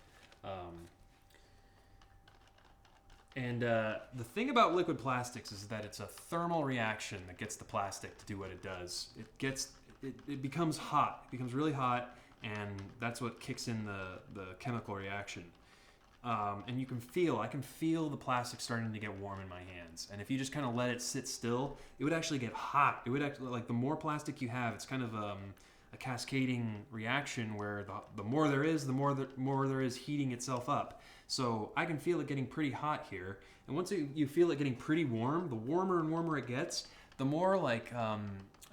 [SPEAKER 3] The thing about liquid plastics is that it's a thermal reaction that gets the plastic to do what it does. It becomes hot. It becomes really hot, and that's what kicks in the chemical reaction.
[SPEAKER 1] And I can feel the plastic starting to get warm in my hands. And if you just kind of let it sit still, it would actually get hot. It would actually, like, the more plastic you have, it's kind of a cascading reaction where the more there is, the more there is heating itself up. So I can feel it getting pretty hot here. And once you feel it getting pretty warm, the warmer and warmer it gets, the more like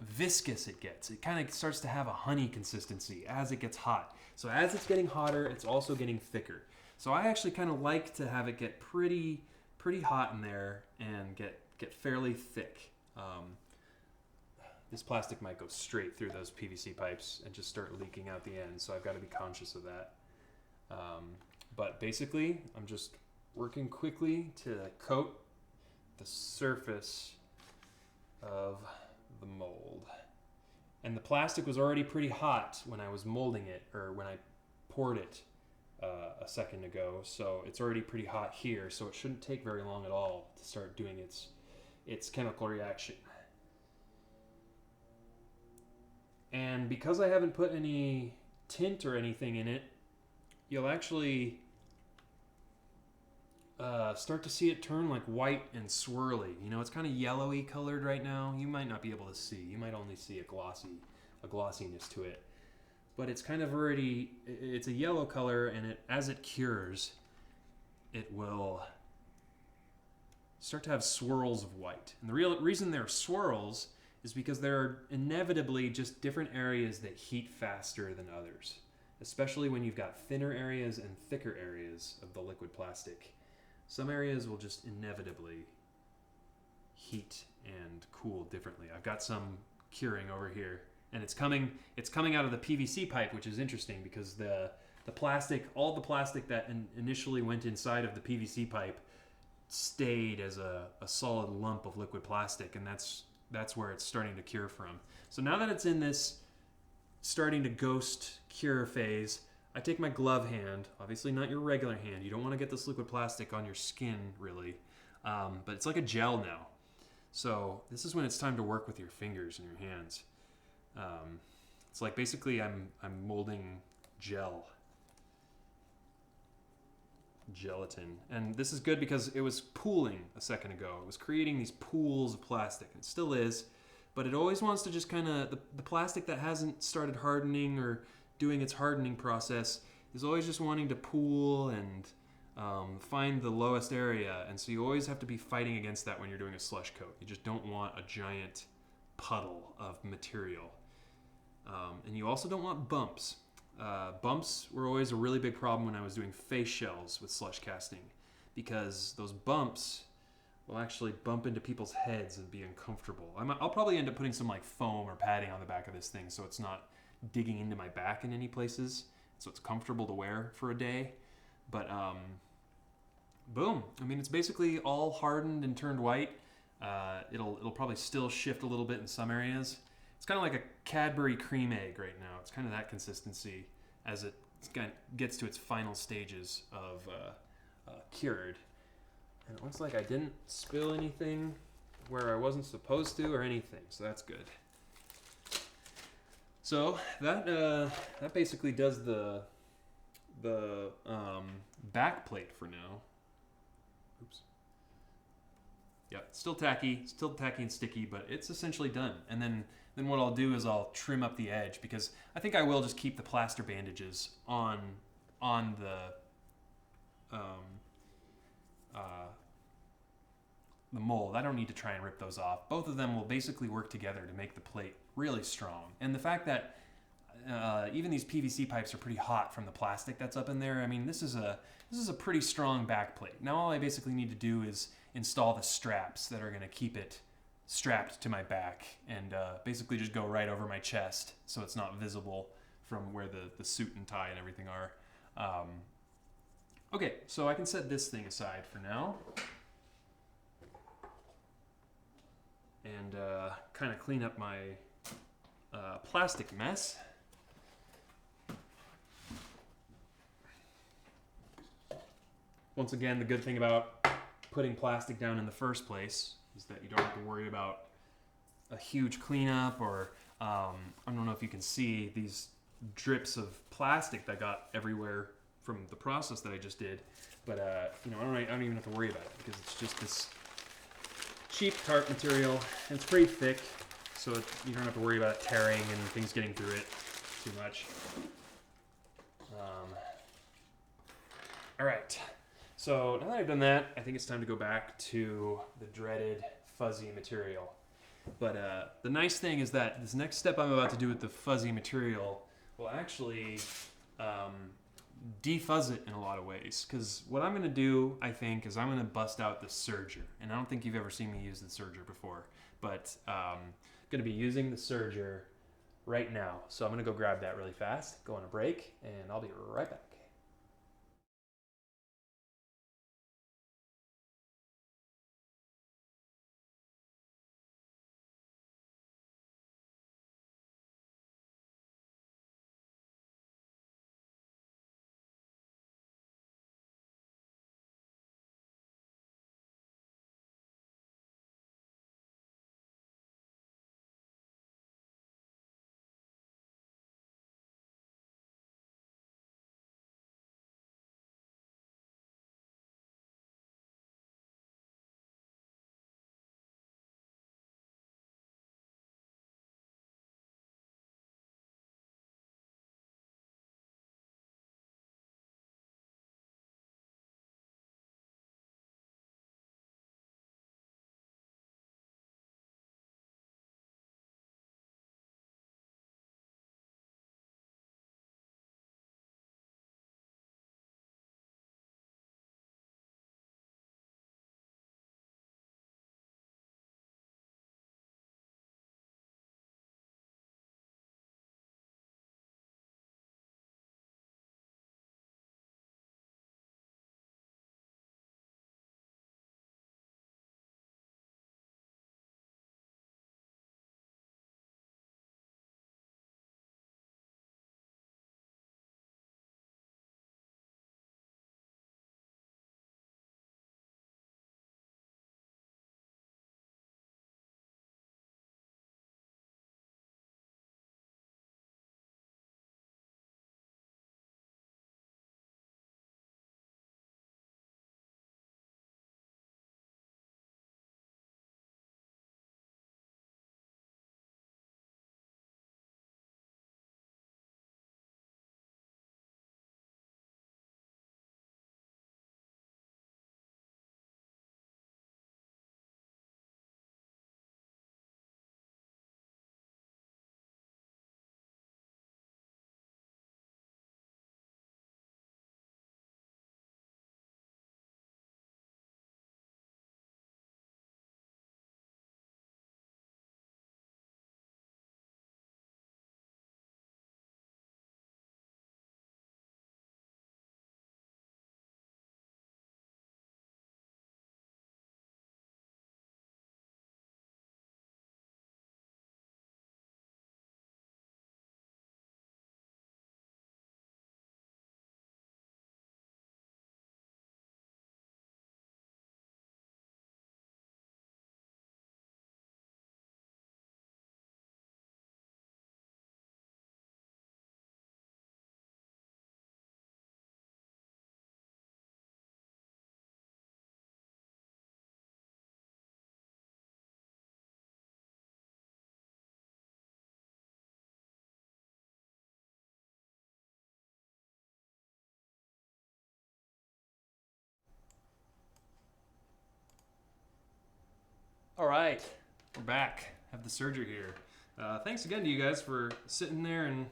[SPEAKER 1] viscous it gets. It kind of starts to have a honey consistency as it gets hot. So as it's getting hotter, it's also getting thicker. So I actually kind of like to have it get pretty hot in there and get fairly thick. This plastic might go straight through those PVC pipes and just start leaking out the end, so I've got to be conscious of that. But basically, I'm just working quickly to coat the surface of the mold. And the plastic was already pretty hot when I was molding it, or when I poured it a second ago, so it's already pretty hot here, so it shouldn't take very long at all to start doing its chemical reaction. And because I haven't put any tint or anything in it, you'll actually start to see it turn like white and swirly. You know, it's kind of yellowy colored right now. You might not be able to see. You might only see a glossiness to it. But it's kind of already, it's a yellow color, and as it cures, it will start to have swirls of white. And the real reason there are swirls is because there are inevitably just different areas that heat faster than others, especially when you've got thinner areas and thicker areas of the liquid plastic. Some areas will just inevitably heat and cool differently. I've got some curing over here, and it's coming out of the PVC pipe, which is interesting because the plastic, all the plastic that initially went inside of the PVC pipe stayed as a solid lump of liquid plastic, and that's where it's starting to cure from. So now that it's in this starting to ghost cure phase, I take my glove hand, obviously not your regular hand. You don't want to get this liquid plastic on your skin, really. But it's like a gel now. So this is when it's time to work with your fingers and your hands. It's like basically I'm molding gelatin. And this is good because it was pooling a second ago. It was creating these pools of plastic. It still is, but it always wants to just kind of, the plastic that hasn't started hardening or doing its hardening process is always just wanting to pool and find the lowest area. And so you always have to be fighting against that when you're doing a slush coat. You just don't want a giant puddle of material. And you also don't want bumps. Bumps were always a really big problem when I was doing face shells with slush casting, because those bumps will actually bump into people's heads and be uncomfortable. I'll probably end up putting some like foam or padding on the back of this thing so it's not digging into my back in any places, so it's comfortable to wear for a day. But boom, I mean, it's basically all hardened and turned white. It'll probably still shift a little bit in some areas. It's kind of like a Cadbury cream egg right now. It's kind of that consistency as it gets to its final stages of cured. And it looks like I didn't spill anything where I wasn't supposed to or anything, so that's good. So that basically does the back plate for now. Oops. Yeah, it's still tacky and sticky, but it's essentially done. And then what I'll do is I'll trim up the edge, because I think I will just keep the plaster bandages on the mold. I don't need to try and rip those off. Both of them will basically work together to make the plate really strong. And the fact that even these PVC pipes are pretty hot from the plastic that's up in there. I mean, this is a pretty strong back plate. Now all I basically need to do is install the straps that are going to keep it strapped to my back, and basically just go right over my chest so it's not visible from where the suit and tie and everything are. Okay, so I can set this thing aside for now and kind of clean up my plastic mess. Once again, the good thing about putting plastic down in the first place is that you don't have to worry about a huge cleanup, or I don't know if you can see these drips of plastic that got everywhere from the process that I just did.
[SPEAKER 3] But you know, I don't even have to worry about it because it's just this cheap tarp material, and it's pretty thick, so you don't have to worry about it tearing and things getting through it too much. All right, so now that I've done that, I think it's time to go back to the dreaded fuzzy material. But the nice thing is that this next step I'm about to do with the fuzzy material will actually defuzz it in a lot of ways. Because what I'm going to do, I think, is I'm going to bust out the serger. And I don't think you've ever seen me use the serger before. But I'm going to be using the serger right now. So I'm going to go grab that really fast, go on a break, and I'll be right back. All right, we're back. Have the serger here. Thanks again to you guys for sitting there and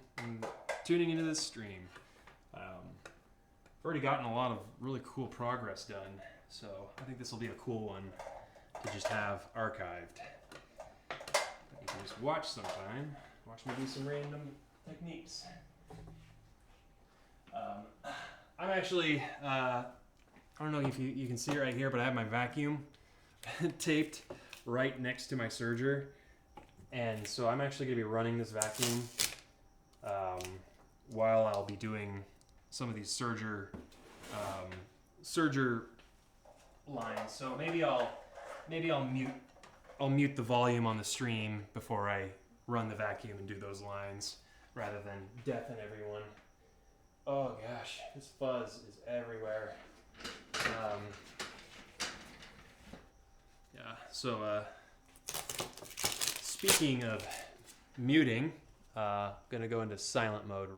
[SPEAKER 3] tuning into this stream. I've already gotten a lot of really cool progress done, so I think this will be a cool one to just have archived. You can just watch sometime. Watch me do some random techniques. I'm actually, I don't know if you can see it right here, but I have my vacuum taped right next to my serger, and so I'm actually going to be running this vacuum while I'll be doing some of these serger lines. So maybe I'll mute the volume on the stream before I run the vacuum and do those lines, rather than deafen everyone. Oh gosh, this fuzz is everywhere. Yeah, so speaking of muting, gonna go into silent mode.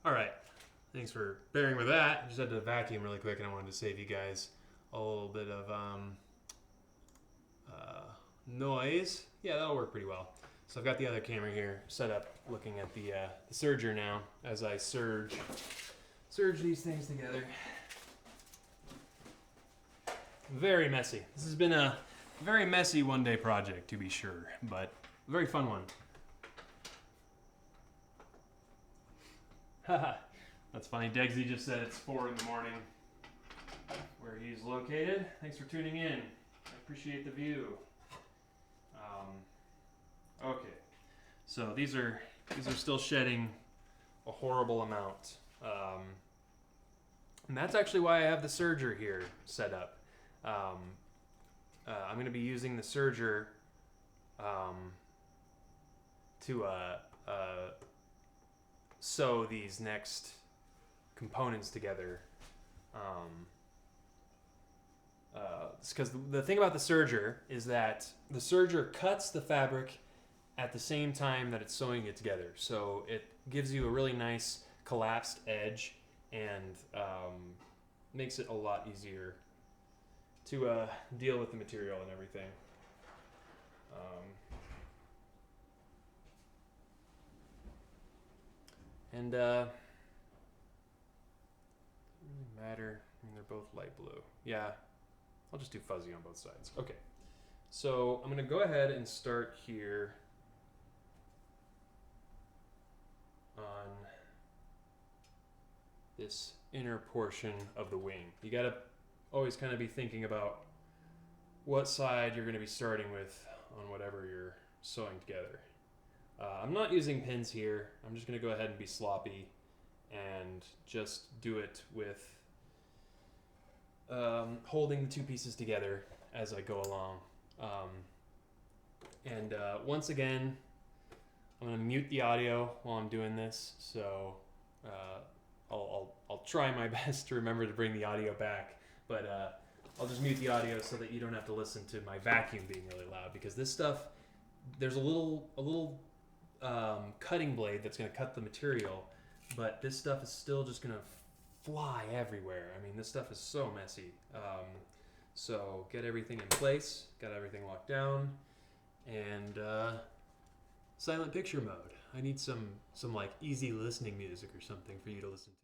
[SPEAKER 3] All right, thanks for bearing with that. I just had to vacuum really quick, and I wanted to save you guys a little bit of noise. Yeah, that'll work pretty well. So I've got the other camera here set up, looking at the serger now as I surge these things together. Very messy. This has been a very messy one-day project, to be sure, but a very fun one. Haha, that's funny. Degsy just said it's 4 in the morning where he's located. Thanks for tuning in. I appreciate the view. Okay, so these are still shedding a horrible amount, and that's actually why I have the serger here set up. I'm going to be using the serger to sew these next components together. Because the thing about the serger is that the serger cuts the fabric at the same time that it's sewing it together. So it gives you a really nice collapsed edge and makes it a lot easier to deal with the material and everything. Doesn't really matter. I mean, they're both light blue. Yeah, I'll just do fuzzy on both sides. Okay, so I'm gonna go ahead and start here on this inner portion of the wing. You gotta always kind of be thinking about what side you're gonna be starting with on whatever you're sewing together. I'm not using pins here. I'm just gonna go ahead and be sloppy and just do it with holding the two pieces together as I go along. Once again, I'm gonna mute the audio while I'm doing this, so I'll try my best to remember to bring the audio back, but I'll just mute the audio so that you don't have to listen to my vacuum being really loud, because this stuff, there's a little cutting blade that's gonna cut the material, but this stuff is still just gonna fly everywhere. I mean, this stuff is so messy. So get everything in place, got everything locked down, and silent picture mode. I need some like easy listening music or something for you to listen to.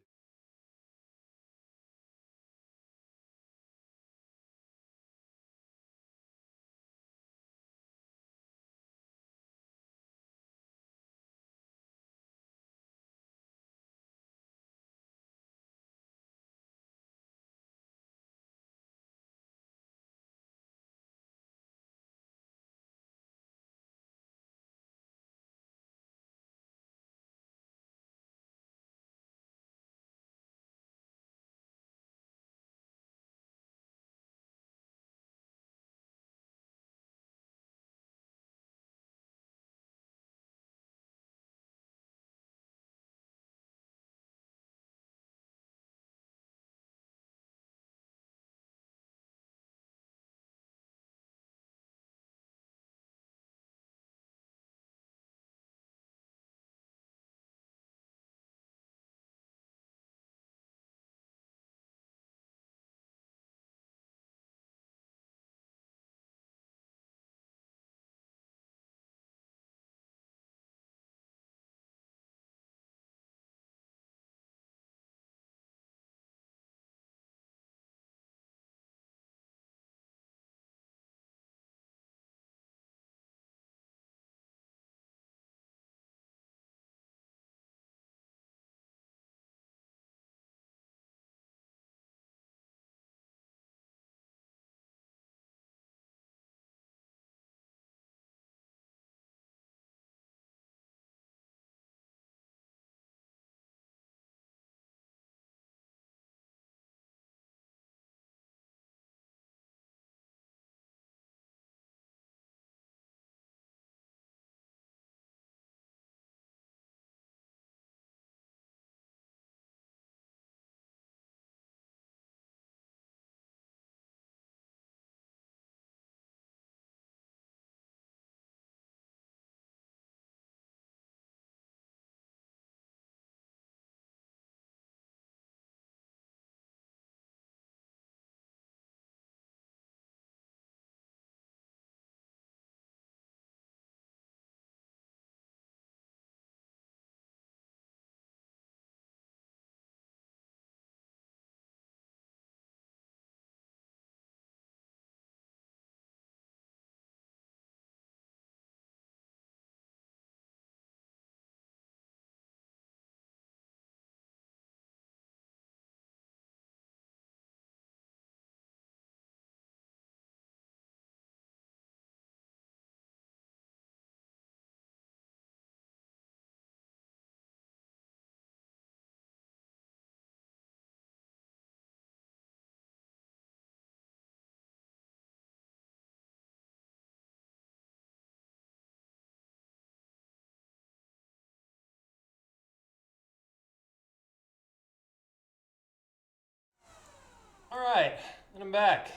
[SPEAKER 3] right, and I'm back.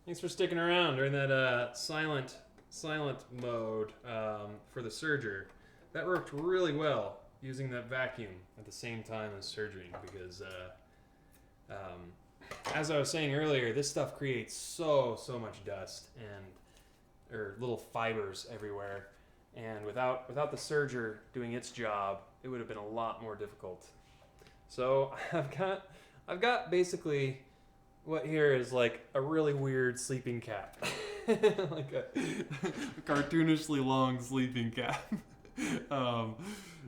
[SPEAKER 3] Thanks for sticking around during that silent mode for the serger. That worked really well using that vacuum at the same time as sergering because, as I was saying earlier, this stuff creates so much dust or little fibers everywhere, and without the serger doing its job, it would have been a lot more difficult. So I've got basically what here is like a really weird sleeping cap. Like a cartoonishly long sleeping cap.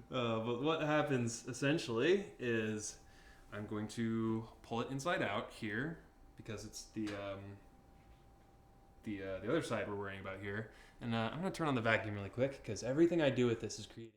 [SPEAKER 3] But what happens essentially is I'm going to pull it inside out here because it's the other side we're worrying about here. And I'm going to turn on the vacuum really quick because everything I do with this is creating.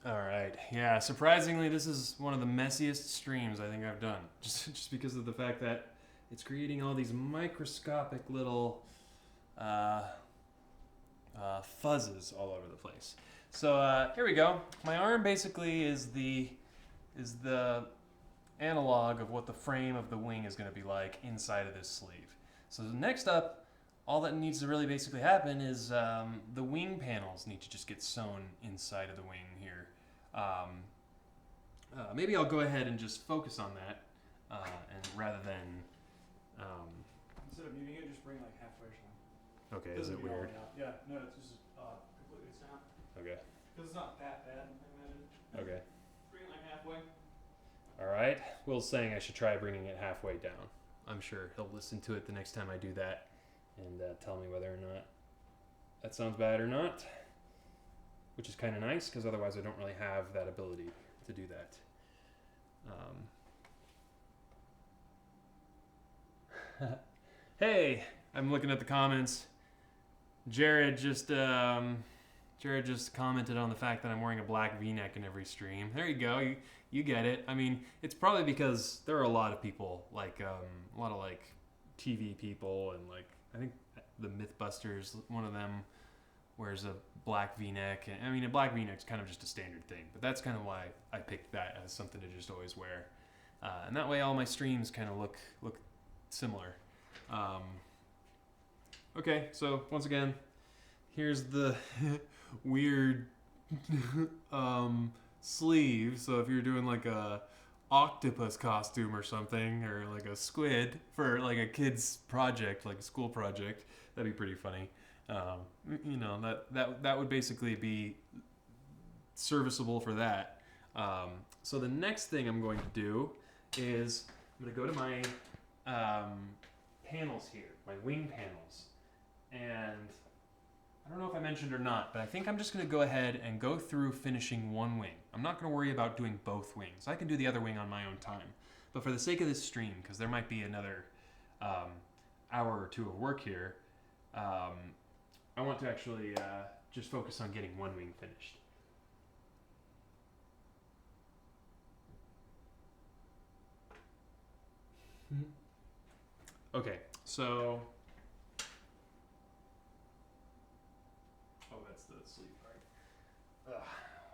[SPEAKER 3] All right. Yeah, surprisingly, this is one of the messiest streams I think I've done. Just because of the fact that it's creating all these microscopic little fuzzes all over the place. So here we go. My arm basically is the analog of what the frame of the wing is going to be like inside of this sleeve. So next up, all that needs to really basically happen is the wing panels need to just get sewn inside of the wing here. Maybe I'll go ahead and just focus on that, and rather than
[SPEAKER 2] Instead of muting it, just bring like halfway or something.
[SPEAKER 3] okay, is it weird?
[SPEAKER 2] Yeah, no, it's just completely snap.
[SPEAKER 3] Okay.
[SPEAKER 2] Because it's not that bad, I imagine.
[SPEAKER 3] Okay.
[SPEAKER 2] Bring it like halfway.
[SPEAKER 3] All right. Will's saying I should try bringing it halfway down. I'm sure he'll listen to it the next time I do that and tell me whether or not that sounds bad or not, which is kind of nice because otherwise I don't really have that ability to do that. Hey, I'm looking at the comments. Jared just commented on the fact that I'm wearing a black V-neck in every stream. There you go. You get it. I mean, it's probably because there are a lot of people, like a lot of like TV people, and like I think the Mythbusters, one of them wears a black V-neck. I mean, a black V-neck is kind of just a standard thing, but that's kind of why I picked that as something to just always wear, and that way all my streams kind of look similar. Okay, so once again, here's the weird sleeve. So if you're doing like a octopus costume or something, or like a squid for like a kid's project, like a school project, that'd be pretty funny. You know, that would basically be serviceable for that. So the next thing I'm going to do is I'm going to go to my panels here, my wing panels, and I don't know if I mentioned or not, but I think I'm just going to go ahead and go through finishing one wing. I'm not going to worry about doing both wings. I can do the other wing on my own time. But for the sake of this stream, because there might be another hour or two of work here, I want to actually just focus on getting one wing finished. Okay, so... Oh, that's the sleeve part.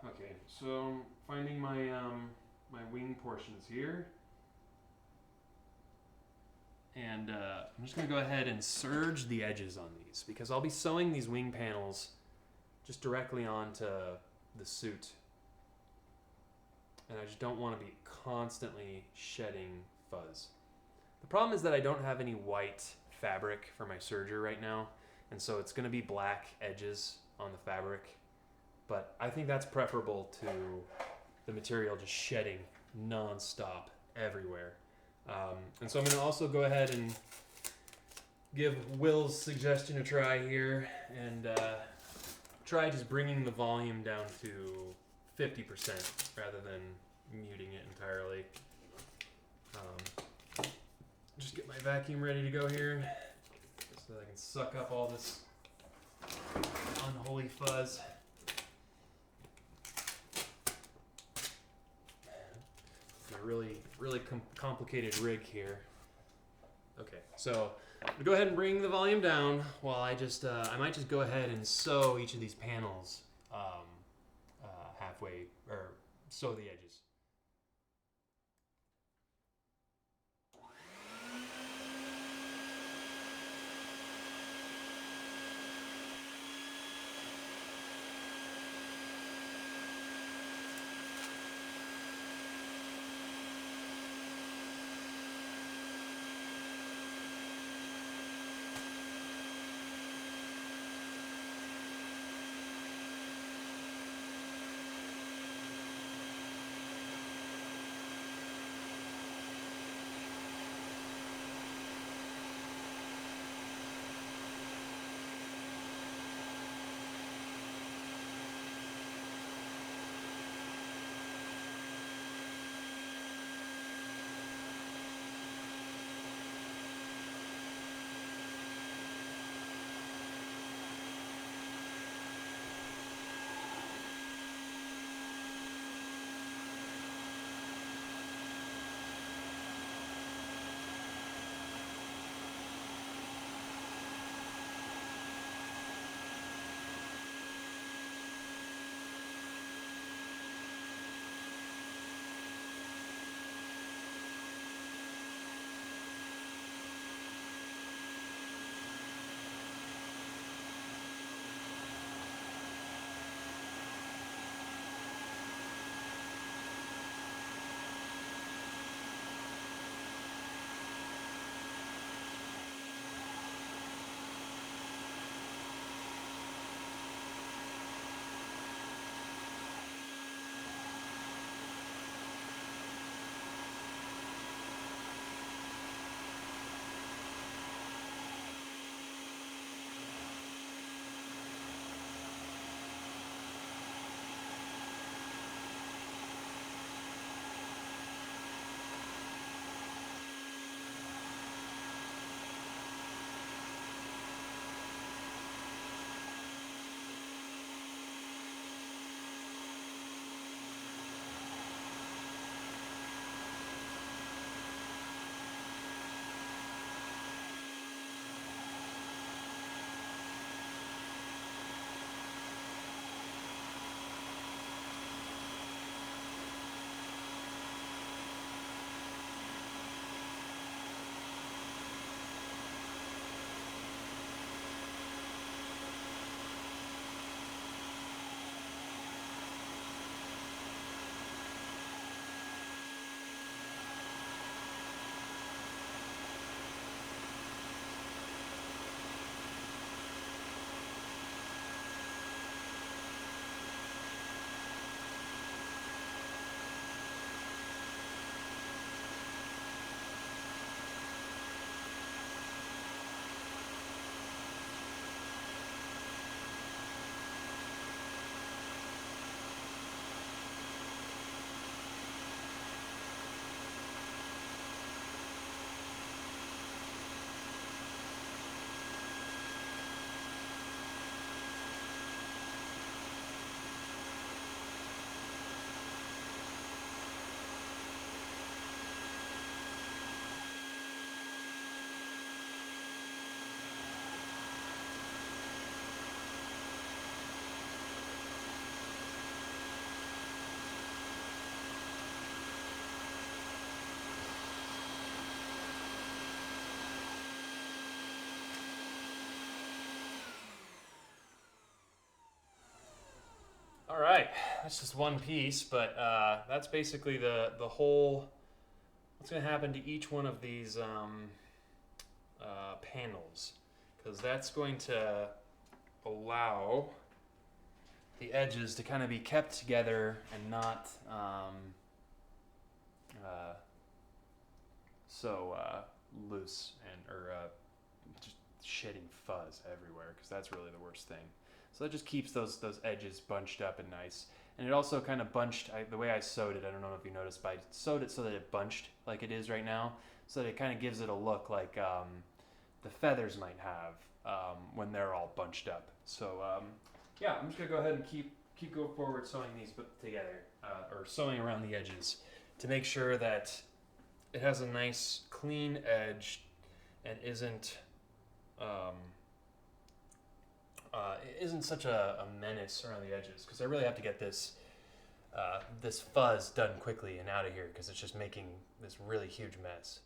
[SPEAKER 3] Okay, so finding my my wing portions here. And I'm just gonna go ahead and serge the edges on these because I'll be sewing these wing panels just directly onto the suit. And I just don't want to be constantly shedding fuzz. The problem is that I don't have any white fabric for my serger right now, and so it's gonna be black edges on the fabric. But I think that's preferable to the material just shedding non-stop everywhere. And so I'm going to also go ahead and give Will's suggestion a try here and try just bringing the volume down to 50% rather than muting it entirely. Just get my vacuum ready to go here so that I can suck up all this unholy fuzz. Really complicated rig here. Okay, so I'm gonna go ahead and bring the volume down while I might just go ahead and sew each of these panels halfway, or sew the edges. All right, that's just one piece, but that's basically the whole. What's going to happen to each one of these panels? Because that's going to allow the edges to kind of be kept together and not so loose or just shedding fuzz everywhere, because that's really the worst thing. So that just keeps those edges bunched up and nice. And it also kind of bunched, the way I sewed it, I don't know if you noticed, but I sewed it so that it bunched like it is right now, so that it kind of gives it a look like the feathers might have when they're all bunched up. So yeah, I'm just gonna go ahead and keep going forward sewing these together, or sewing around the edges to make sure that it has a nice clean edge and isn't such a menace around the edges, because I really have to get this this fuzz done quickly and out of here, because it's just making this really huge mess.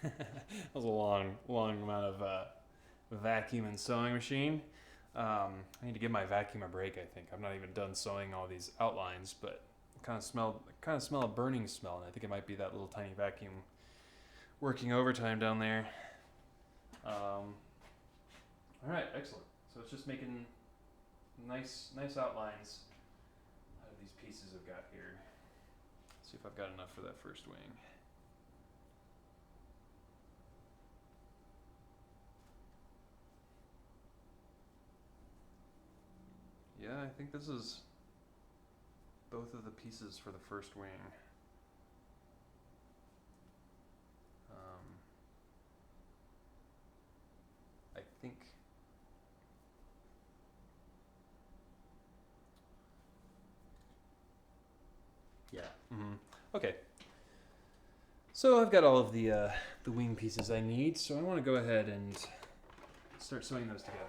[SPEAKER 3] That was a long amount of vacuum and sewing machine. I need to give my vacuum a break. I think I'm not even done sewing all these outlines, but I kind of smell a burning smell, and I think it might be that little tiny vacuum working overtime down there. All right, excellent. So it's just making nice outlines out of these pieces I've got here. Let's see if I've got enough for that first wing. Yeah, I think this is both of the pieces for the first wing. I think. Yeah. Okay. So I've got all of the wing pieces I need, so I want to go ahead and start sewing those together.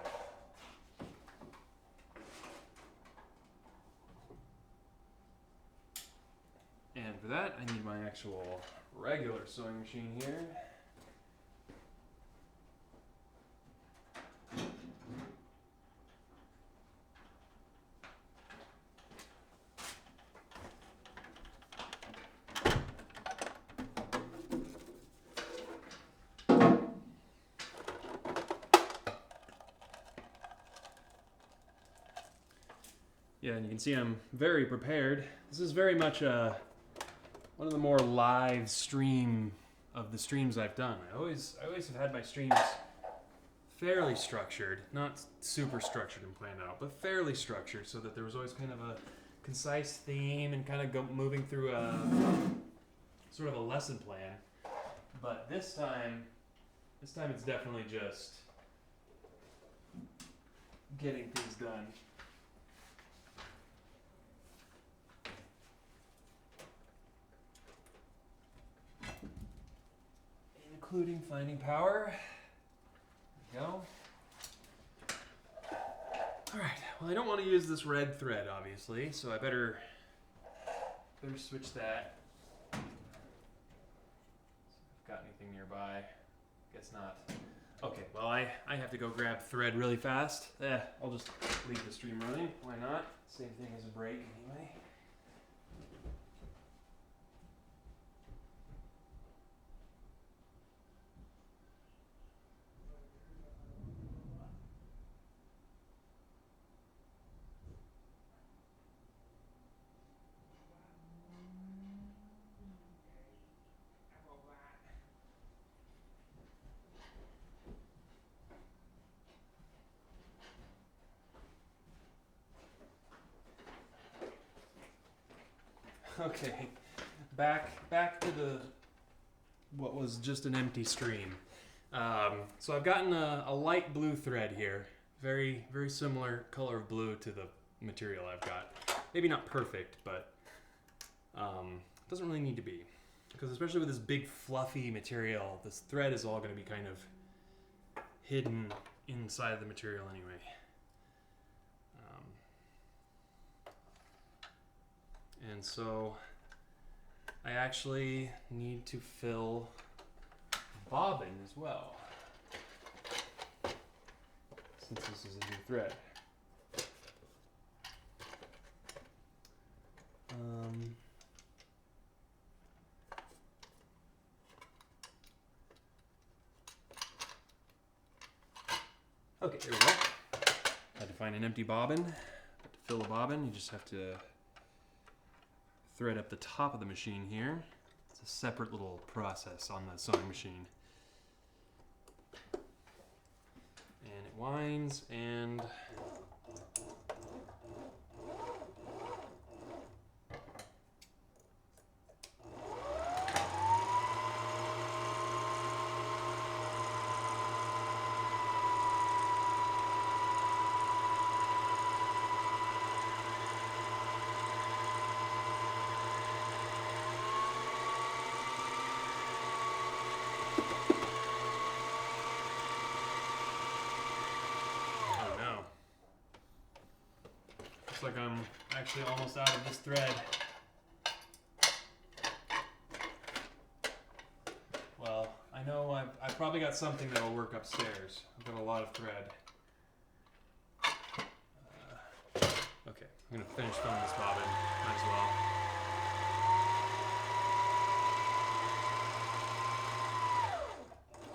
[SPEAKER 3] And for that, I need my actual regular sewing machine here. Yeah, and you can see I'm very prepared. This is very much one of the more live stream of the streams I've done. I always have had my streams fairly structured, not super structured and planned out, but fairly structured, so that there was always kind of a concise theme and kind of moving through a sort of a lesson plan. But this time it's definitely just getting things done. Including finding power. There we go. Alright, well I don't want to use this red thread obviously, so I better switch that. See if I've got anything nearby. Guess not. Okay, well I have to go grab thread really fast. I'll just leave the stream running. Why not? Same thing as a break anyway. Okay, back to what was just an empty stream. So I've gotten a light blue thread here, very similar color of blue to the material I've got. Maybe not perfect, but doesn't really need to be, because especially with this big fluffy material, this thread is all going to be kind of hidden inside of the material anyway. And so I actually need to fill bobbin as well, since this is a new thread. Okay, there we go. Had to find an empty bobbin. To fill a bobbin, you just have to thread up the top of the machine here. It's a separate little process on the sewing machine. And it winds and looks like I'm actually almost out of this thread. Well, I know probably got something that will work upstairs. I've got a lot of thread. Okay, I'm gonna finish filling this bobbin. Might as well.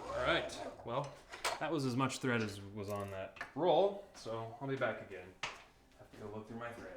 [SPEAKER 3] All right. Well, that was as much thread as was on that roll, so I'll be back again. Have to go look through my thread.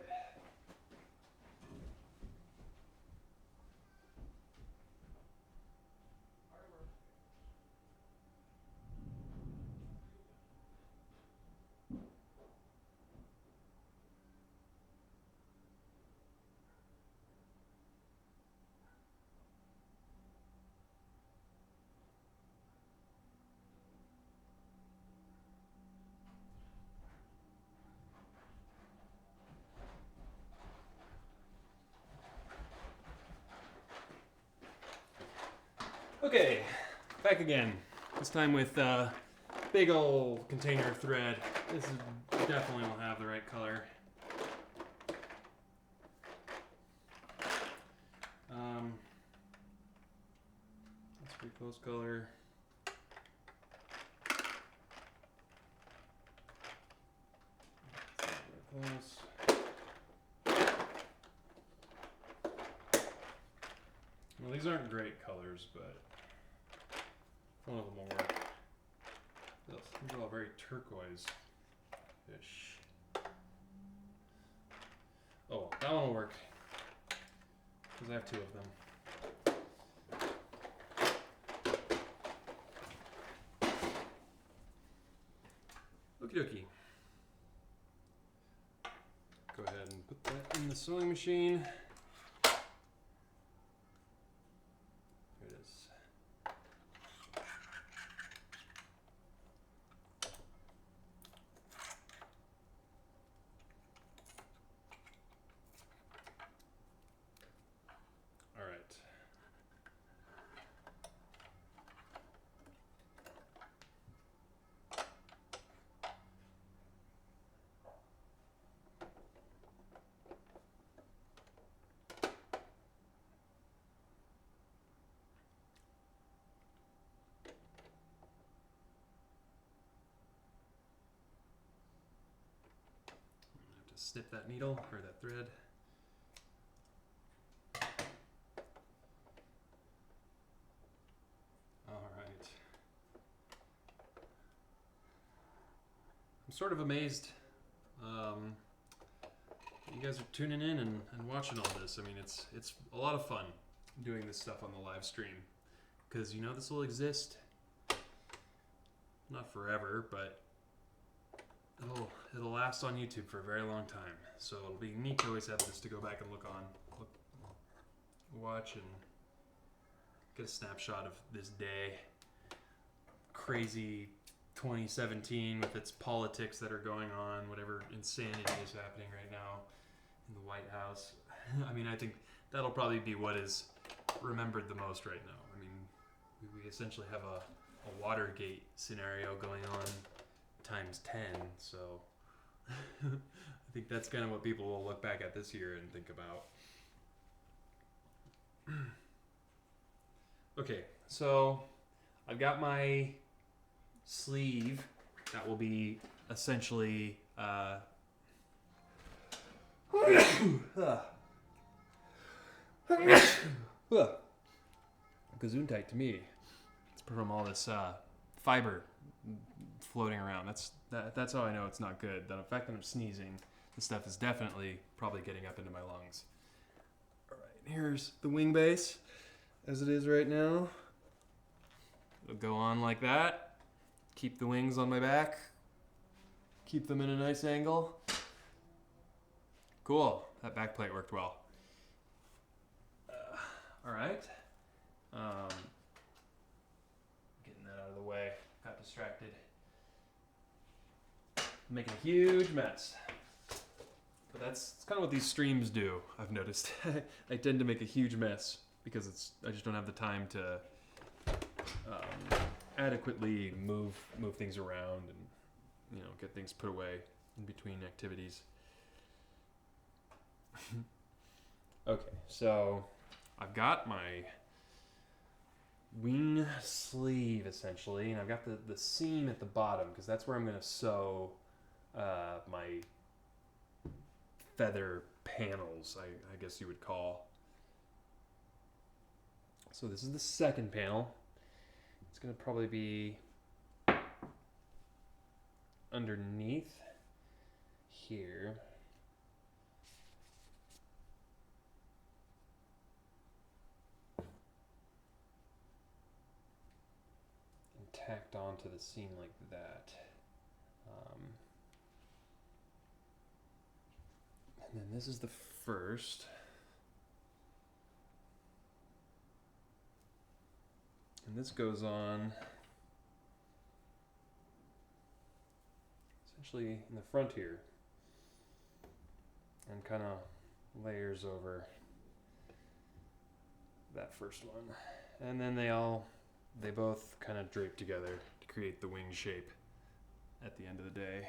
[SPEAKER 3] Okay, back again. This time with big old container of thread. This is definitely will have the right color. That's pretty close color. Close. Well, these aren't great colors, but one of them will work. These are all very turquoise-ish. Oh, that one will work. Because I have two of them. Okie dokie. Go ahead and put that in the sewing machine. Here it is. All right. Have to snip that needle or that thread. All right. I'm sort of amazed you guys are tuning in and watching all this. I mean, it's a lot of fun doing this stuff on the live stream because you know this will exist not forever, but it'll last on YouTube for a very long time. So it'll be neat to always have this to go back and watch and get a snapshot of this day. Crazy 2017 with its politics that are going on, whatever insanity is happening right now in the White House. I mean, I think that'll probably be what is remembered the most right now. I mean, we essentially have a Watergate scenario going on times 10, so I think that's kind of what people will look back at this year and think about. Okay, so I've got my sleeve that will be essentially Gesundheit to me. It's from all this fiber floating around. That's how I know it's not good. The fact that I'm sneezing, this stuff is definitely probably getting up into my lungs. All right, here's the wing base as it is right now. It'll go on like that. Keep the wings on my back. Keep them in a nice angle. Cool. That back plate worked well. All right. Getting that out of the way. Got distracted. Making a huge mess. But that's kind of what these streams do, I've noticed. I tend to make a huge mess because I just don't have the time to adequately move things around and get things put away in between activities. Okay, so I've got my wing sleeve essentially, and I've got the seam at the bottom because that's where I'm going to sew my feather panels, I guess you would call. So this is the second panel. It's going to probably be underneath here. And tacked onto the seam like that. And then this is the first. And this goes on essentially in the front here and kind of layers over that first one. And then they both kind of drape together to create the wing shape at the end of the day.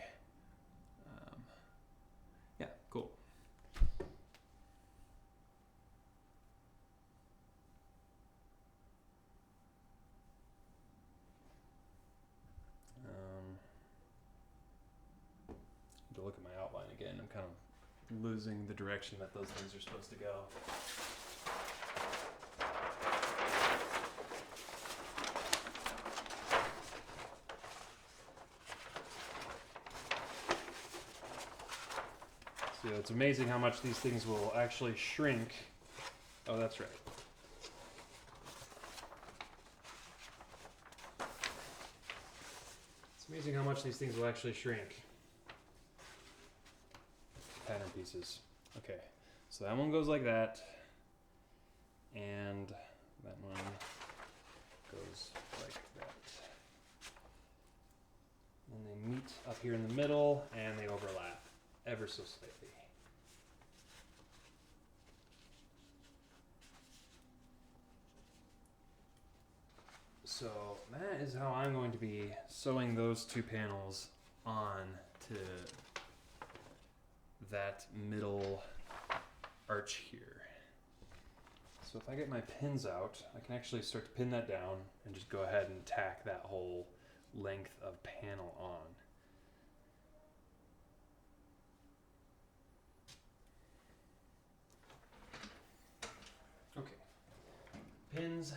[SPEAKER 3] Yeah, cool. To look at my outline again, I'm kind of losing the direction that those things are supposed to go. So it's amazing how much these things will actually shrink. Oh, that's right. It's amazing how much these things will actually shrink. Pattern pieces. Okay, so that one goes like that, and that one goes like that. And they meet up here in the middle, and they overlap ever so slightly. So that is how I'm going to be sewing those two panels on to that middle arch here. So if I get my pins out, I can actually start to pin that down and just go ahead and tack that whole length of panel on. Okay, pins.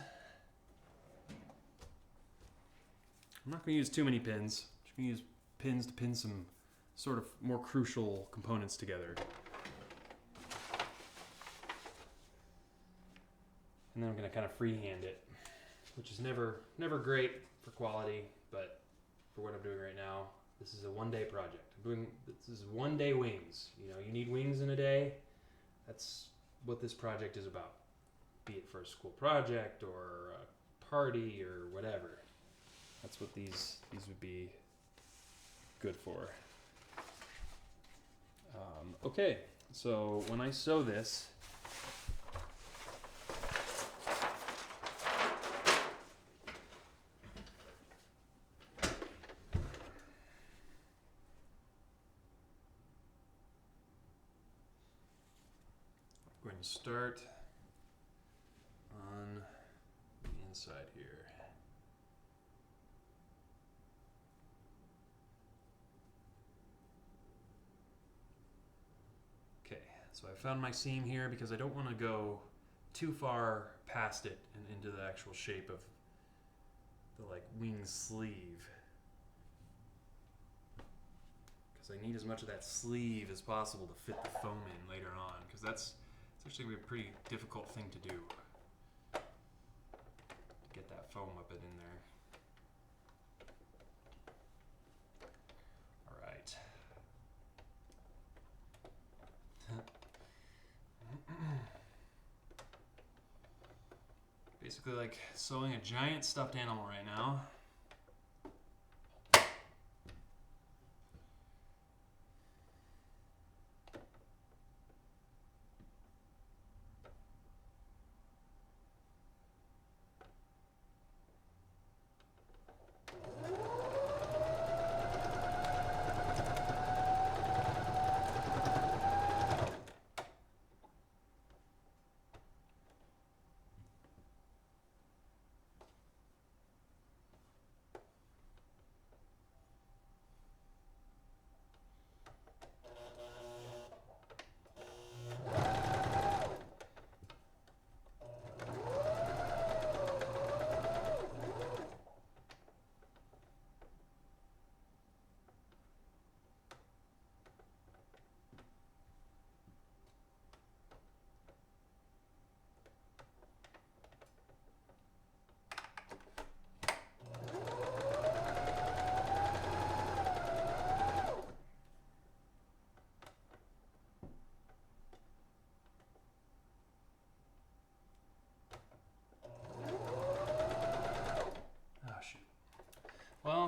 [SPEAKER 3] I'm not going to use too many pins. I'm just going to use pins to pin some sort of more crucial components together. And then I'm going to kind of freehand it, which is never great for quality, but for what I'm doing right now, this is a one-day project. This is one-day wings. You know, you need wings in a day. That's what this project is about. Be it for a school project or a party or whatever. That's what these would be good for. Okay, so when I sew this, I'm going to start on the inside here. So I found my seam here because I don't want to go too far past it and into the actual shape of the like wing sleeve. Because I need as much of that sleeve as possible to fit the foam in later on, because it's actually going to be a pretty difficult thing to do. To get that foam up and in there. Alright. Basically like sewing a giant stuffed animal right now.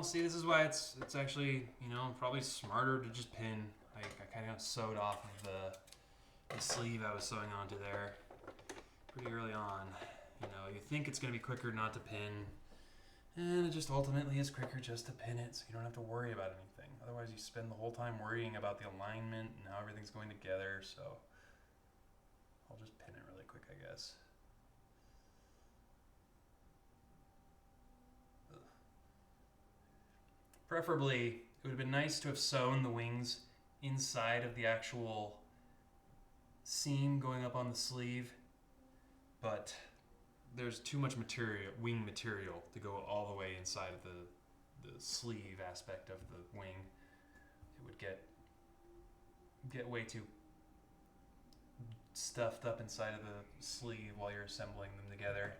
[SPEAKER 3] see, this is why it's actually, probably smarter to just pin. I kind of sewed off of the sleeve I was sewing onto there pretty early on. You think it's going to be quicker not to pin, and it just ultimately is quicker just to pin it, so you don't have to worry about anything. Otherwise, you spend the whole time worrying about the alignment and how everything's going together, so I'll just pin it really quick, I guess. Preferably, it would have been nice to have sewn the wings inside of the actual seam going up on the sleeve, but there's too much wing material to go all the way inside of the sleeve aspect of the wing. It would get way too stuffed up inside of the sleeve while you're assembling them together.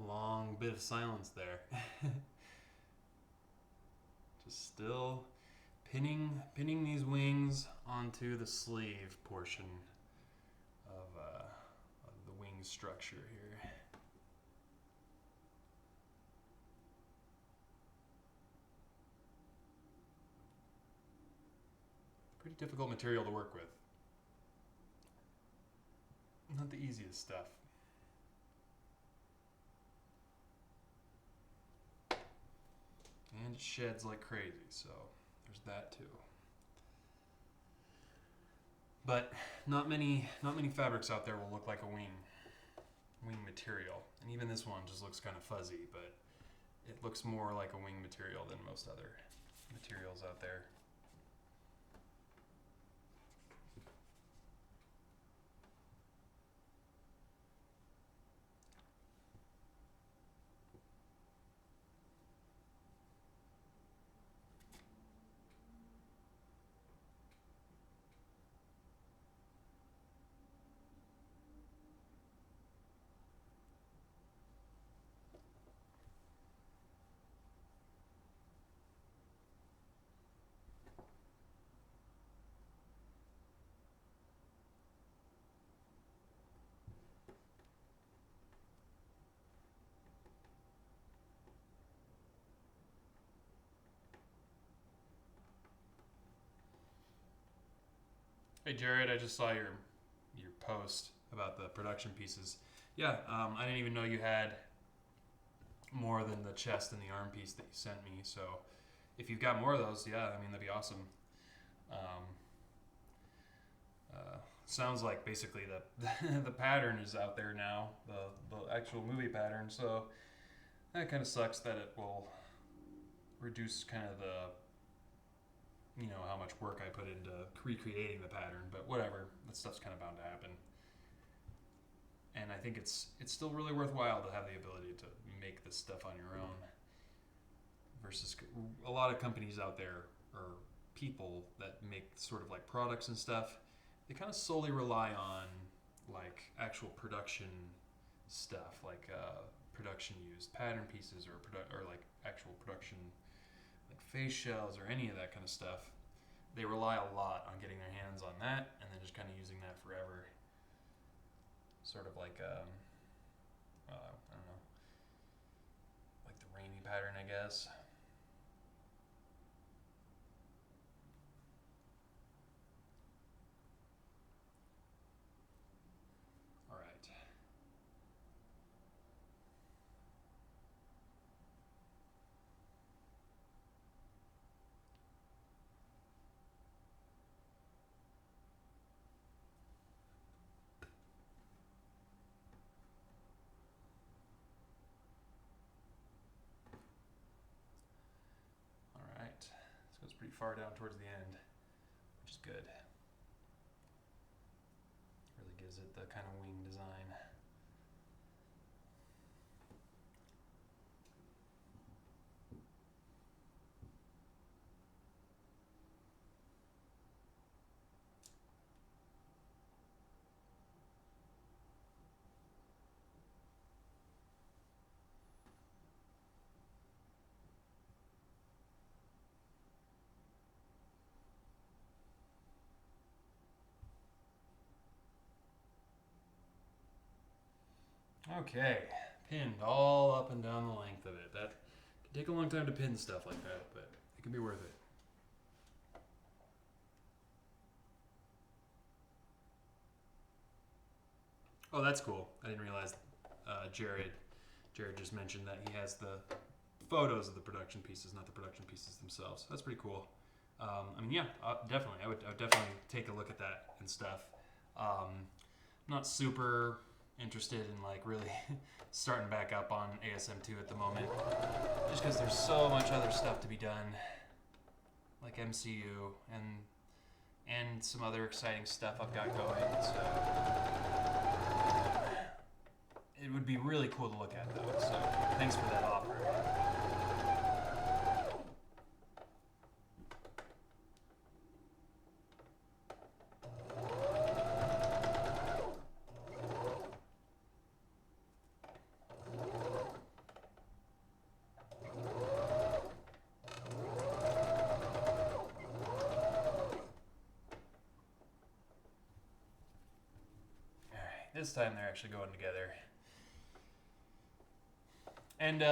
[SPEAKER 3] Long bit of silence there. Just still pinning these wings onto the sleeve portion of the wing structure here. Pretty difficult material to work with. Not the easiest stuff. And it sheds like crazy, so there's that too. But not many fabrics out there will look like a wing material. And even this one just looks kind of fuzzy, but it looks more like a wing material than most other materials out there. Hey Jared, I just saw your post about the production pieces. Yeah, I didn't even know you had more than the chest and the arm piece that you sent me. So if you've got more of those, yeah, I mean that'd be awesome. Sounds like basically the pattern is out there now, the actual movie pattern. So that kind of sucks that it will reduce kind of the how much work I put into recreating the pattern, but whatever, that stuff's kind of bound to happen. And I think it's still really worthwhile to have the ability to make this stuff on your own versus a lot of companies out there or people that make sort of like products and stuff. They kind of solely rely on like actual production stuff, like production used pattern pieces or like actual production like face shells or any of that kind of stuff. They rely a lot on getting their hands on that and then just kind of using that forever. Sort of like, I don't know, like the Raimi pattern, I guess. pretty far down towards the end, which is good. Really gives it the kind of wing design. Okay, pinned all up and down the length of it. That can take a long time to pin stuff like that, but it can be worth it. Oh, that's cool. I didn't realize Jared just mentioned that he has the photos of the production pieces, not the production pieces themselves. That's pretty cool. I mean, yeah, definitely. I would definitely take a look at that and stuff. I'm not super interested in like really starting back up on ASM2 at the moment, just because there's so much other stuff to be done, like MCU and some other exciting stuff I've got going. So it would be really cool to look at though. So thanks for that offer. This time they're actually going together. And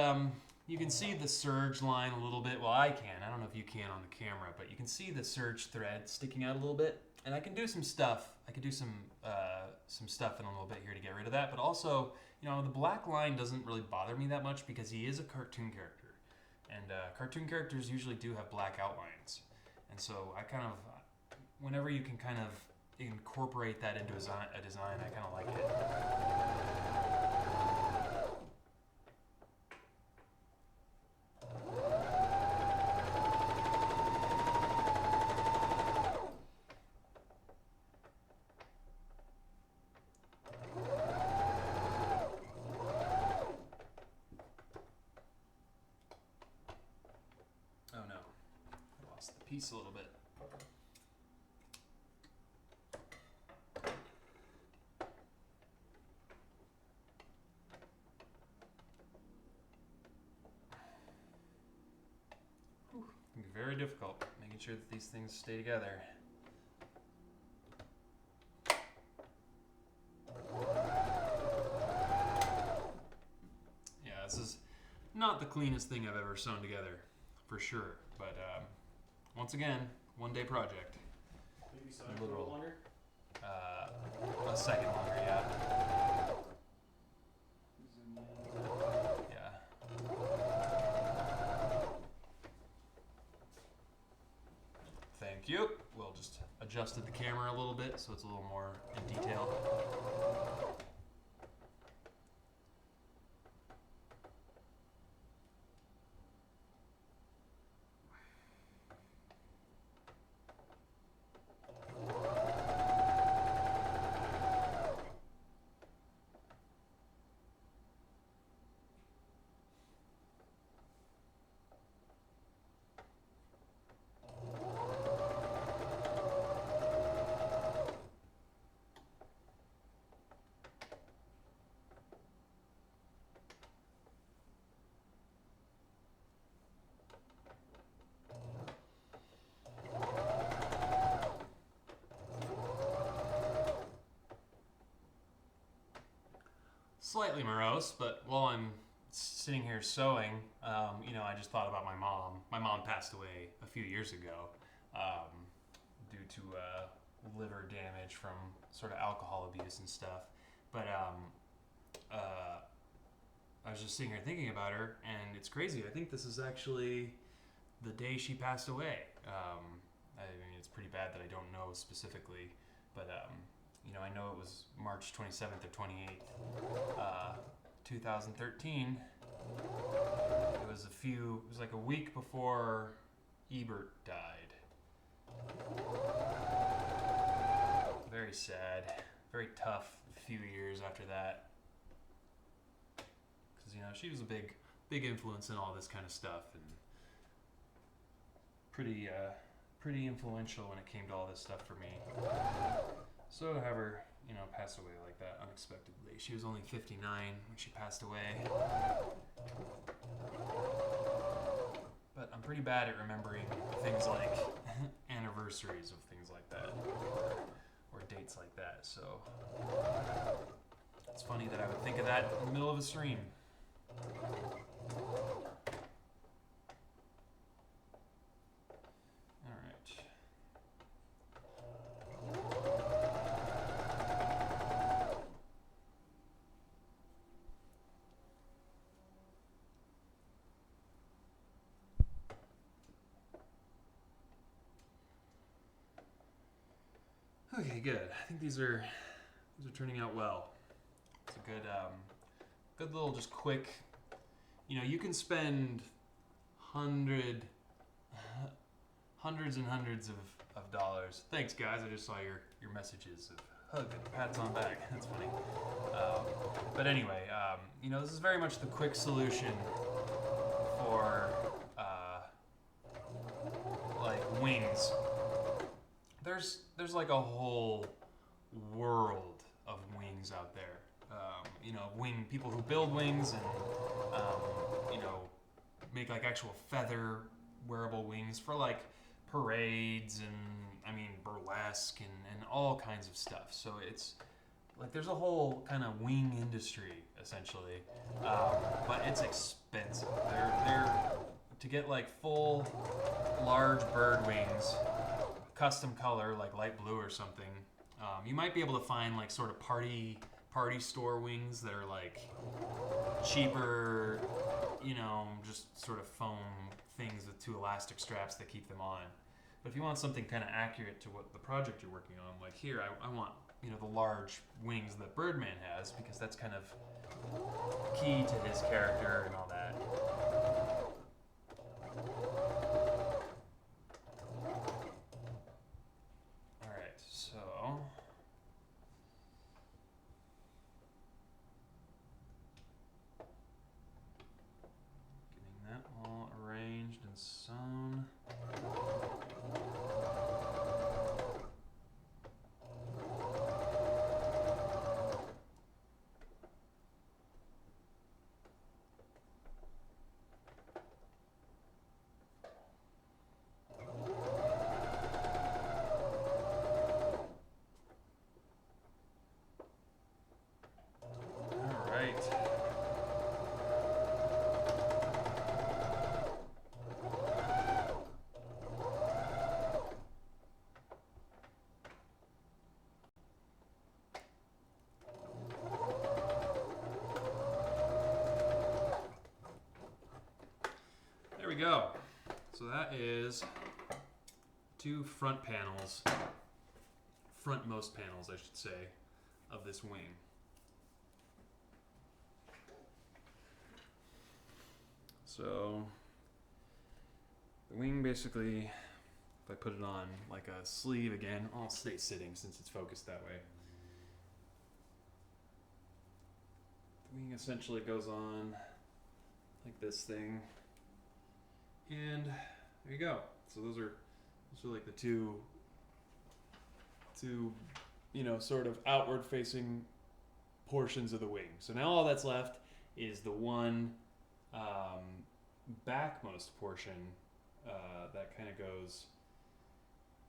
[SPEAKER 3] you can see the serge line a little bit. Well, I can. I don't know if you can on the camera, but you can see the serge thread sticking out a little bit. And I can do some stuff. I could do some stuff in a little bit here to get rid of that. But also, you know, the black line doesn't really bother me that much because he is a cartoon character. And cartoon characters usually do have black outlines. And so I kind of, whenever you can kind of incorporate that into a design, I kind of like it. Oh no, I lost the piece a little bit. It can be very difficult making sure that these things stay together. Yeah, this is not the cleanest thing I've ever sewn together, for sure. But once again, one-day project.
[SPEAKER 2] Maybe so a little longer?
[SPEAKER 3] A second longer, yeah. Thank you. We'll just adjusted the camera a little bit so it's a little more in detail. Slightly morose, but while I'm sitting here sewing, you know, I just thought about my mom. My mom passed away a few years ago due to liver damage from sort of alcohol abuse and stuff. But I was just sitting here thinking about her, and it's crazy. I think this is actually the day she passed away. I mean, it's pretty bad that I don't know specifically, but you know, I know it was March 27th or 28th, 2013. It was like a week before
[SPEAKER 1] Ebert died. Very sad. Very tough few years after that. Because, you know, she was a big influence in all this kind of stuff, and pretty influential when it came to all this stuff for me. So to have her, you know, pass away like that unexpectedly. She was only 59 when she passed away. But I'm pretty bad at remembering things like anniversaries of things like that, or dates like that. So it's funny that I would think of that in the middle of a stream. All right. Okay, good. I think these are turning out well. It's a good little just quick. You know, you can spend hundreds and hundreds of dollars. Thanks, guys. I just saw your messages of hug and pats on back. That's funny. But anyway, you know, this is very much the quick solution for like wings. There's like a whole world of wings out there. You know, people who build wings and you know, make like actual feather wearable wings for like parades and I mean burlesque and all kinds of stuff. So it's like there's a whole kind of wing industry essentially, but it's expensive. They're to get like full large bird wings, custom color like light blue or something. You might be able to find like sort of party store wings that are like cheaper, you know, just sort of foam things with two elastic straps that keep them on. But if you want something kind of accurate to what the project you're working on, like here, I want, you know, the large wings that Birdman has, because that's kind of key to his character and all that. All right, so getting that all arranged and sewn. There we go. So that is two front panels, frontmost panels, I should say, of this wing. So the wing basically, if I put it on like a sleeve again, I'll stay sitting since it's focused that way. The wing essentially goes on like this thing. And there you go. So those are like the two, you know, sort of outward facing portions of the wing. So now all that's left is the one backmost portion that kind of goes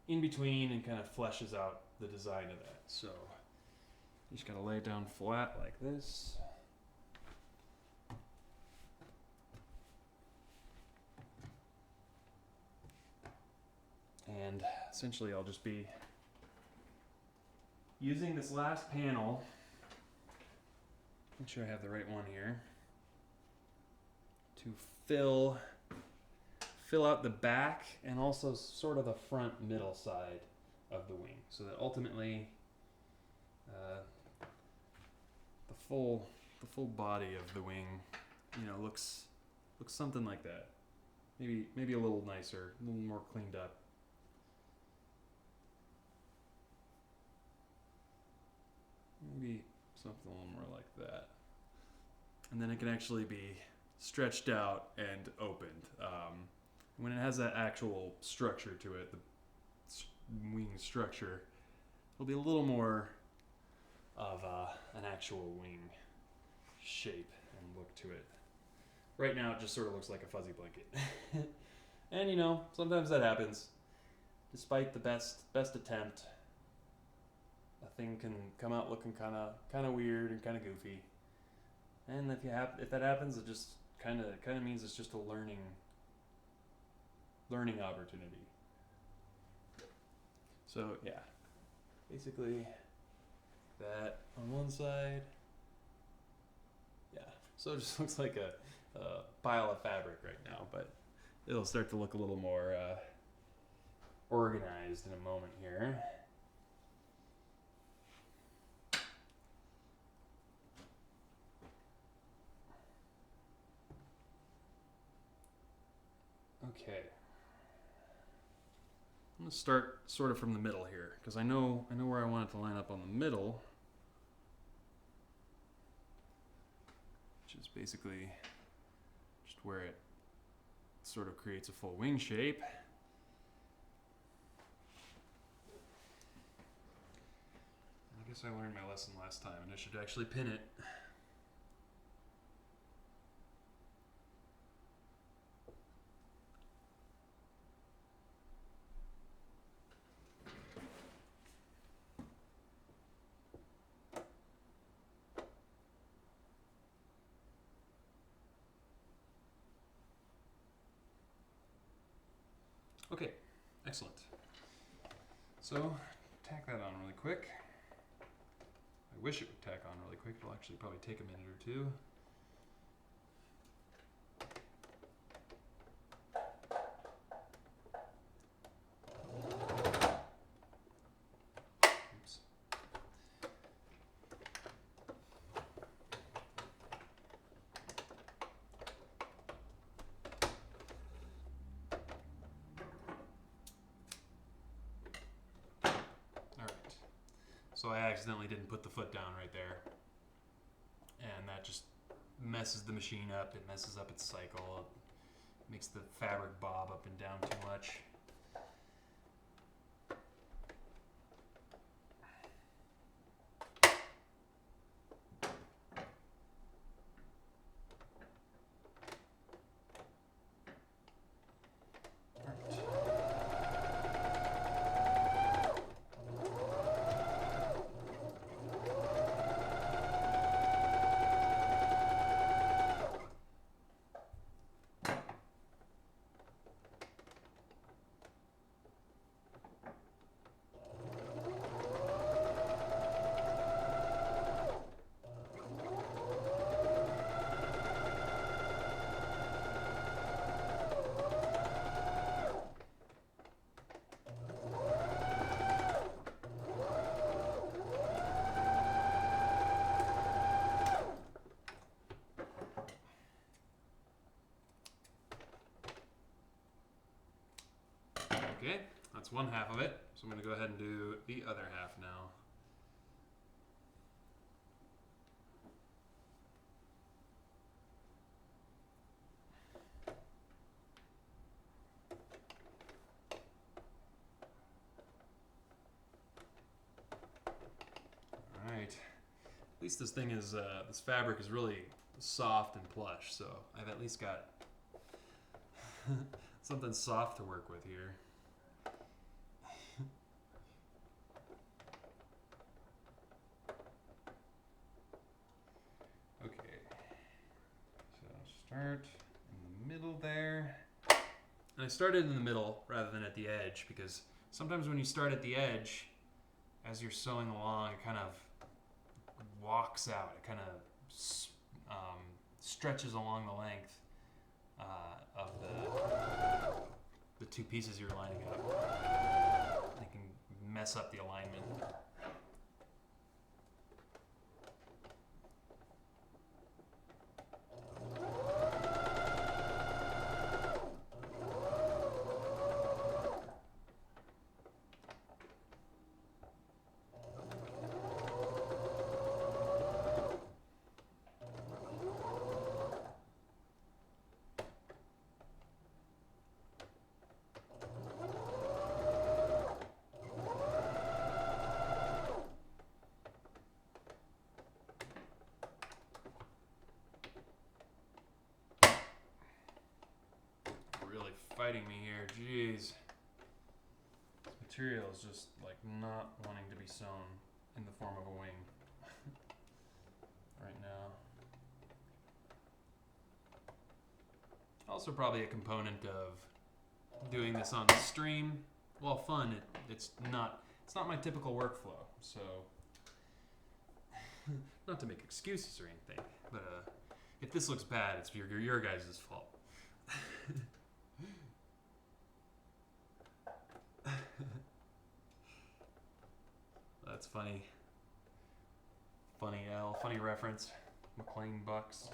[SPEAKER 1] in between and kind of fleshes out the design of that. So you just gotta lay it down flat like this. And essentially I'll just be using this last panel, make sure I have the right one here, to fill out the back and also sort of the front middle side of the wing, so that ultimately the full body of the wing, you know, looks something like that. maybe a little nicer, a little more cleaned up. Maybe something a little more like that. And then it can actually be stretched out and opened. When it has that actual structure to it, the wing structure, it'll be a little more of an actual wing shape and look to it. Right now, it just sort of looks like a fuzzy blanket. And you know, sometimes that happens. Despite the best attempt, a thing can come out looking kind of weird and kind of goofy. And if that happens, it just kind of means it's just a learning opportunity. So yeah, basically that on one side. Yeah, so it just looks like a pile of fabric right now, but it'll start to look a little more organized in a moment here. Okay. I'm gonna start sort of from the middle here, because I know where I want it to line up on the middle, which is basically just where it sort of creates a full wing shape. I guess I learned my lesson last time, and I should actually pin it. Okay, excellent. So, tack that on really quick. I wish it would tack on really quick. It'll actually probably take a minute or two. Oops. So I accidentally didn't put the foot down right there. And that just messes the machine up. It messes up its cycle. It makes the fabric bob up and down too much. Okay, that's one half of it. So I'm going to go ahead and do the other half now. All right. At least this thing is, this fabric is really soft and plush, so I've at least got something soft to work with here. Okay, so start in the middle there. And I started in the middle rather than at the edge, because sometimes when you start at the edge, as you're sewing along, it kind of walks out. It kind of stretches along the length of the two pieces you're lining up. It can mess up the alignment.
[SPEAKER 3] fighting me here. Jeez. This material is just like not wanting to be sewn in the form of a wing right now. Also probably a component of doing this on the stream. While fun, it's not my typical workflow. So not to make excuses or anything, but if this looks bad, it's your guys' fault. That's funny. Funny reference. McLean Bucks.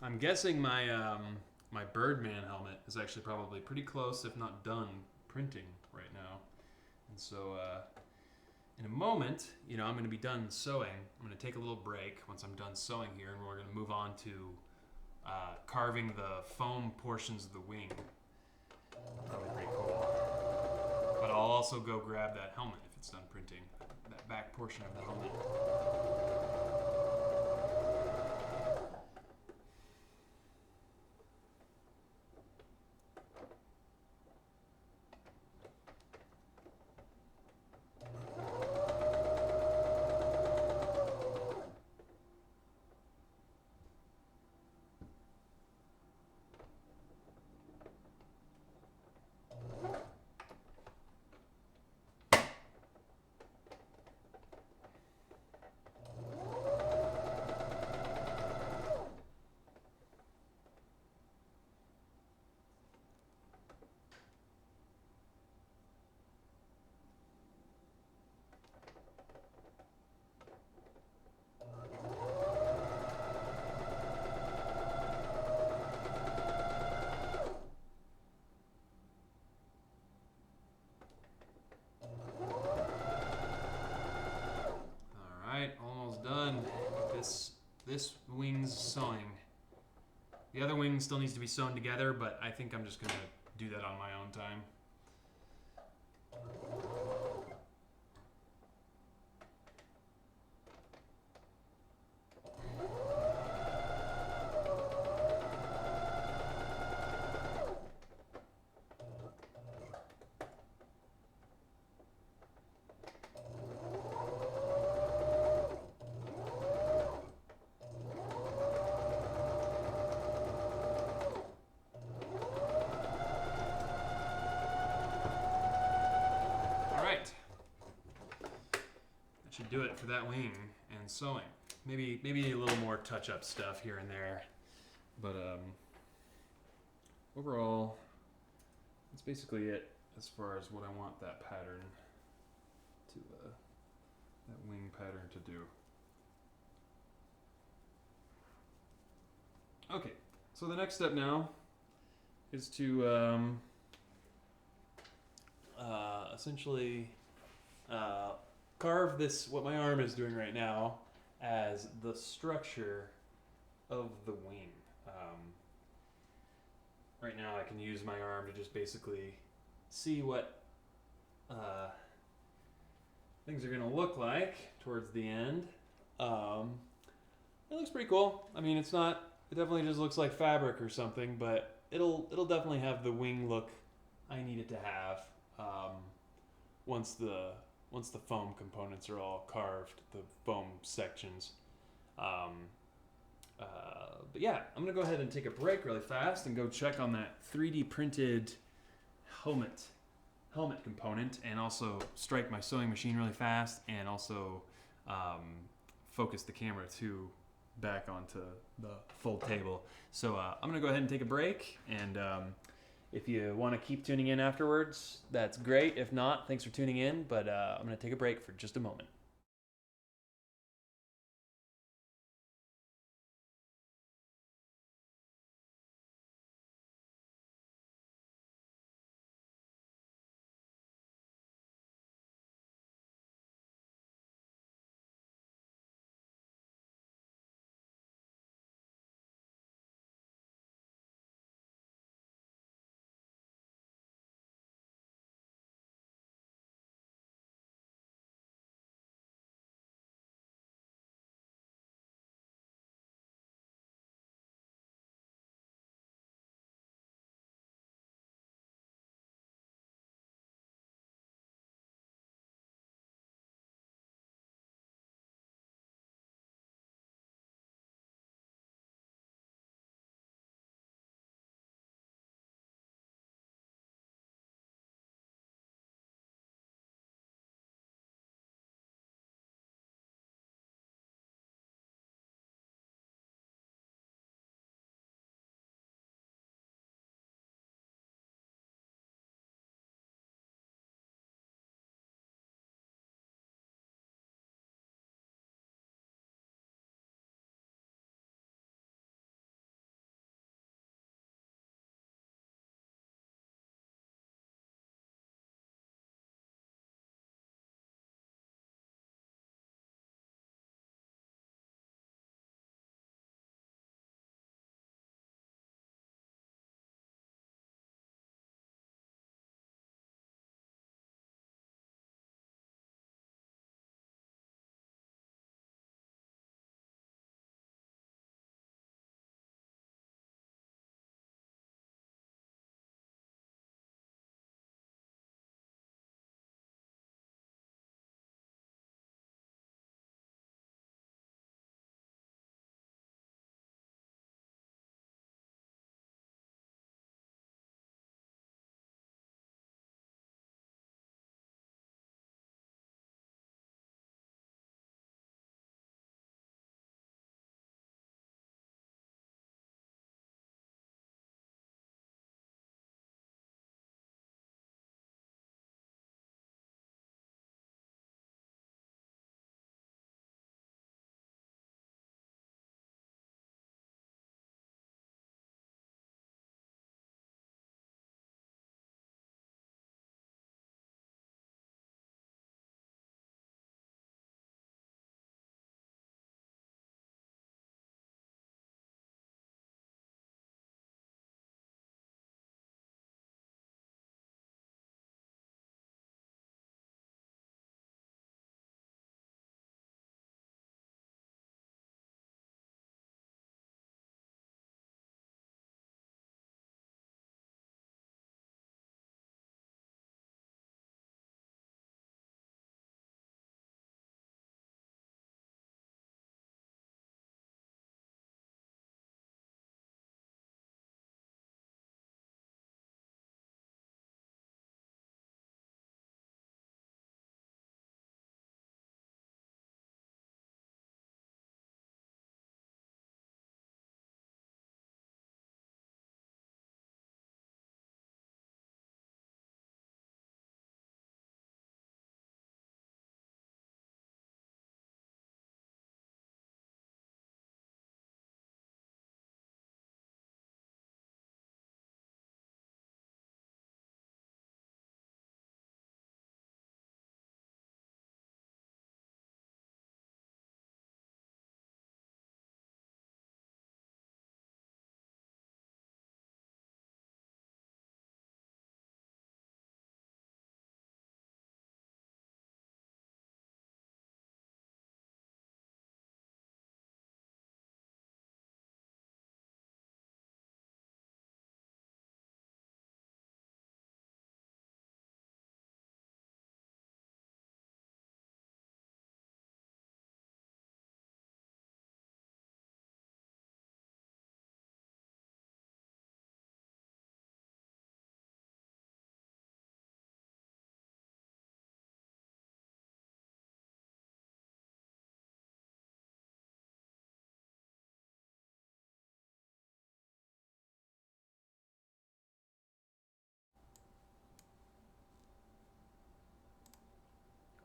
[SPEAKER 3] I'm guessing my my Birdman helmet is actually probably pretty close, if not done, printing right now. And so in a moment, I'm going to be done sewing. I'm going to take a little break once I'm done sewing here, and we're going to move on to carving the foam portions of the wing. Probably pretty cool. But I'll also go grab that helmet if it's done printing, that back portion of the helmet. This wing's sewing. The other wing still needs to be sewn together, but I think I'm just gonna do that on my own time. Should do it for that wing and sewing. Maybe a little more touch-up stuff here and there, but overall, that's basically it as far as what I want that pattern to that wing pattern to do. Okay, so the next step now is to essentially carve this, what my arm is doing right now, as the structure of the wing. Right now I can use my arm to just basically see what things are going to look like towards the end. It looks pretty cool. I mean, it definitely just looks like fabric or something, but it'll definitely have the wing look I need it to have once the foam components are all carved, the foam sections. But yeah, I'm gonna go ahead and take a break really fast and go check on that 3D printed helmet helmet component, and also strike my sewing machine really fast, and also focus the camera too back onto the full table. So I'm gonna go ahead and take a break, and if you want to keep tuning in afterwards, that's great. If not, thanks for tuning in, but I'm gonna take a break for just a moment.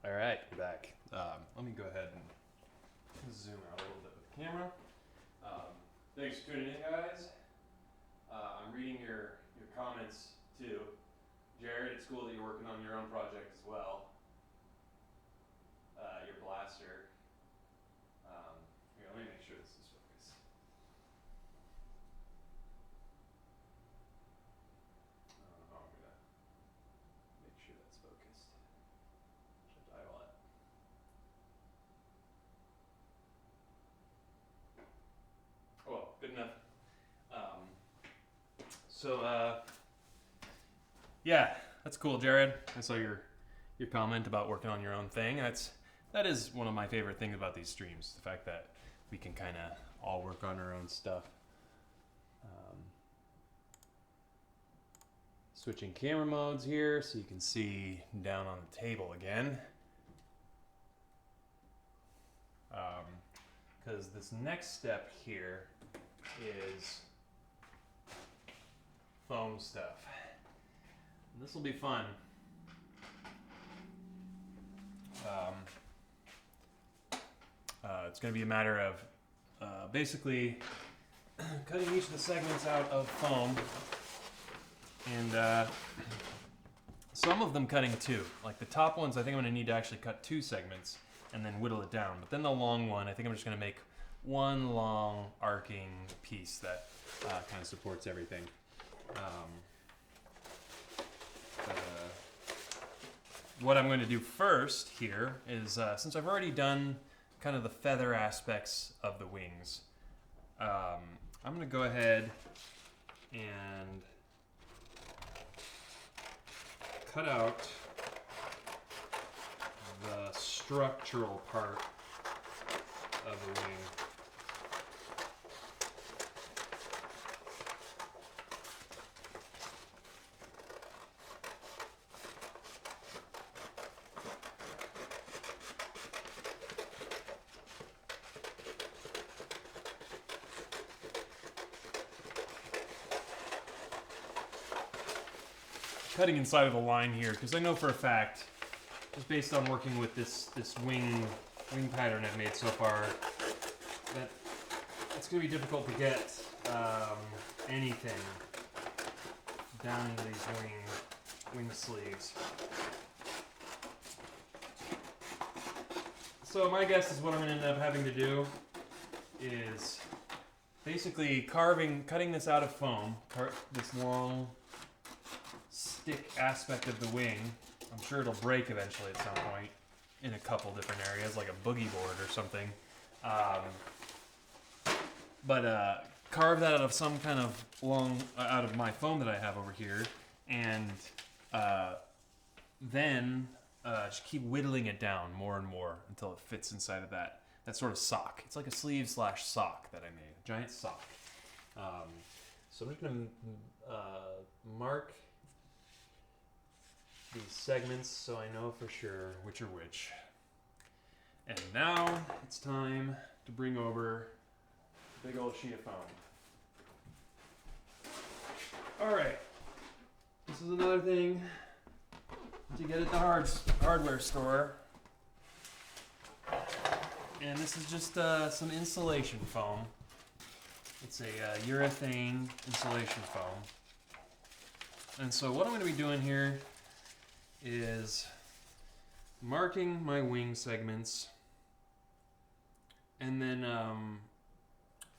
[SPEAKER 3] All right, we're back. Let me go ahead and zoom out a little bit with the camera. Thanks for tuning in, guys. I'm reading your comments too. Jared, it's cool that you're working on your own project as well. Your blaster. Here, let me make sure this is focused. I'm gonna make sure that's focused. Should I eyeball it? Oh, well, good enough. Yeah, that's cool, Jared. I saw your comment about working on your own thing. That is one of my favorite things about these streams, the fact that we can kind of all work on our own stuff. Switching camera modes here so you can see down on the table again. Because this next step here is foam stuff. And this will be fun. It's going to be a matter of basically cutting each of the segments out of foam and some of them cutting two. Like the top ones, I think I'm going to need to actually cut two segments and then whittle it down. But then the long one, I think I'm just going to make one long arcing piece that kind of supports everything. What I'm going to do first here is, since I've already done kind of the feather aspects of the wings, I'm going to go ahead and cut out the structural part of the wing. Cutting inside of the line here because I know for a fact, just based on working with this wing pattern I've made so far, that it's going to be difficult to get anything down into these wing sleeves. So my guess is what I'm going to end up having to do is basically cutting this out of foam, this long stick aspect of the wing. I'm sure it'll break eventually at some point in a couple different areas, like a boogie board or something. But carve that out of some kind of out of my foam that I have over here, and then just keep whittling it down more and more until it fits inside of that sort of sock. It's like a sleeve / sock that I made, a giant sock. So I'm just gonna mark these segments so I know for sure which are which. And now it's time to bring over a big old sheet of foam. Alright, this is another thing to get at the hardware store. And this is just some insulation foam. It's a urethane insulation foam. And so what I'm going to be doing here is marking my wing segments and then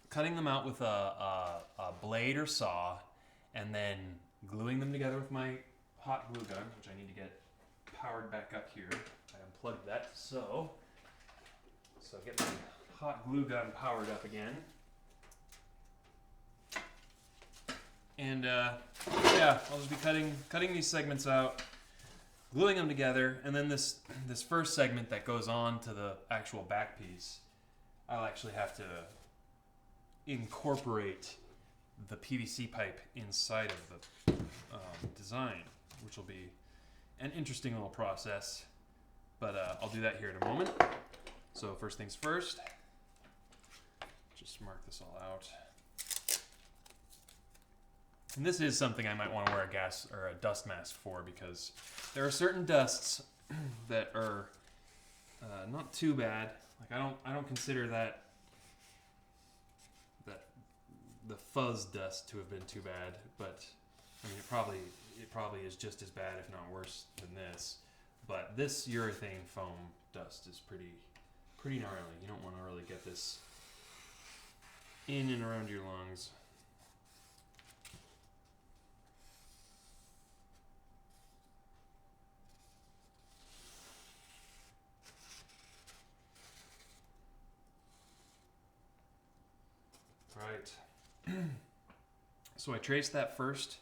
[SPEAKER 3] cutting them out with a blade or saw and then gluing them together with my hot glue gun, which I need to get powered back up here. I unplugged that so get my hot glue gun powered up again. And yeah, I'll just be cutting these segments out, gluing them together, and then this first segment that goes on to the actual back piece, I'll actually have to incorporate the PVC pipe inside of the design, which will be an interesting little process, but I'll do that here in a moment. So first things first, just mark this all out. And this is something I might want to wear a dust mask for, because there are certain dusts that are not too bad. Like I don't consider that the fuzz dust to have been too bad, but I mean it probably is just as bad, if not worse, than this. But this urethane foam dust is pretty gnarly. You don't want to really get this in and around your lungs. Right. So I traced that first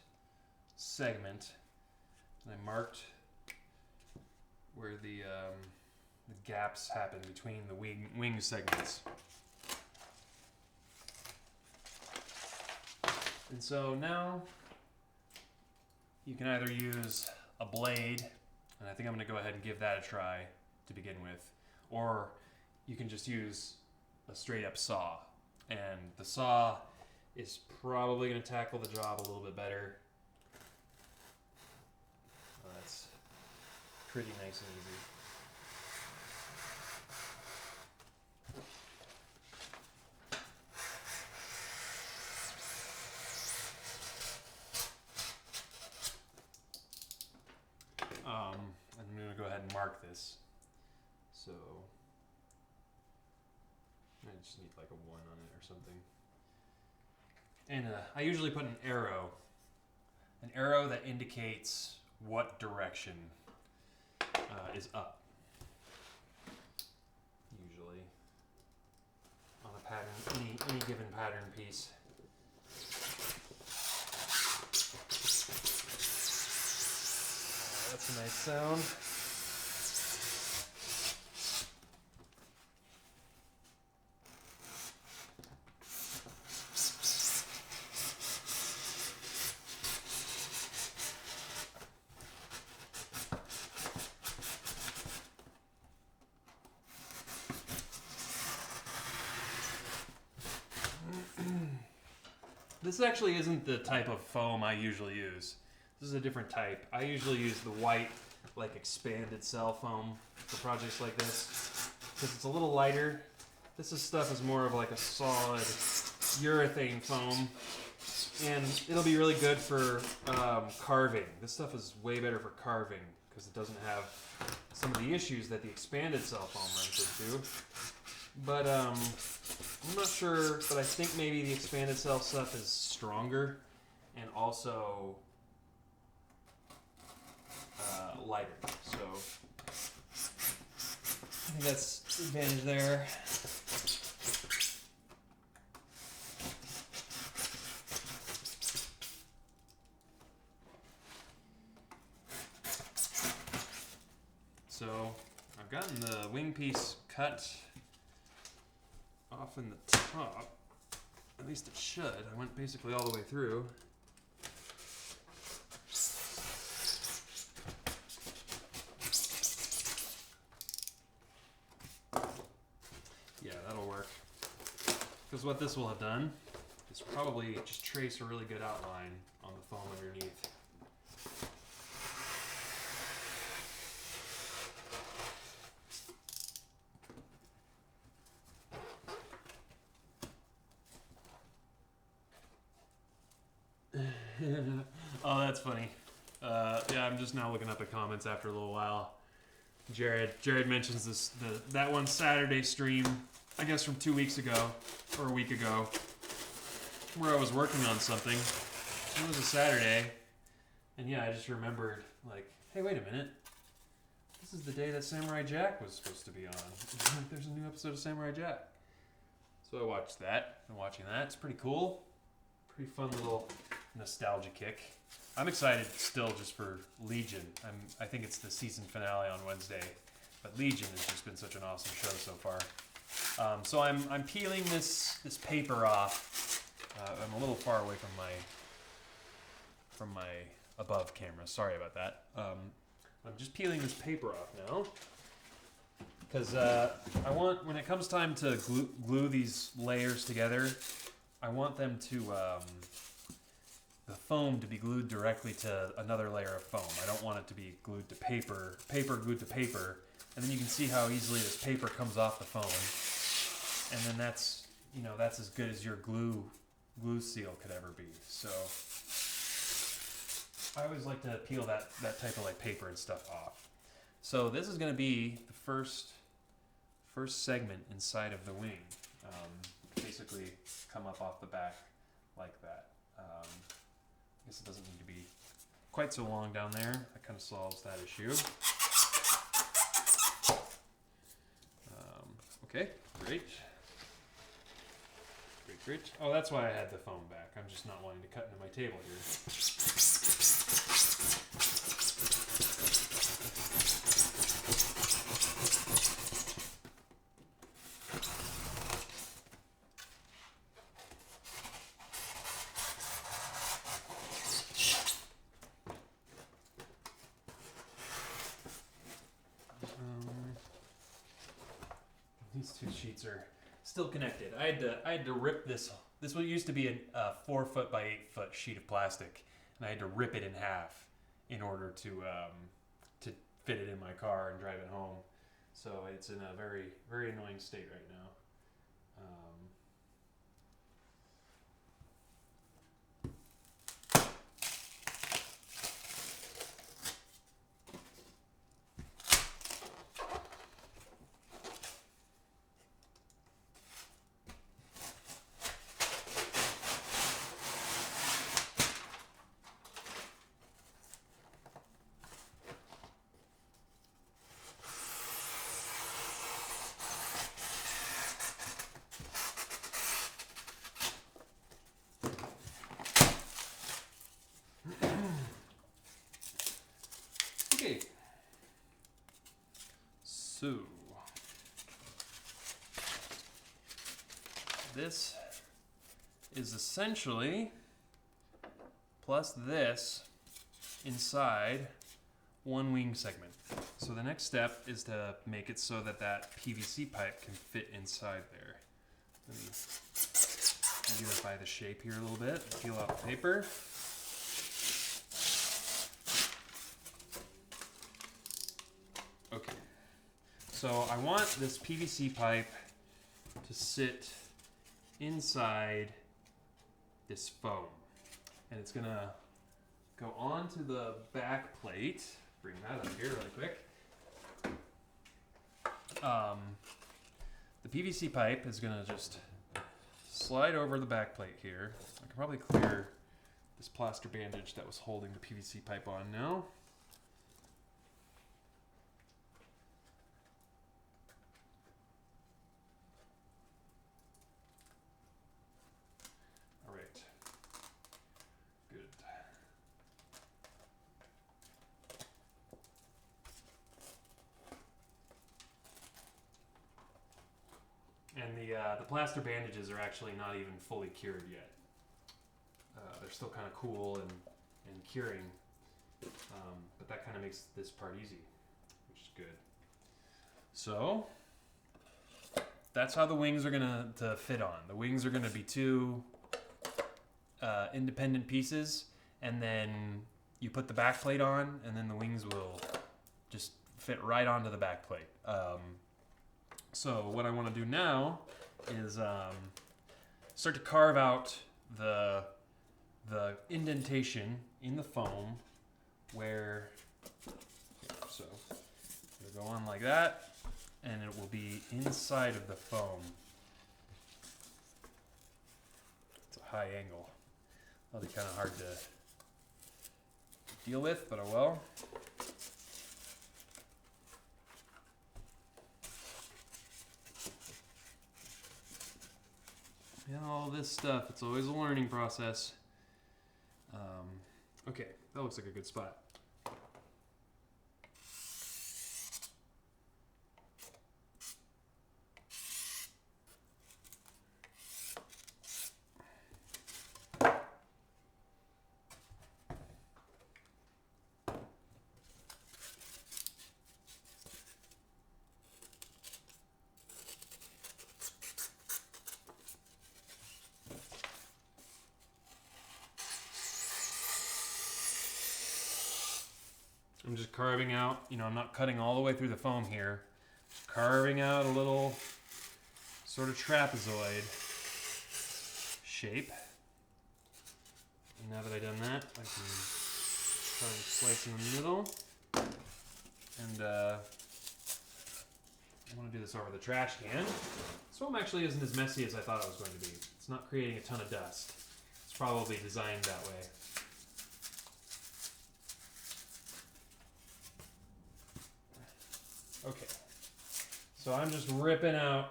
[SPEAKER 3] segment, and I marked where the gaps happen between the wing segments. And so now you can either use a blade, and I think I'm going to go ahead and give that a try to begin with, or you can just use a straight up saw. And the saw is probably going to tackle the job a little bit better. That's pretty nice and easy. I'm going to go ahead and mark this. So I just need like a 1 on it or something. And I usually put an arrow that indicates what direction is up. Usually on a pattern, any given pattern piece. That's a nice sound. This actually isn't the type of foam I usually use. This is a different type. I usually use the white, like expanded cell foam for projects like this, because it's a little lighter. This stuff is more of like a solid urethane foam, and it'll be really good for carving. This stuff is way better for carving because it doesn't have some of the issues that the expanded cell foam runs into. But I'm not sure, but I think maybe the expanded cell stuff is stronger and also lighter. So I think that's the advantage there. So I've gotten the wing piece cut off in the top. At least it should. I went basically all the way through. Yeah, that'll work. Because what this will have done is probably just trace a really good outline on the foam underneath. Oh, that's funny. Yeah, I'm just now looking up at comments after a little while. Jared mentions that one Saturday stream, I guess from 2 weeks ago or a week ago, where I was working on something. It was a Saturday, and yeah, I just remembered, like, hey, wait a minute. This is the day that Samurai Jack was supposed to be on. Like, there's a new episode of Samurai Jack. So I watched that. And watching that, it's pretty cool. Pretty fun little nostalgia kick. I'm excited still just for Legion. I think it's the season finale on Wednesday, but Legion has just been such an awesome show so far. So I'm peeling this paper off. I'm a little far away from my above camera. Sorry about that. I'm just peeling this paper off now because I want, when it comes time to glue these layers together, I want them to the foam to be glued directly to another layer of foam. I don't want it to be glued to paper glued to paper, And then you can see how easily this paper comes off the foam. And then that's, you know, that's as good as your glue seal could ever be. So I always like to peel that type of like paper and stuff off. So this is going to be the first segment inside of the wing. Basically come up off the back like that. I guess it doesn't need to be quite so long down there. That kind of solves that issue. Okay, great. Great. Oh, that's why I had the foam back. I'm just not wanting to cut into my table here. These two sheets are still connected. I had to rip this. This used to be a 4 foot by 8 foot sheet of plastic, and I had to rip it in half in order to fit it in my car and drive it home. So it's in a very, very annoying state right now. Okay. So this is essentially plus this inside one wing segment. So the next step is to make it so that that PVC pipe can fit inside there. Let me unify the shape here a little bit, peel out the paper. Okay, so I want this PVC pipe to sit inside this foam, and it's gonna go onto the back plate. Bring that up here really quick. The PVC pipe is gonna just slide over the back plate here. I can probably clear this plaster bandage that was holding the PVC pipe on now. All right, good. And the plaster bandages are actually not even fully cured yet. They're still kind of cool and curing, but that kind of makes this part easy, which is good. So that's how the wings are gonna fit on. The wings are gonna be two independent pieces, and then you put the back plate on, and then the wings will just fit right onto the back plate. So what I want to do now is start to carve out the indentation in the foam where, so it'll go on like that, and it will be inside of the foam. It's a high angle. That'll be kind of hard to deal with, but oh well. And all this stuff, it's always a learning process. Okay, that looks like a good spot. I'm just carving out, I'm not cutting all the way through the foam here. Just carving out a little sort of trapezoid shape. And now that I've done that, I can try and slice in the middle. And I want to do this over the trash can. This foam actually isn't as messy as I thought it was going to be. It's not creating a ton of dust. It's probably designed that way. Okay, so I'm just ripping out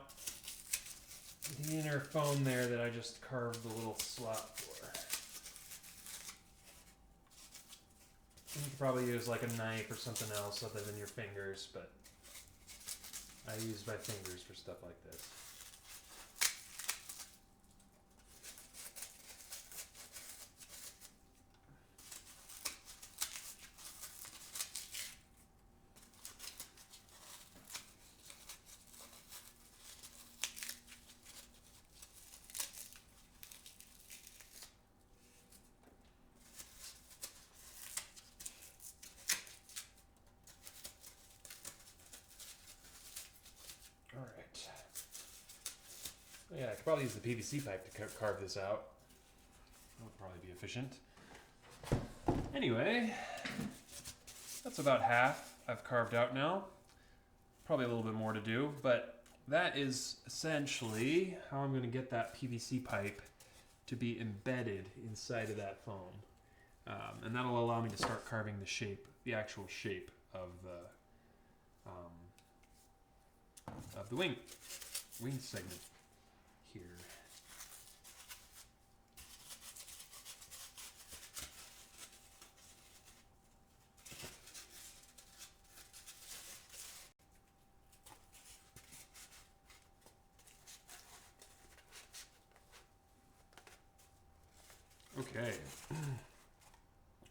[SPEAKER 3] the inner foam there that I just carved the little slot for. You could probably use like a knife or something else other than your fingers, but I use my fingers for stuff like this. Alright. Yeah, I could probably use the PVC pipe to carve this out. That would probably be efficient. Anyway, that's about half I've carved out now. Probably a little bit more to do, but that is essentially how I'm going to get that PVC pipe to be embedded inside of that foam. And that'll allow me to start carving the actual shape of the wing segment here. Okay,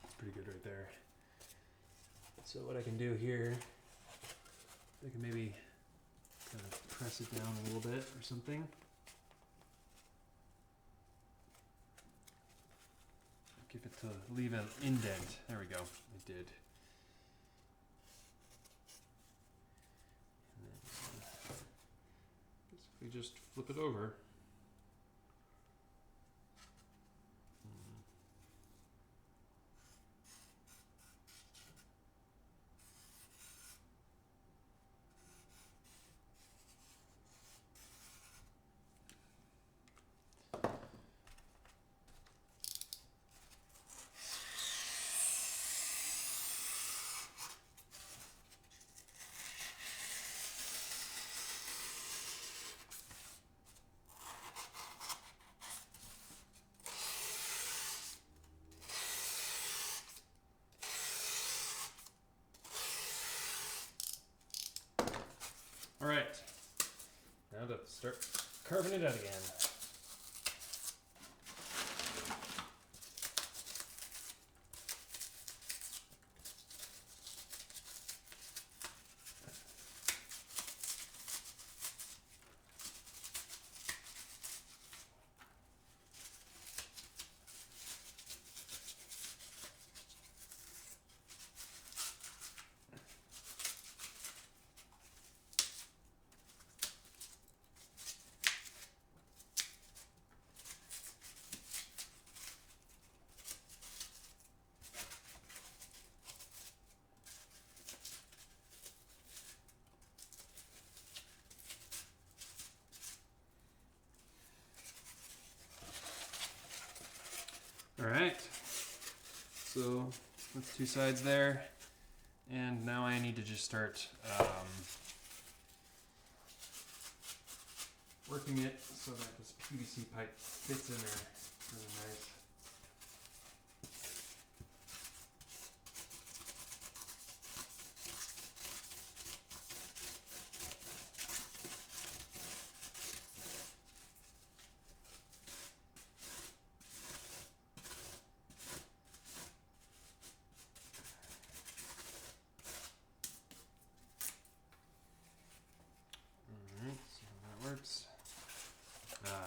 [SPEAKER 3] that's pretty good right there. So what I can do here, I can maybe kind of press it down a little bit or something. Give it to leave an indent. There we go. I did. And then basically just flip it over. All right, now to start carving it out again. All right, so that's two sides there, and now I need to just start working it so that this PVC pipe fits in there really nice.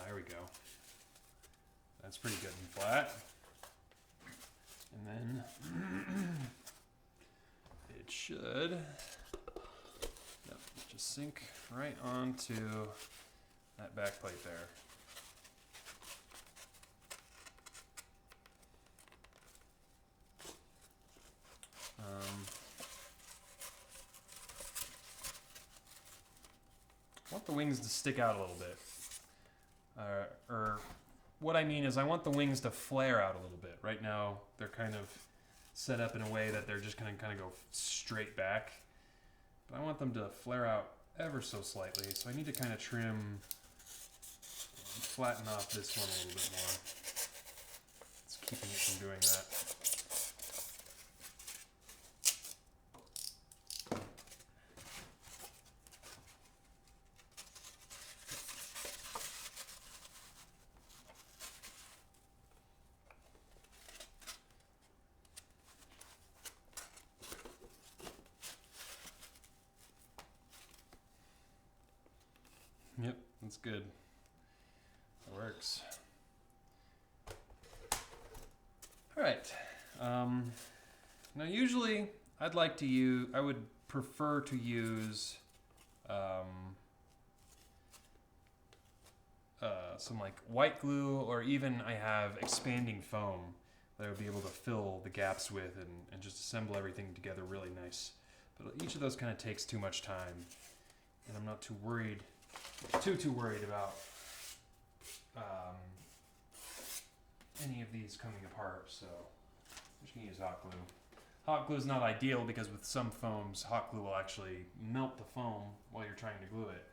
[SPEAKER 3] There we go. That's pretty good and flat. And then it should just sink right onto that back plate there. I want the wings to stick out a little bit. Or what I mean is I want the wings to flare out a little bit. Right now they're kind of set up in a way that they're just going to kind of go straight back. But I want them to flare out ever so slightly. So I need to kind of trim, flatten off this one a little bit more. It's keeping it from doing that. Yep, that's good. That works. All right. Now, usually, I would prefer to use some like white glue, or even I have expanding foam that I would be able to fill the gaps with and just assemble everything together really nice. But each of those kind of takes too much time, and I'm not too worried about any of these coming apart, so I'm just going to use hot glue. Hot glue is not ideal because with some foams, hot glue will actually melt the foam while you're trying to glue it.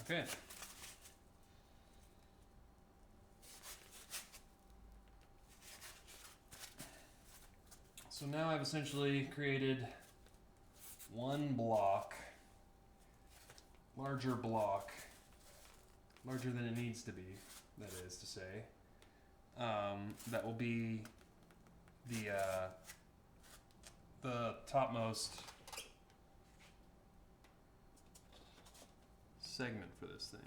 [SPEAKER 3] Okay. So now I've essentially created one block, larger block, larger than it needs to be, that is to say. That will be the topmost segment for this thing.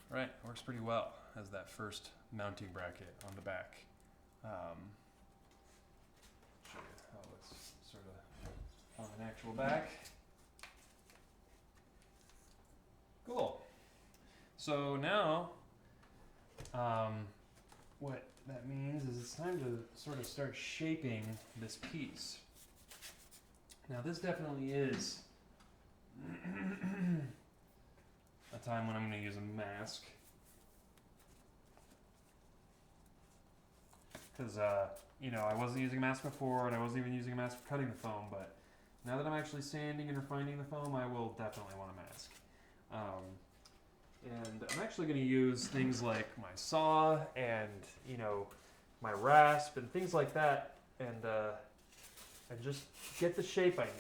[SPEAKER 3] Right, works pretty well as that first mounting bracket on the back. Show you how it looks sort of on an actual back. Cool. So now, what that means is it's time to sort of start shaping this piece. Now this definitely is a time when I'm going to use a mask. Because, I wasn't using a mask before, and I wasn't even using a mask for cutting the foam, but now that I'm actually sanding and refining the foam, I will definitely want a mask. And I'm actually going to use things like my saw and, my rasp and things like that, and just get the shape I need.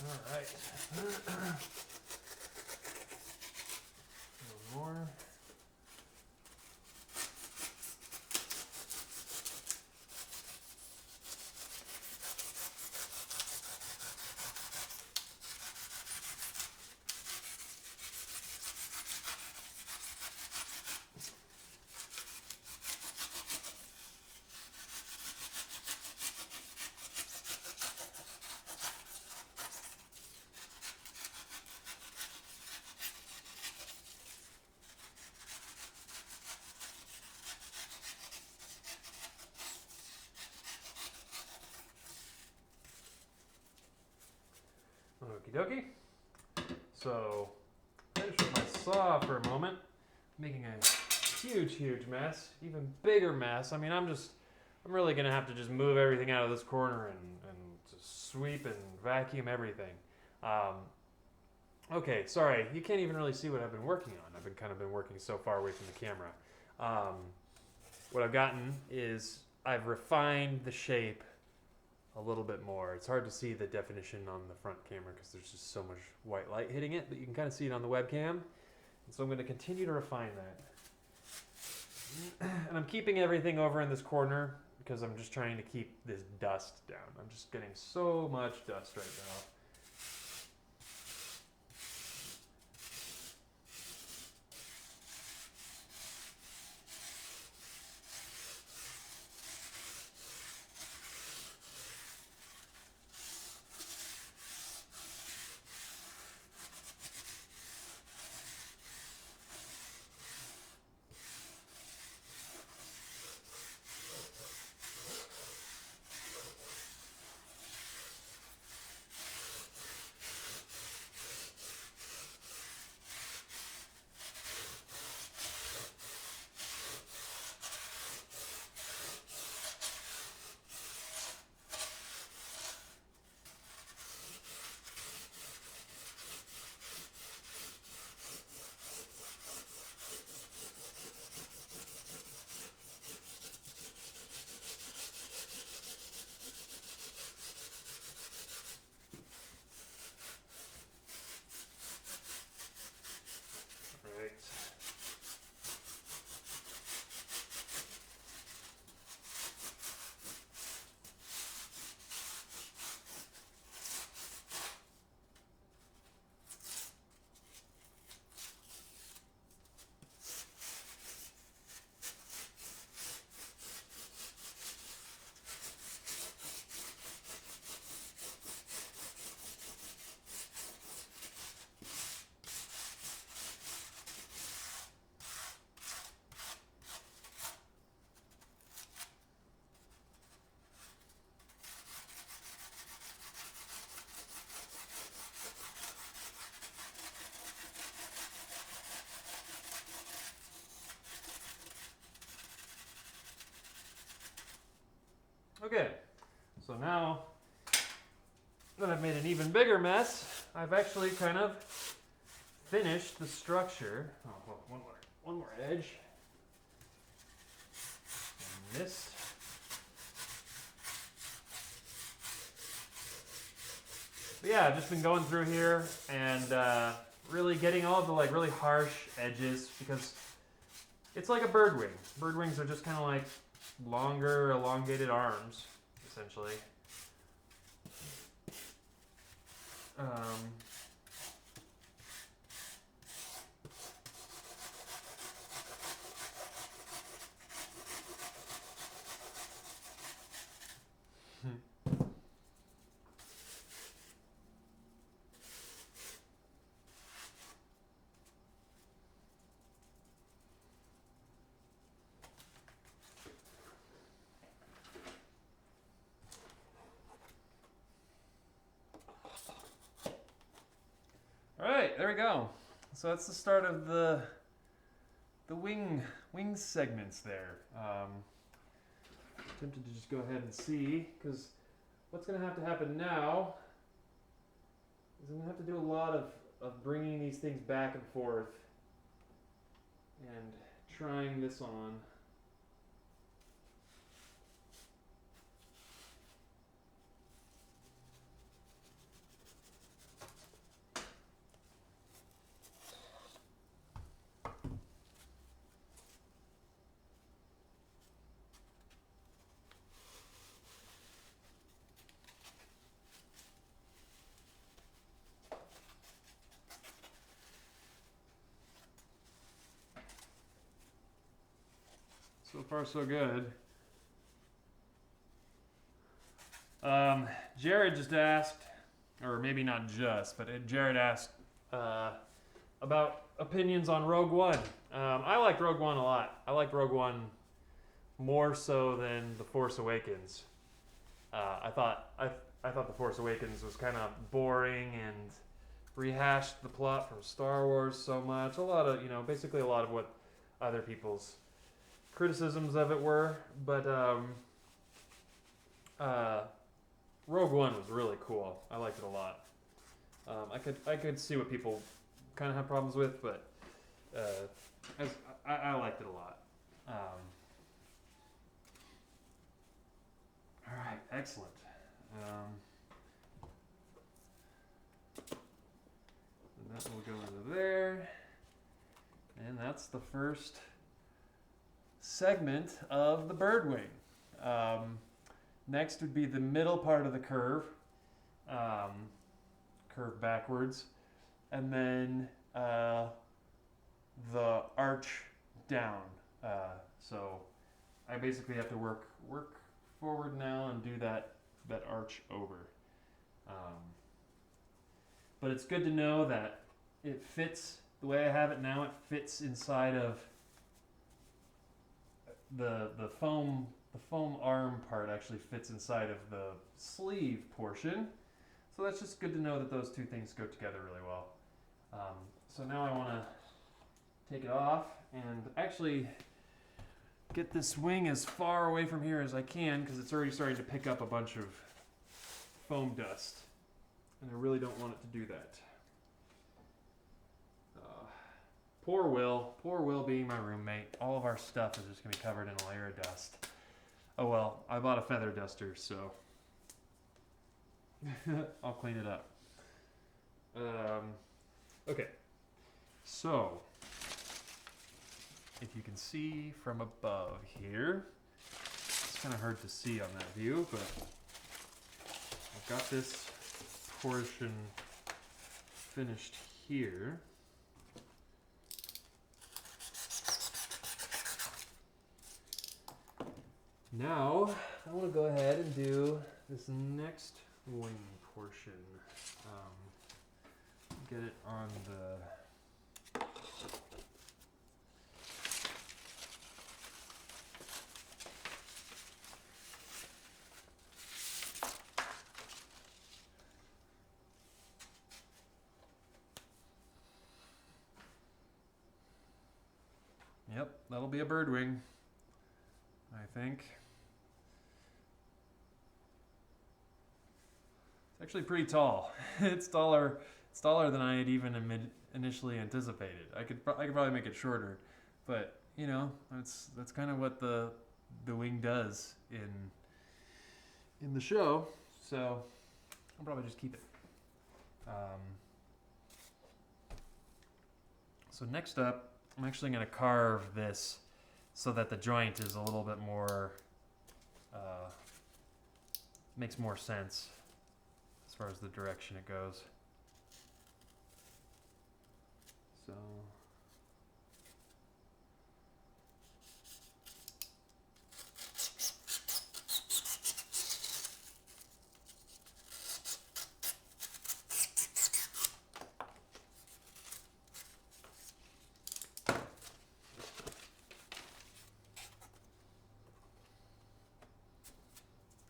[SPEAKER 3] All right. One more. Okie dokie. So, finish with my saw for a moment, making a huge mess, even bigger mess. I mean, I'm really gonna have to just move everything out of this corner and just sweep and vacuum everything. Okay, sorry, you can't even really see what I've been working on. I've been working so far away from the camera. What I've gotten is I've refined the shape a little bit more. It's hard to see the definition on the front camera because there's just so much white light hitting it, but you can kind of see it on the webcam. And so I'm going to continue to refine that. And I'm keeping everything over in this corner because I'm just trying to keep this dust down. I'm just getting so much dust right now. Okay, so now that I've made an even bigger mess, I've actually kind of finished the structure. Oh, well, one more edge. And this. But yeah, I've just been going through here and really getting all the like really harsh edges because it's like a bird wing. Bird wings are just kind of like longer, elongated arms, essentially. Alright, there we go. So that's the start of the wing segments there. Tempted to just go ahead and see, because what's going to happen now is I'm going to have to do a lot of bringing these things back and forth and trying this on. So far, so good. Jared just asked, or maybe not just, but Jared asked about opinions on Rogue One. I liked Rogue One a lot. I liked Rogue One more so than The Force Awakens. I thought The Force Awakens was kind of boring and rehashed the plot from Star Wars so much. A lot of, basically a lot of what other people's criticisms of it were. But Rogue One was really cool. I liked it a lot. I could see what people kind of have problems with, but I liked it a lot. All right, excellent. And that will go into there. And that's the first segment of the bird wing. Next would be the middle part of the curve, curve backwards, and then the arch down. So I basically have to work forward now and do that arch over. But it's good to know that it fits the way I have it now. It fits inside of the foam. The foam arm part actually fits inside of the sleeve portion. So that's just good to know that those two things go together really well. So now I want to take it off and actually get this wing as far away from here as I can, because it's already starting to pick up a bunch of foam dust. And I really don't want it to do that. Poor Will being my roommate. All of our stuff is just going to be covered in a layer of dust. Oh well, I bought a feather duster, so I'll clean it up. Okay, so if you can see from above here, it's kind of hard to see on that view, but I've got this portion finished here. Now, I want to go ahead and do this next wing portion. Get it on the... Yep, that'll be a bird wing, I think. It's actually pretty tall. It's taller than I had even initially anticipated. I could probably make it shorter, but that's kind of what the wing does in the show. So I'll probably just keep it. So next up, I'm actually going to carve this so that the joint is a little bit more makes more sense as far as the direction it goes. So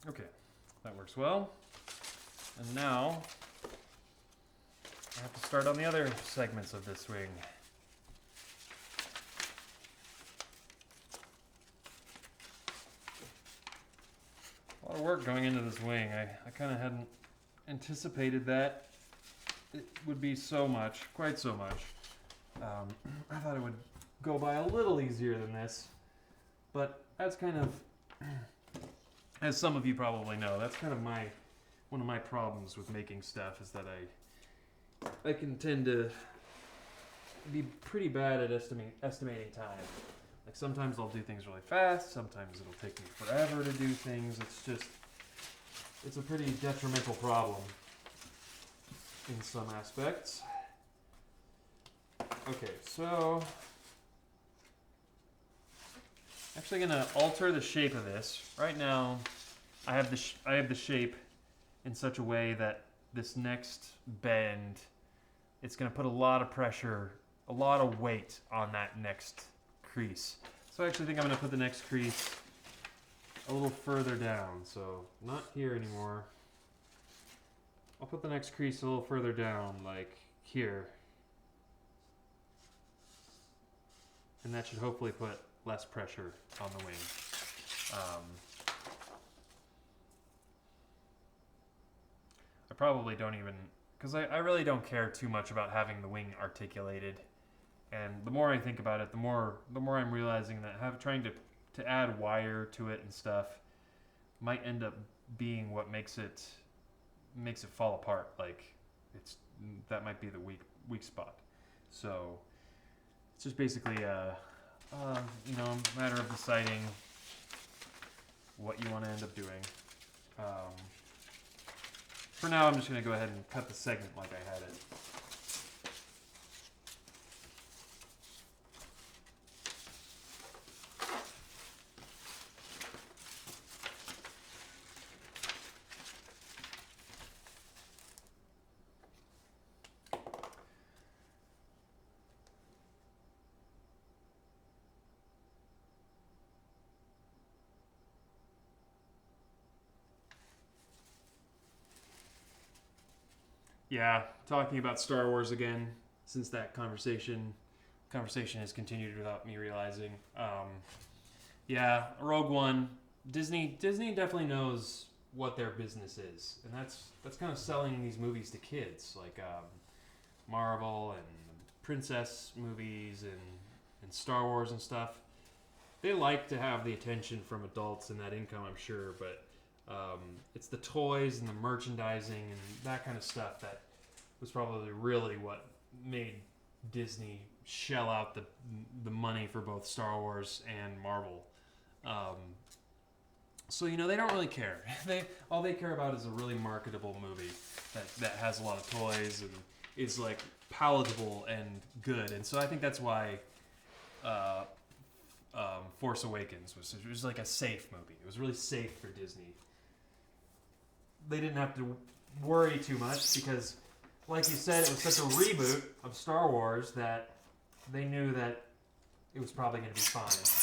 [SPEAKER 3] okay, that works well. And now I have to start on the other segments of this wing. A lot of work going into this wing. I kind of hadn't anticipated that it would be quite so much. I thought it would go by a little easier than this, but that's kind of, as some of you probably know, that's kind of one of my problems with making stuff is that I can tend to be pretty bad at estimating time. Like sometimes I'll do things really fast, sometimes it'll take me forever to do things. It's a pretty detrimental problem in some aspects. Okay, so Actually gonna alter the shape of this. Right now, I have the shape in such a way that this next bend, it's gonna put a lot of pressure, a lot of weight on that next crease. So I actually think I'm gonna put the next crease a little further down. So not here anymore. I'll put the next crease a little further down, like here. And that should hopefully put less pressure on the wing. I probably don't even, because I really don't care too much about having the wing articulated. And the more I think about it, the more I'm realizing that trying to add wire to it and stuff might end up being what makes it fall apart. Like that might be the weak spot. So it's just basically a matter of deciding what you want to end up doing. For now, I'm just going to go ahead and cut the segment like I had it. Yeah, talking about Star Wars again, since that conversation has continued without me realizing. Yeah, Rogue One, Disney definitely knows what their business is, and that's kind of selling these movies to kids, like Marvel and princess movies and Star Wars and stuff. They like to have the attention from adults and that income, I'm sure, but it's the toys and the merchandising and that kind of stuff that was probably really what made Disney shell out the money for both Star Wars and Marvel. So they don't really care. All they care about is a really marketable movie that has a lot of toys and is like palatable and good. And so I think that's why Force Awakens was like a safe movie. It was really safe for Disney. They didn't have to worry too much because, like you said, it was such a reboot of Star Wars that they knew that it was probably going to be fine.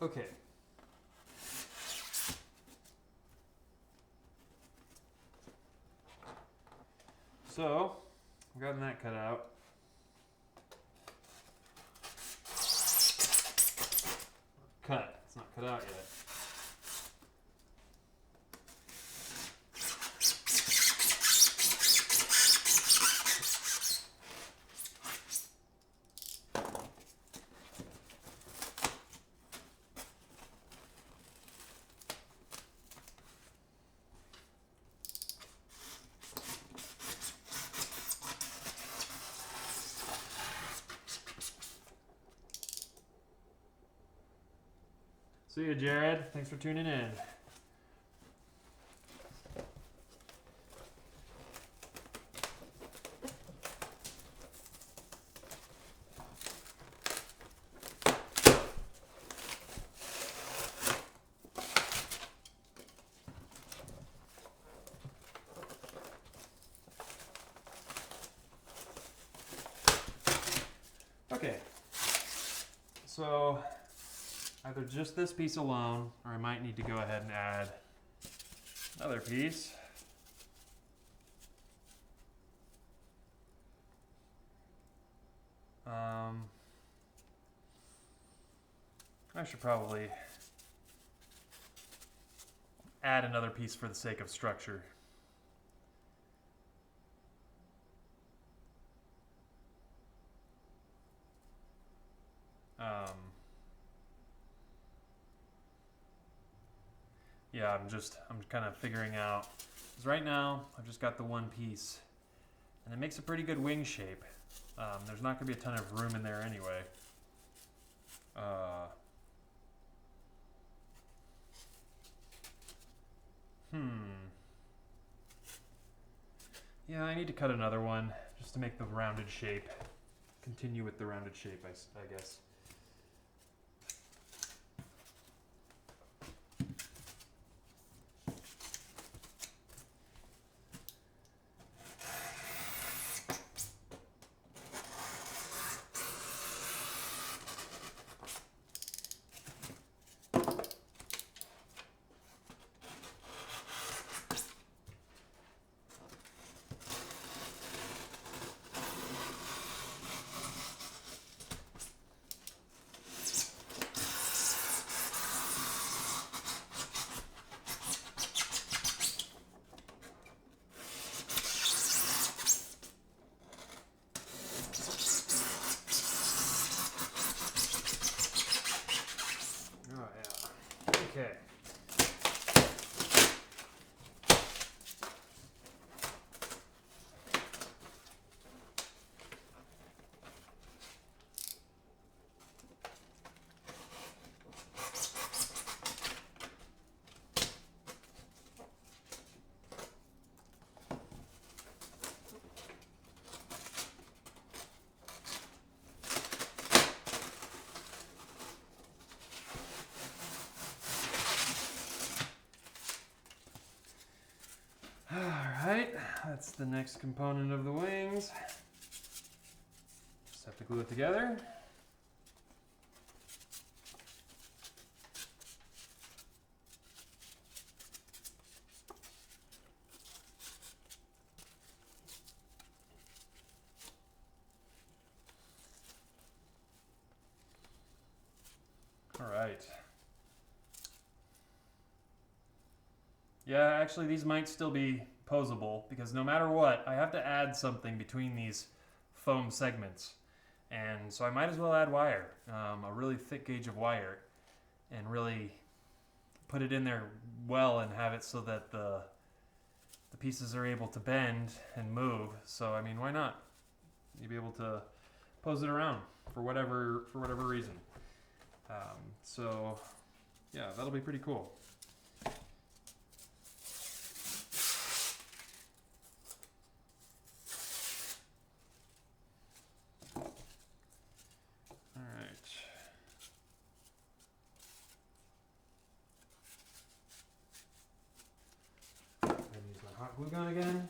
[SPEAKER 3] Okay. So, I've gotten that cut out. Cut. It's not cut out yet. See you, Jared. Thanks for tuning in. Okay. So either just this piece alone, or I might need to go ahead and add another piece. I should probably add another piece for the sake of structure. Yeah, I'm kind of figuring out Because right now, I've just got the one piece. And it makes a pretty good wing shape. There's not going to be a ton of room in there anyway. Yeah, I need to cut another one just to make the rounded shape. Continue with the rounded shape, I guess. Okay. Alright, that's the next component of the wings. Just have to glue it together. Alright. Yeah, actually these might still be posable because no matter what, I have to add something between these foam segments. And so I might as well add wire, a really thick gauge of wire, and really put it in there well and have it so that the pieces are able to bend and move. So I mean, why not? You'll be able to pose it around for whatever reason. So yeah, that'll be pretty cool. Hot glue gun again.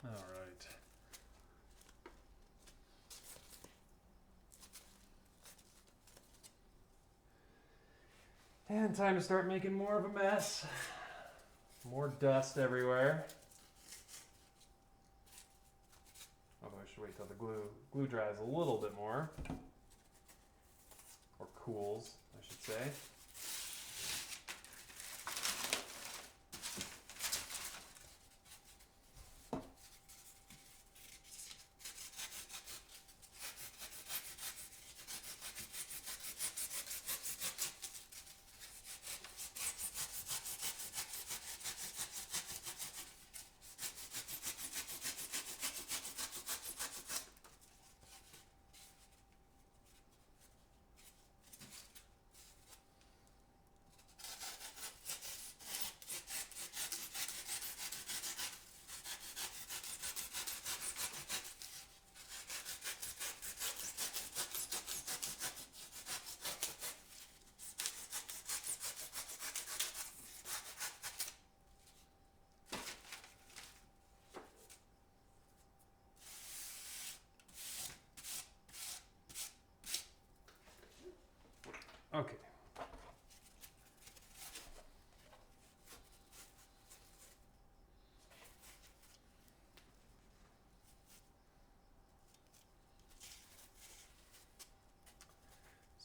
[SPEAKER 3] All right. And time to start making more of a mess. More dust everywhere. Although I should wait till the glue dries a little bit more. Or cools, I should say.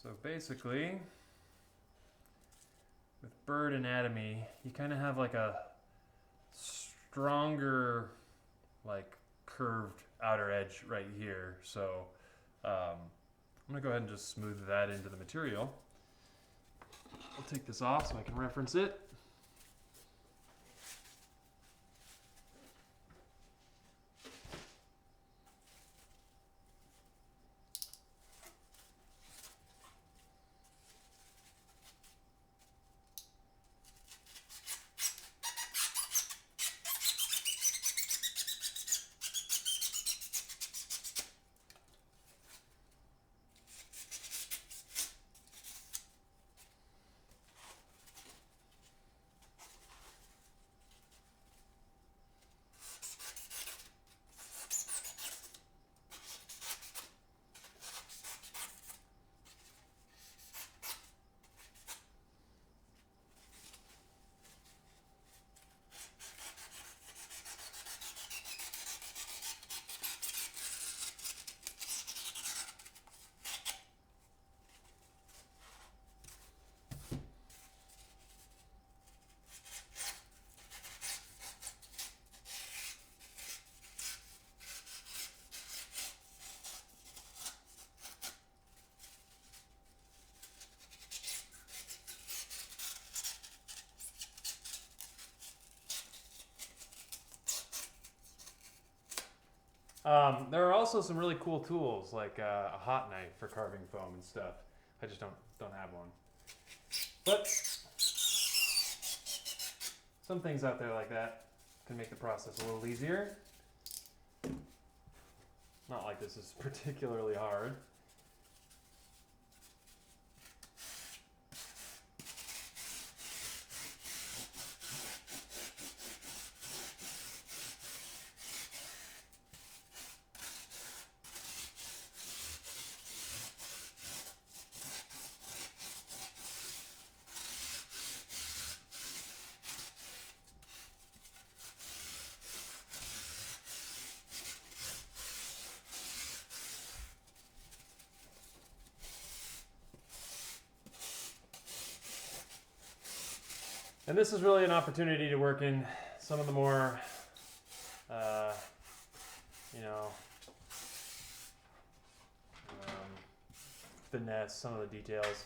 [SPEAKER 3] So basically, with bird anatomy, you kind of have like a stronger, like curved outer edge right here. So I'm gonna go ahead and just smooth that into the material. I'll take this off so I can reference it. There are also some really cool tools like a hot knife for carving foam and stuff. I just don't have one. But some things out there like that can make the process a little easier. Not like this is particularly hard. And this is really an opportunity to work in some of the more, finesse, some of the details.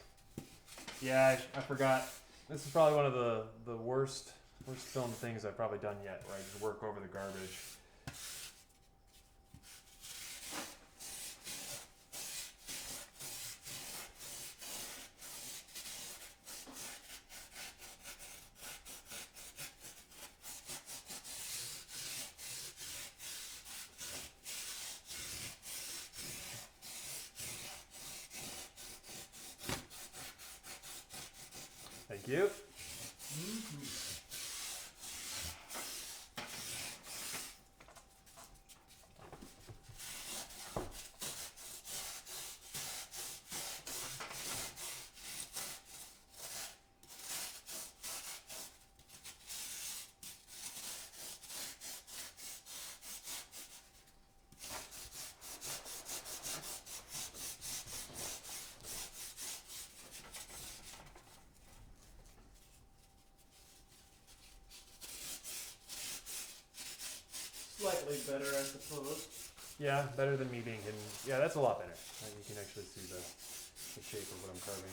[SPEAKER 3] Yeah, I forgot. This is probably one of the worst film things I've probably done yet, where I just work over the garbage. Thank you.
[SPEAKER 2] Slightly better, I suppose.
[SPEAKER 3] Yeah, better than me being hidden. Yeah, that's a lot better. You can actually see the shape of what I'm carving.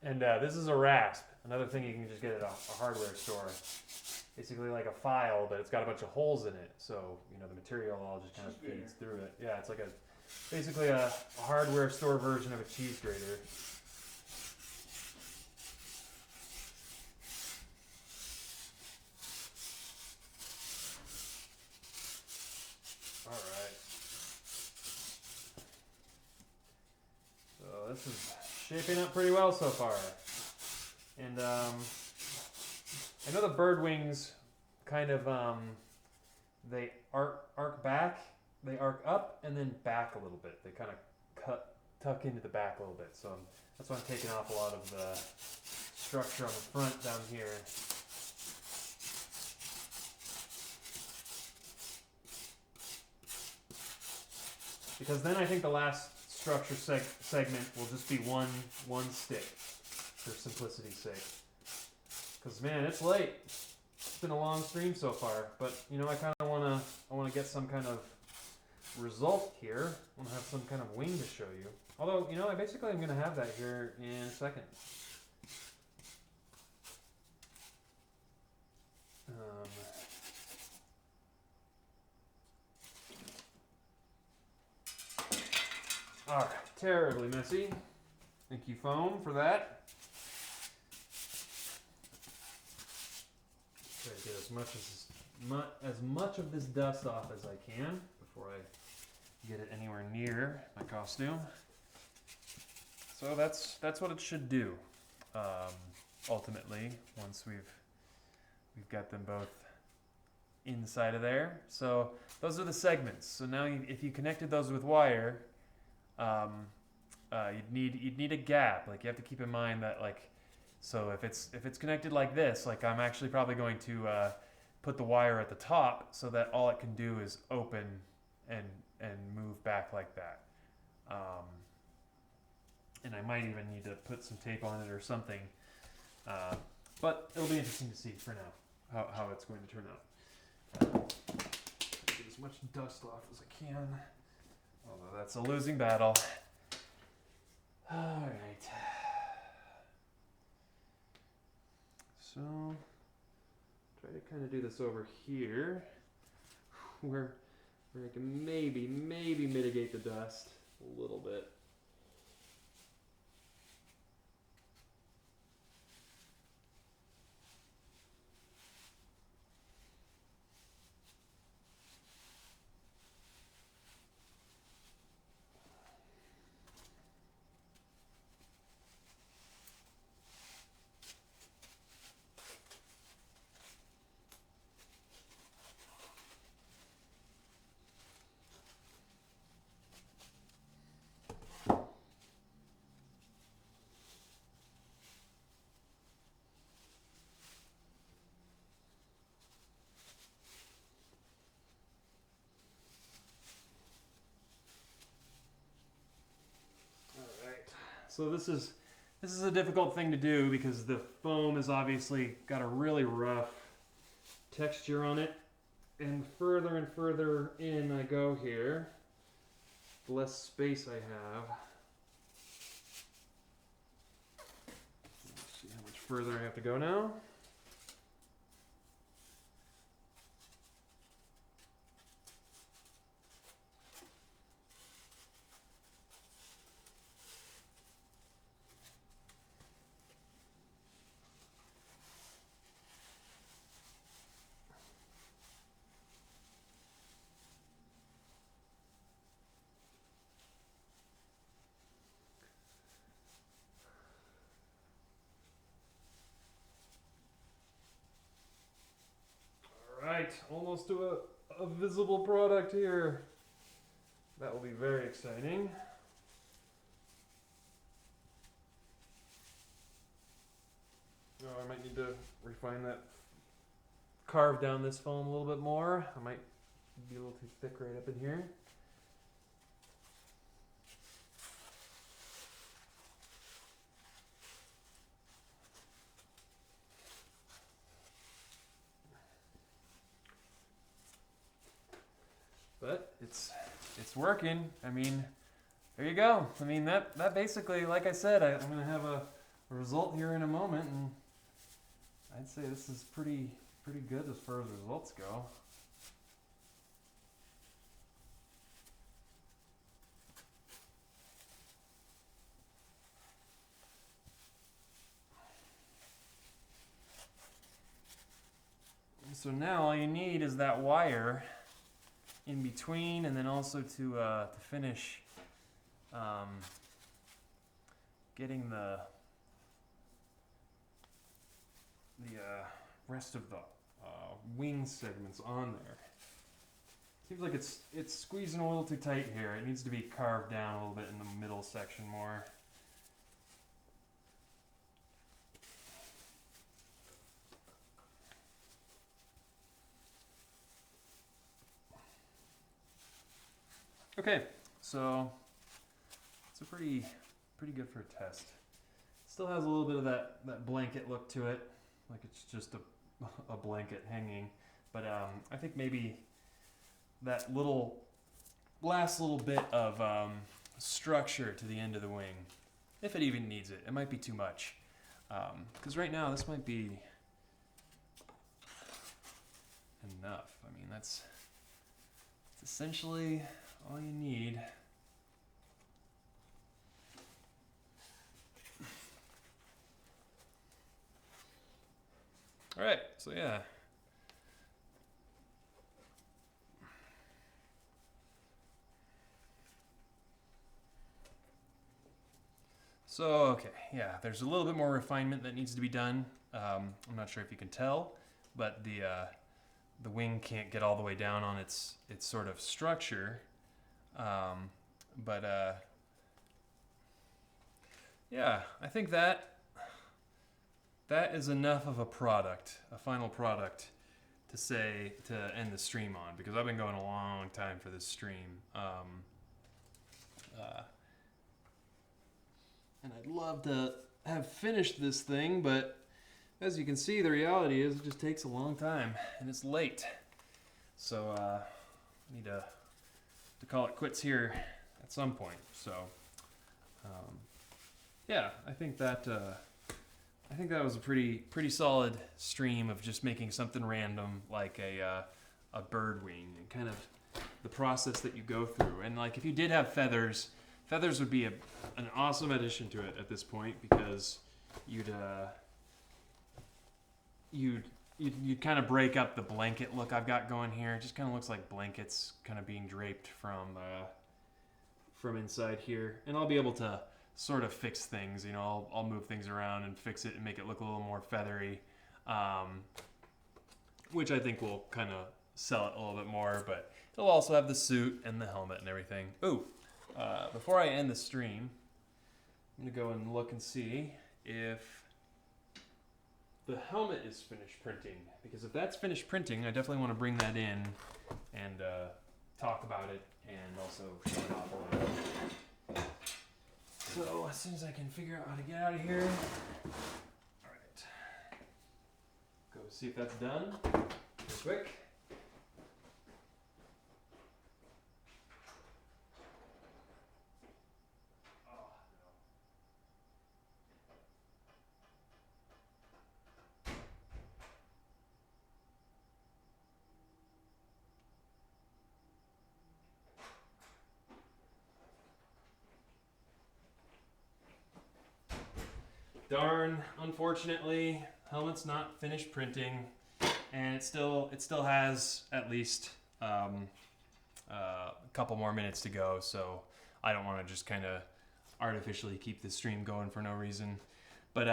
[SPEAKER 3] And this is a rasp. Another thing you can just get at a hardware store. Basically like a file, but it's got a bunch of holes in it, so the material all just kind of feeds through it. Yeah, it's like basically a hardware store version of a cheese grater. All right. So this is shaping up pretty well so far, and I know the bird wings kind of they arc back, they arc up and then back a little bit. They kind of cut tuck into the back a little bit. So that's why I'm taking off a lot of the structure on the front down here. Because then I think the last structure segment will just be one stick for simplicity's sake. Because man, it's late. It's been a long stream so far, but you know, I kind of wanna get some kind of result here. I wanna have some kind of wing to show you. Although, you know, I basically am gonna have that here in a second. All right, terribly messy. Thank you, foam, for that. Try to get as much of this dust off as I can before I get it anywhere near my costume. So that's what it should do. Ultimately, once we've got them both inside of there. So those are the segments. So now if you connected those with wire, you'd need a gap. Like, you have to keep in mind that, like, so if it's connected like this, like, I'm actually probably going to put the wire at the top so that all it can do is open and move back like that. And I might even need to put some tape on it or something. But it'll be interesting to see for now how it's going to turn out. Get as much dust off as I can. Although that's a losing battle. All right. So try to kind of do this over here, where I can maybe mitigate the dust a little bit. So this is a difficult thing to do because the foam has obviously got a really rough texture on it, and further and further in I go here, the less space I have. Let's see how much further I have to go now. Right, almost to a visible product here. That will be very exciting. Oh, I might need to refine that, carve down this foam a little bit more. I might be a little too thick right up in here. But it's working. I mean, there you go. I mean, that basically, like I said, I'm going to have a result here in a moment, and I'd say this is pretty good as far as results go. So now all you need is that wire in between, and then also to finish getting the rest of the wing segments on there. Seems like it's squeezing a little too tight here. It needs to be carved down a little bit in the middle section more. Okay, so it's a pretty good for a test. Still has a little bit of that blanket look to it, like it's just a blanket hanging. But I think maybe that last little bit of structure to the end of the wing, if it even needs it, it might be too much. Because right now this might be enough. I mean, that's essentially all you need. All right, so yeah. So, okay, yeah, there's a little bit more refinement that needs to be done. I'm not sure if you can tell, but the wing can't get all the way down on its sort of structure. Yeah, I think that is enough of a product, a final product, to end the stream on, because I've been going a long time for this stream. And I'd love to have finished this thing, but as you can see, the reality is it just takes a long time, and it's late. So I need to call it quits here at some point. So yeah, I think that was a pretty solid stream of just making something random like a bird wing, and kind of the process that you go through. And like if you did have feathers would be an awesome addition to it at this point, because you'd kind of break up the blanket look I've got going here. It just kind of looks like blankets kind of being draped from inside here. And I'll be able to sort of fix things, you know, I'll move things around and fix it and make it look a little more feathery, which I think will kind of sell it a little bit more. But it'll also have the suit and the helmet and everything. Ooh. Before I end the stream, I'm going to go and look and see if the helmet is finished printing. Because if that's finished printing, I definitely want to bring that in and talk about it and also show it off a little bit. So as soon as I can figure out how to get out of here, all right, go see if that's done real quick. Darn, unfortunately, helmet's not finished printing, and it still has at least a couple more minutes to go, so I don't want to just kind of artificially keep the stream going for no reason. But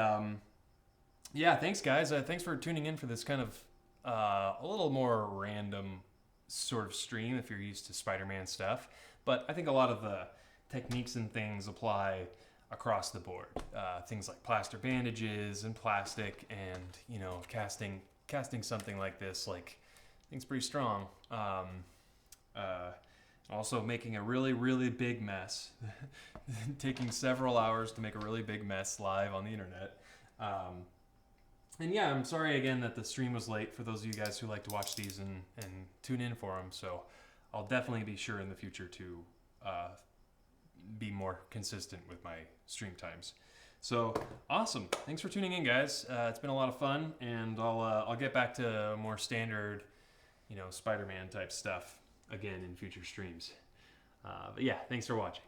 [SPEAKER 3] yeah, thanks guys. Thanks for tuning in for this kind of a little more random sort of stream if you're used to Spider-Man stuff. But I think a lot of the techniques and things apply across the board. Things like plaster bandages and plastic, and you know, casting something like this, like, I think it's pretty strong. Also making a really big mess, taking several hours to make a really big mess live on the internet. And yeah, I'm sorry again that the stream was late for those of you guys who like to watch these and tune in for them. So I'll definitely be sure in the future to be more consistent with my stream times. So awesome. Thanks for tuning in, guys. It's been a lot of fun, and I'll get back to more standard, you know, Spider-Man type stuff again in future streams. But yeah, thanks for watching.